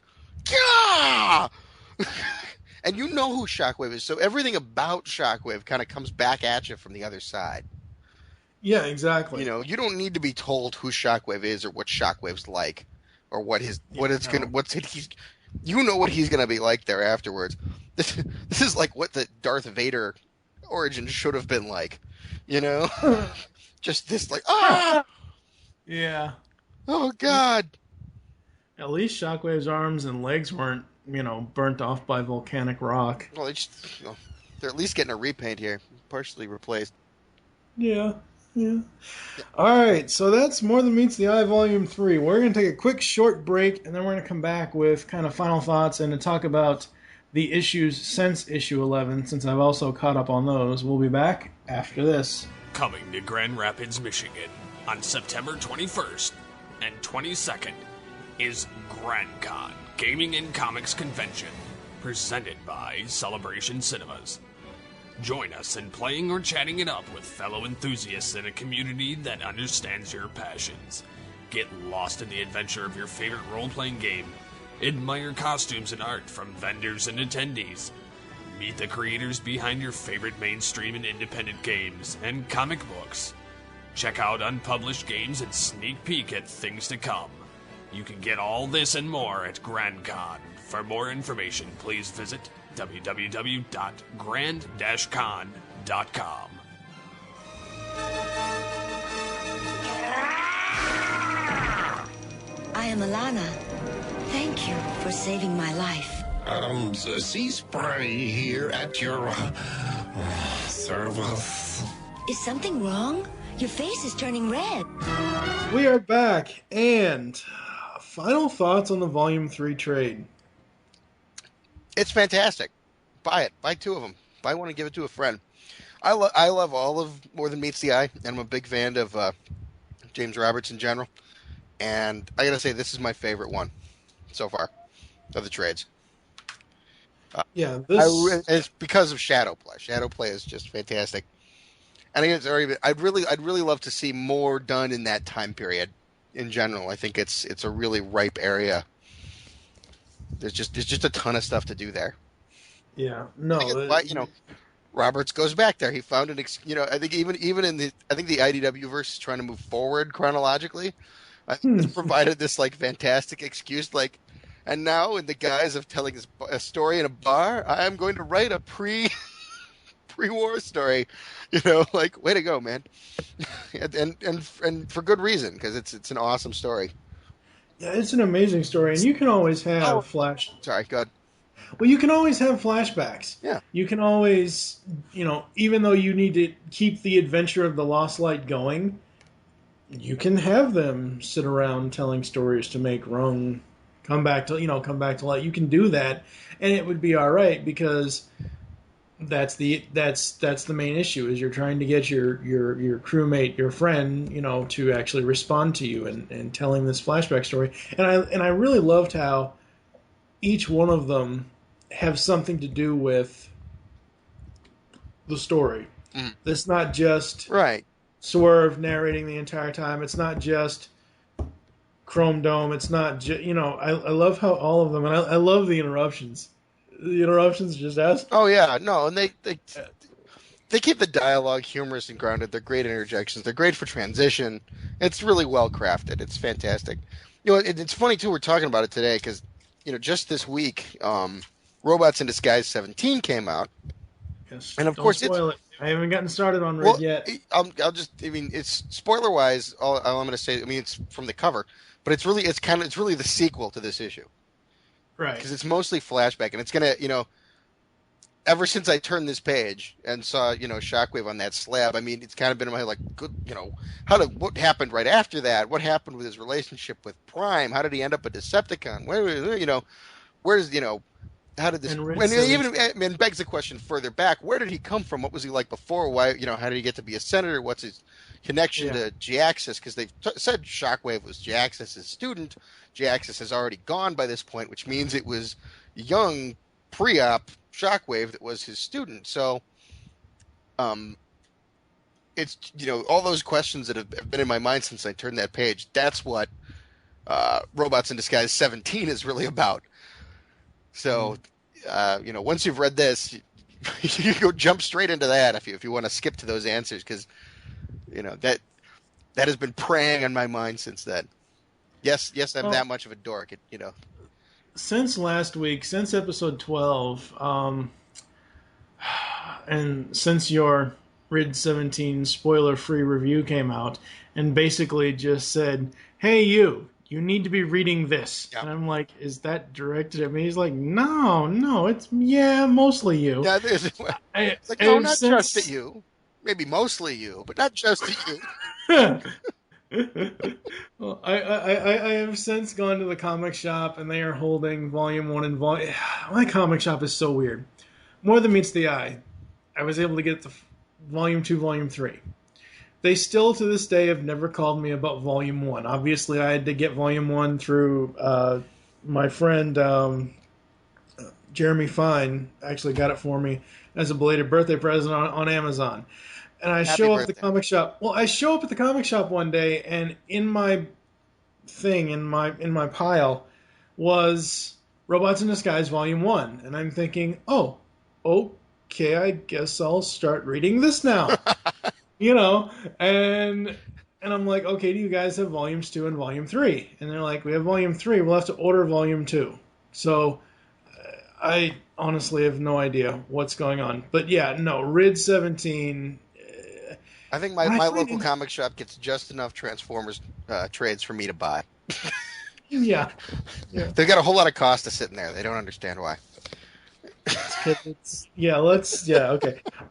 S2: Gah! And you know who Shockwave is, so everything about Shockwave kind of comes back at you from the other side.
S3: Yeah, exactly.
S2: You don't need to be told who Shockwave is or what Shockwave's like, or what he's you know what he's gonna be like there afterwards. This is like what the Darth Vader origin should have been like, just this like
S3: Yeah.
S2: oh god.
S3: At least Shockwave's arms and legs weren't, burnt off by volcanic rock.
S2: Well, they're at least getting a repaint here, partially replaced.
S3: Yeah. All right, so that's More Than Meets the Eye, Volume 3. We're going to take a quick short break, and then we're going to come back with kind of final thoughts and to talk about the issues since issue 11, since I've also caught up on those. We'll be back after this.
S4: Coming to Grand Rapids, Michigan on September 21st and 22nd is GrandCon Gaming and Comics Convention, presented by Celebration Cinemas. Join us in playing or chatting it up with fellow enthusiasts in a community that understands your passions. Get lost in the adventure of your favorite role-playing game. Admire costumes and art from vendors and attendees. Meet the creators behind your favorite mainstream and independent games and comic books. Check out unpublished games and sneak peek at things to come. You can get all this and more at GrandCon. For more information, please visit www.grand-con.com.
S6: I am Alana. Thank you for saving my life.
S5: Sea spray here at your service.
S6: Is something wrong? Your face is turning red.
S3: We are back, and final thoughts on the Volume 3 trade.
S2: It's fantastic. Buy it. Buy 2 of them. Buy one and give it to a friend. I love all of More Than Meets the Eye, and I'm a big fan of James Roberts in general. And I gotta say, this is my favorite one so far of the trades.
S3: Yeah,
S2: it's because of Shadowplay. Shadowplay is just fantastic. And I'd really love to see more done in that time period in general. I think it's a really ripe area. There's just a ton of stuff to do there.
S3: Yeah, no.
S2: Roberts goes back there. He found I think even in the IDW verse is trying to move forward chronologically, I think it's provided this like fantastic excuse, like, and now in the guise of telling a story in a bar, I am going to write a pre-war story. Like, way to go, man. and for good reason, because it's an awesome story.
S3: Yeah, it's an amazing story, and you can always
S2: Oh,
S3: have
S2: sorry, go ahead.
S3: Well, you can always have flashbacks.
S2: Yeah.
S3: You can always, even though you need to keep the adventure of the Lost Light going, you can have them sit around telling stories to make Rung come back to light. You can do that, and it would be all right, because that's the main issue, is you're trying to get your crewmate, your friend, to actually respond to you and telling this flashback story. And I really loved how each one of them have something to do with the story.
S2: Mm.
S3: It's not just
S2: Right.
S3: Swerve narrating the entire time. It's not just Chrome Dome. It's not just, I love how all of them, and I love the interruptions. The interruptions just ask.
S2: Oh yeah, no, and they keep the dialogue humorous and grounded. They're great interjections. They're great for transition. It's really well crafted. It's fantastic. It's funny too. We're talking about it today because, just this week, Robots in Disguise 17 came out.
S3: Yes.
S2: And of
S3: Don't
S2: course,
S3: spoil it. I haven't gotten started on Red yet.
S2: I'll just, it's spoiler wise. All I'm going to say, it's from the cover, but it's really the sequel to this issue.
S3: Right.
S2: Because it's mostly flashback, and it's gonna, ever since I turned this page and saw, Shockwave on that slab, it's kind of been in my head, like, good, what happened right after that? What happened with his relationship with Prime? How did he end up a Decepticon? How did this? And begs the question further back: where did he come from? What was he like before? Why? How did he get to be a senator? What's his connection to G-Axis? Because they've said Shockwave was G-Axis' student. G-Axis has already gone by this point, which means it was young pre-op Shockwave that was his student. So, it's all those questions that have been in my mind since I turned that page. That's what Robots in Disguise 17 is really about. So, once you've read this, you go jump straight into that if you want to skip to those answers, because that has been preying on my mind since then. Yes, I'm that much of a dork.
S3: Since last week, since episode 12, and since your Rid 17 spoiler-free review came out, and basically just said, "Hey, you need to be reading this." Yep. And I'm like, is that directed at me? He's like, no, it's, mostly you.
S2: Yeah, it's like, no, not just at you. Maybe mostly you, but not just at you.
S3: Well, I have since gone to the comic shop, and they are holding Volume 1 and Volume... My comic shop is so weird. More than meets the eye. I was able to get the Volume 2, Volume 3. They still, to this day, have never called me about Volume 1. Obviously, I had to get Volume 1 through my friend Jeremy Fine. Actually got it for me as a belated birthday present on Amazon. And I show up at the comic shop. Well, I show up at the comic shop one day, and in my thing, in my pile, was Robots in Disguise Volume 1. And I'm thinking, oh, okay, I guess I'll start reading this now. And I'm like, okay, do you guys have Volumes 2 and Volume 3? And they're like, we have Volume 3. We'll have to order Volume 2. So I honestly have no idea what's going on. But yeah, no, Rid 17...
S2: I think my local comic shop gets just enough Transformers trades for me to buy.
S3: Yeah.
S2: They've got a whole lot of cost to sit in there. They don't understand why.
S3: Okay.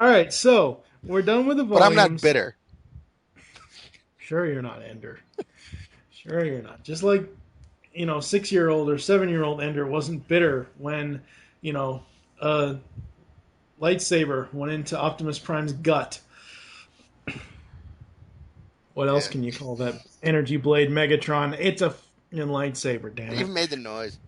S3: All right, so we're done with the volumes.
S2: But I'm not bitter.
S3: Sure you're not, Ender. Sure you're not. Just like, 6-year-old or 7-year-old Ender wasn't bitter when, a lightsaber went into Optimus Prime's gut. What else can you call that? Energy Blade Megatron. It's a lightsaber, damn it.
S2: It even made the noise.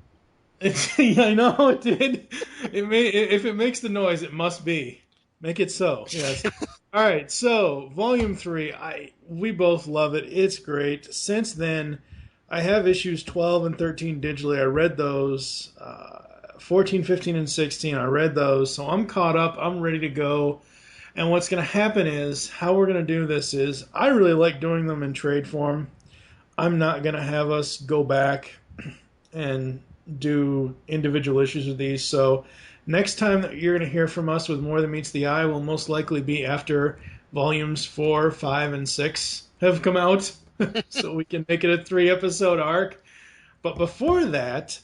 S3: I know it did. If it makes the noise, it must be. Make it so. Yes. All right. So Volume 3, we both love it. It's great. Since then, I have issues 12 and 13 digitally. I read those. 14, 15, and 16. I read those. So I'm caught up. I'm ready to go. And what's going to happen is, how we're going to do this is, I really like doing them in trade form. I'm not going to have us go back and do individual issues of these. So next time that you're going to hear from us with More Than Meets the Eye will most likely be after volumes 4, 5, and 6 have come out. So we can make it a 3-episode arc. But before that,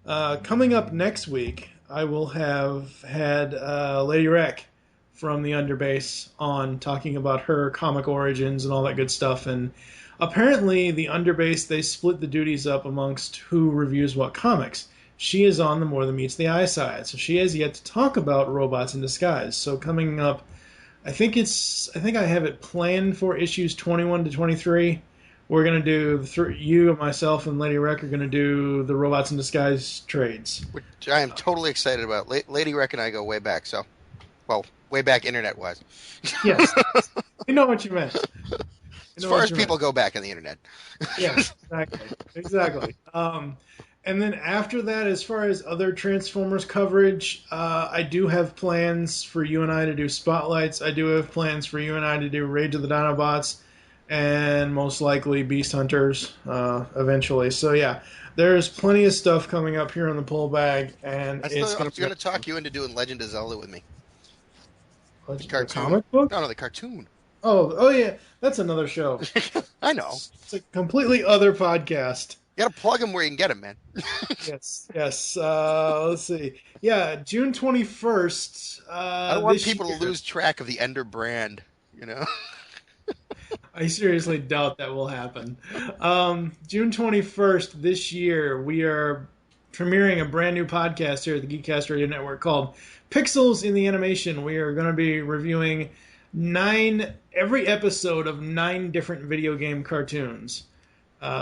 S3: coming up next week, I will have had Lady Rec from the Underbase on talking about her comic origins and all that good stuff. And apparently the Underbase, they split the duties up amongst who reviews what comics. She is on the More Than Meets the Eye side, so she has yet to talk about Robots in Disguise. So coming up, I think I have it planned for issues 21 to 23. We're going to do, you and myself and Lady Rec are going to do the Robots in Disguise trades.
S2: Which I am totally excited about. Lady Rec and I go way back, so, well, way back internet-wise.
S3: Yes. I know what you meant.
S2: As far as people go back on the internet.
S3: Yes, exactly. And then after that, as far as other Transformers coverage, I do have plans for you and I to do spotlights. I do have plans for you and I to do Rage of the Dinobots, and most likely Beast Hunters eventually. So yeah, there's plenty of stuff coming up here on the pull bag, and
S2: I'm going to talk you into doing Legend of Zelda with me.
S3: The comic book?
S2: No, the cartoon.
S3: Oh yeah, that's another show.
S2: I know.
S3: It's a completely other podcast.
S2: You got to plug them where you can get them, man.
S3: Yes. Let's see. Yeah, June 21st.
S2: I don't want people to lose track of the Ender brand, you know?
S3: I seriously doubt that will happen. June 21st this year, we are premiering a brand new podcast here at the Geekcast Radio Network called Pixels in the Animation. We are going to be reviewing every episode of 9 different video game cartoons.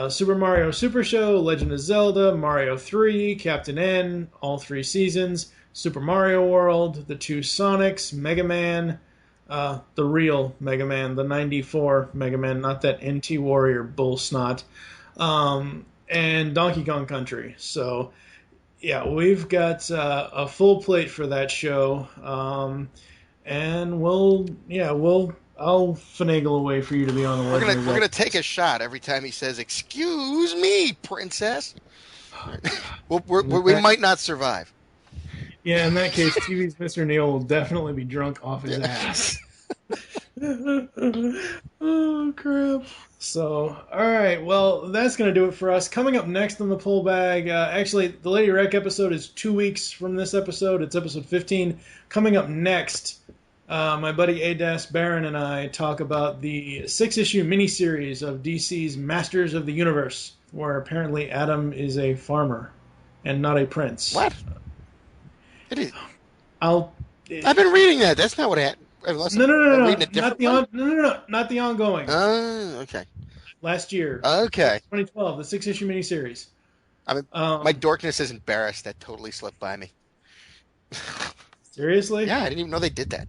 S3: Super Mario Super Show, Legend of Zelda, Mario 3, Captain N, all 3 seasons, Super Mario World, the 2 Sonics, Mega Man, the real Mega Man, the 94 Mega Man, not that NT Warrior bull snot, and Donkey Kong Country. So, yeah, we've got a full plate for that show, and I'll finagle a way for you to be on the Legend.
S2: We're gonna take a shot every time he says, "Excuse me, princess." We might not survive.
S3: Yeah, in that case, TV's Mr. Neil will definitely be drunk off his ass. Oh, crap. So, alright, well, that's going to do it for us. Coming up next on the pull bag, actually, the Lady Rec episode is 2 weeks from this episode. It's episode 15. Coming up next, my buddy Adas Barron and I talk about the 6-issue miniseries of DC's Masters of the Universe, where apparently Adam is a farmer and not a prince.
S2: What? It is.
S3: I've
S2: been reading that. That's not what happened.
S3: No. Not the ongoing.
S2: Okay.
S3: Last year.
S2: Okay.
S3: 2012, the 6-issue miniseries.
S2: My dorkness is embarrassed. That totally slipped by me.
S3: Seriously?
S2: Yeah, I didn't even know they did that.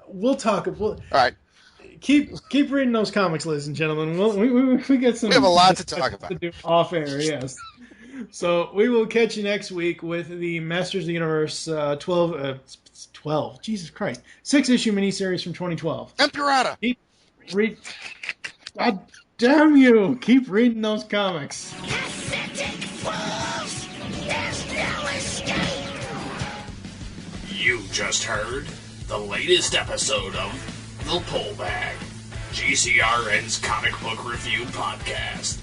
S3: We'll talk.
S2: All right.
S3: Keep reading those comics, ladies and gentlemen. We get some.
S2: We have a lot to talk about.
S3: To do off air, yes. So we will catch you next week with the Masters of the Universe 12. Jesus Christ, 6-issue miniseries from 2012.
S2: Empurata.
S3: God damn you! Keep reading those comics.
S5: Pathetic fools! There's no escape!
S4: You just heard the latest episode of The Pull Bag, GCRN's comic book review podcast.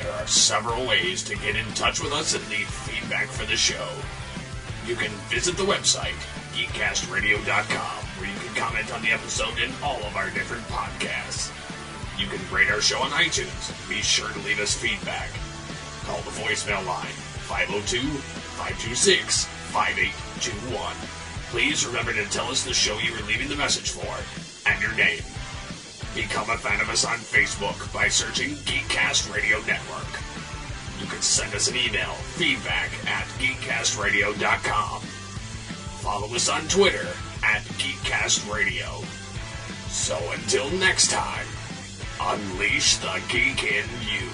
S4: There are several ways to get in touch with us and leave feedback for the show. You can visit the website, geekcastradio.com, where you can comment on the episode and all of our different podcasts. You can rate our show on iTunes. Be sure to leave us feedback. Call the voicemail line, 502-526-5821. Please remember to tell us the show you were leaving the message for, and your name. Become a fan of us on Facebook by searching Geekcast Radio Network. You can send us an email, feedback@geekcastradio.com. Follow us on Twitter @GeekCastRadio. So until next time, unleash the geek in you.